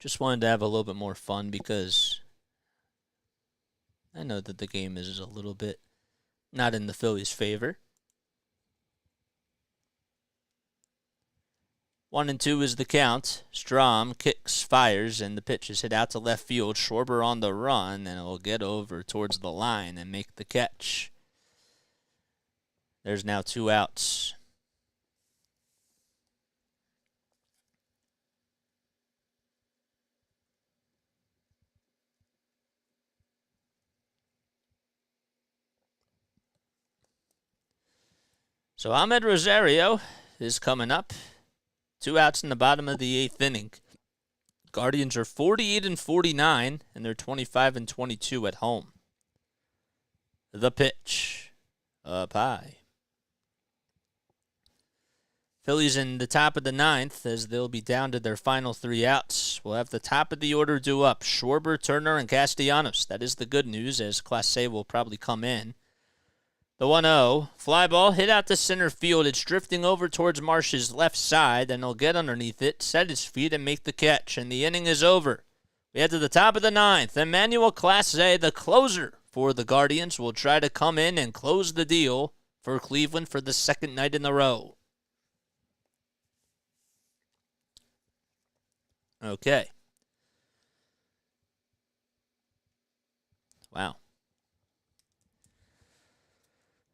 Speaker 1: Just wanted to have a little bit more fun because I know that the game is a little bit not in the Phillies' favor. 1-2 is the count. Strom kicks, fires, and the pitch is hit out to left field. Schwarber on the run, and it will get over towards the line and make the catch. There's now 2 outs. So Ahmed Rosario is coming up. 2 outs in the bottom of the 8th inning. Guardians are 48-49, and they're 25-22 at home. The pitch. Up high. Phillies in the top of the 9th, as they'll be down to their final 3 outs. We'll have the top of the order due up. Schwarber, Turner, and Castellanos. That is the good news, as Class A will probably come in. The 1-0. Fly ball hit out to center field. It's drifting over towards Marsh's left side, and he'll get underneath it, set his feet, and make the catch. And the inning is over. We head to the top of the 9th. Emmanuel Clase, the closer for the Guardians, will try to come in and close the deal for Cleveland for the 2nd night in a row. Okay. Wow.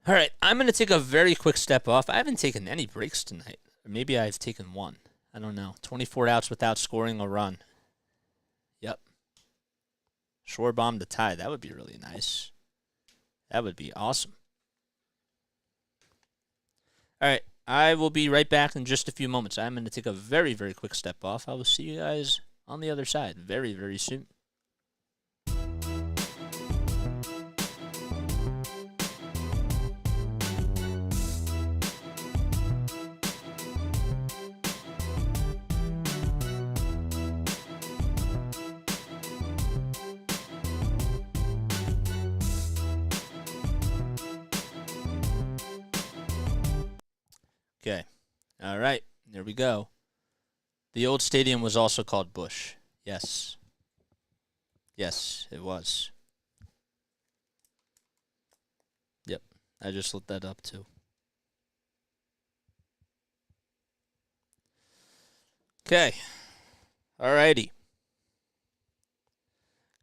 Speaker 1: All right, I'm going to take a very quick step off. I haven't taken any breaks tonight. Or maybe I've taken one. I don't know. 24 outs without scoring a run. Yep. Shore bomb to tie. That would be really nice. That would be awesome. All right, I will be right back in just a few moments. I'm going to take a very, very quick step off. I will see you guys on the other side very, very soon. Okay. All right. There we go. The old stadium was also called Busch. Yes. Yes, it was. Yep. I just looked that up too. Okay. All righty.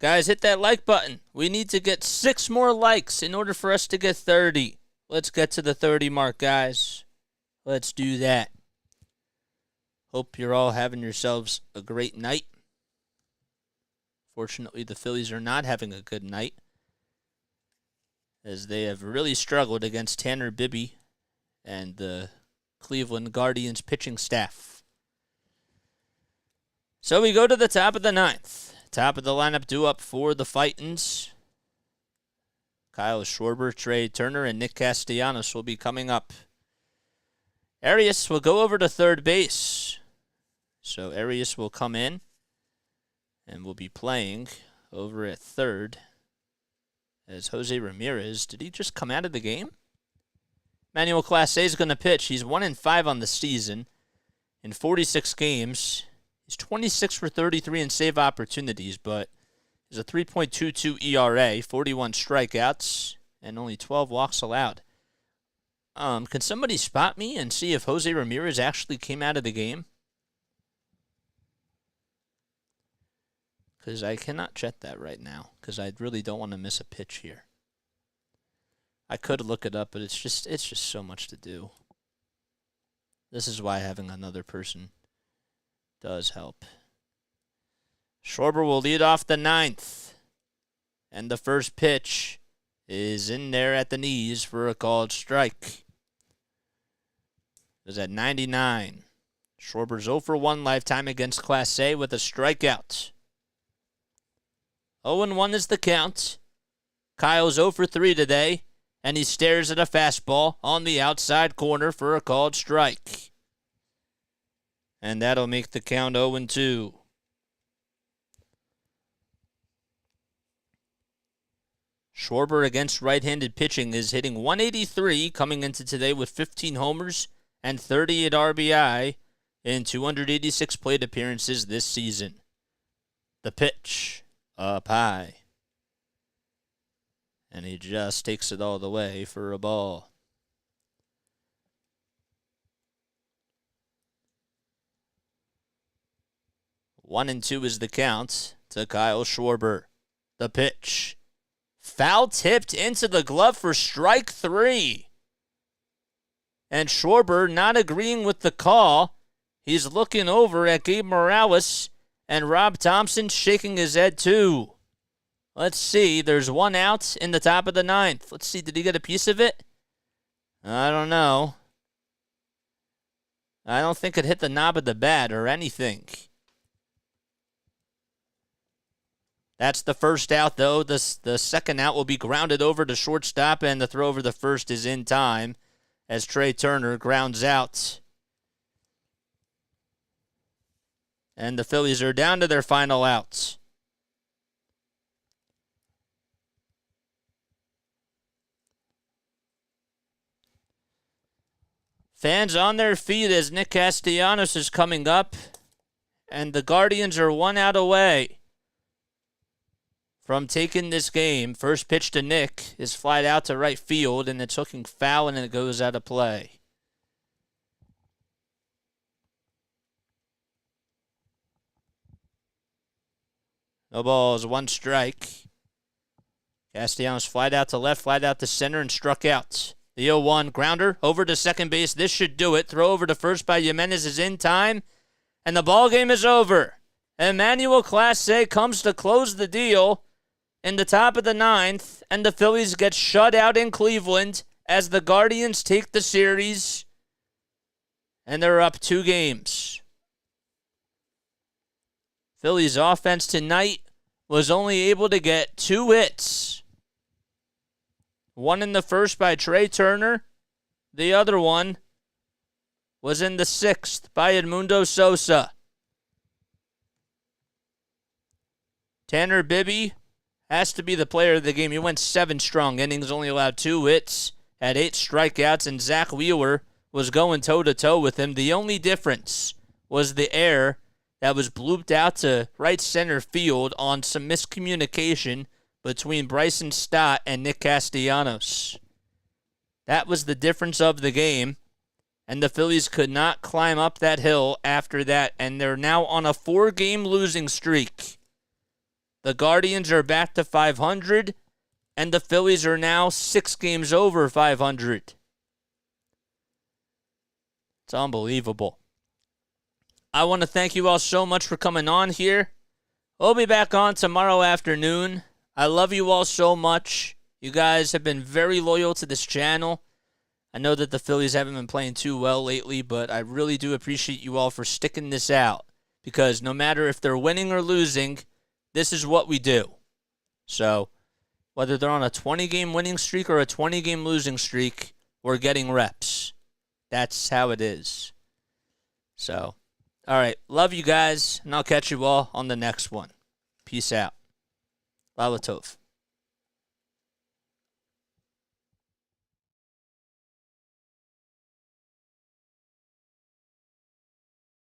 Speaker 1: Guys, hit that like button. We need to get 6 more likes in order for us to get 30. Let's get to the 30 mark, guys. Let's do that. Hope you're all having yourselves a great night. Fortunately, the Phillies are not having a good night, as they have really struggled against Tanner Bibby and the Cleveland Guardians pitching staff. So we go to the top of the 9th. Top of the lineup due up for the Fightins. Kyle Schwarber, Trey Turner, and Nick Castellanos will be coming up. Arias will go over to third base. So Arias will come in and will be playing over at third. As Jose Ramirez, did he just come out of the game? Emmanuel Clase is going to pitch. He's 1-5 on the season in 46 games. He's 26 for 33 in save opportunities, but he's a 3.22 ERA, 41 strikeouts, and only 12 walks allowed. Can somebody spot me and see if Jose Ramirez actually came out of the game? Because I cannot check that right now, because I really don't want to miss a pitch here. I could look it up, but it's just so much to do. This is why having another person does help. Schwarber will lead off the 9th. And the first pitch is in there at the knees for a called strike. It was at 99. Schwarber's 0 for 1 lifetime against Class A with a strikeout. 0-1 is the count. Kyle's 0 for 3 today, and he stares at a fastball on the outside corner for a called strike. And that'll make the count 0-2. Schwarber against right-handed pitching is hitting 183 coming into today with 15 homers and 38 RBI in 286 plate appearances this season. The pitch, up high. And he just takes it all the way for a ball. One and two is the count to Kyle Schwarber. The pitch. Foul tipped into the glove for strike three. And Schwarber not agreeing with the call. He's looking over at Gabe Morales, and Rob Thompson shaking his head too. Let's see. There's one out in the top of the ninth. Let's see. Did he get a piece of it? I don't know. I don't think it hit the knob of the bat or anything. That's the first out, though. The second out will be grounded over to shortstop, and the throw over the first is in time as Trey Turner grounds out. And the Phillies are down to their final outs. Fans on their feet as Nick Castellanos is coming up, and the Guardians are one out away from taking this game. First pitch to Nick is flied out to right field, and it's hooking foul, and it goes out of play. No balls, one strike. Castellanos flied out to left, flied out to center, and struck out. The 0-1 grounder over to second base. This should do it. Throw over to first by Jimenez is in time, and the ball game is over. Emmanuel Clase comes to close the deal in the top of the ninth, and the Phillies get shut out in Cleveland as the Guardians take the series, and they're up 2 games. Phillies offense tonight was only able to get 2 hits. One in the first by Trey Turner. The other one was in the 6th by Edmundo Sosa. Tanner Bibby has to be the player of the game. He went 7 strong innings, only allowed 2 hits, had 8 strikeouts, and Zack Wheeler was going toe-to-toe with him. The only difference was the error that was blooped out to right center field on some miscommunication between Bryson Stott and Nick Castellanos. That was the difference of the game, and the Phillies could not climb up that hill after that, and they're now on a 4-game losing streak. The Guardians are back to 500, and the Phillies are now 6 games over 500. It's unbelievable. I want to thank you all so much for coming on here. We'll be back on tomorrow afternoon. I love you all so much. You guys have been very loyal to this channel. I know that the Phillies haven't been playing too well lately, but I really do appreciate you all for sticking this out, because no matter if they're winning or losing, this is what we do. So, whether they're on a 20-game winning streak or a 20-game losing streak, we're getting reps. That's how it is. So, all right. Love you guys, and I'll catch you all on the next one. Peace out. Lala Tov.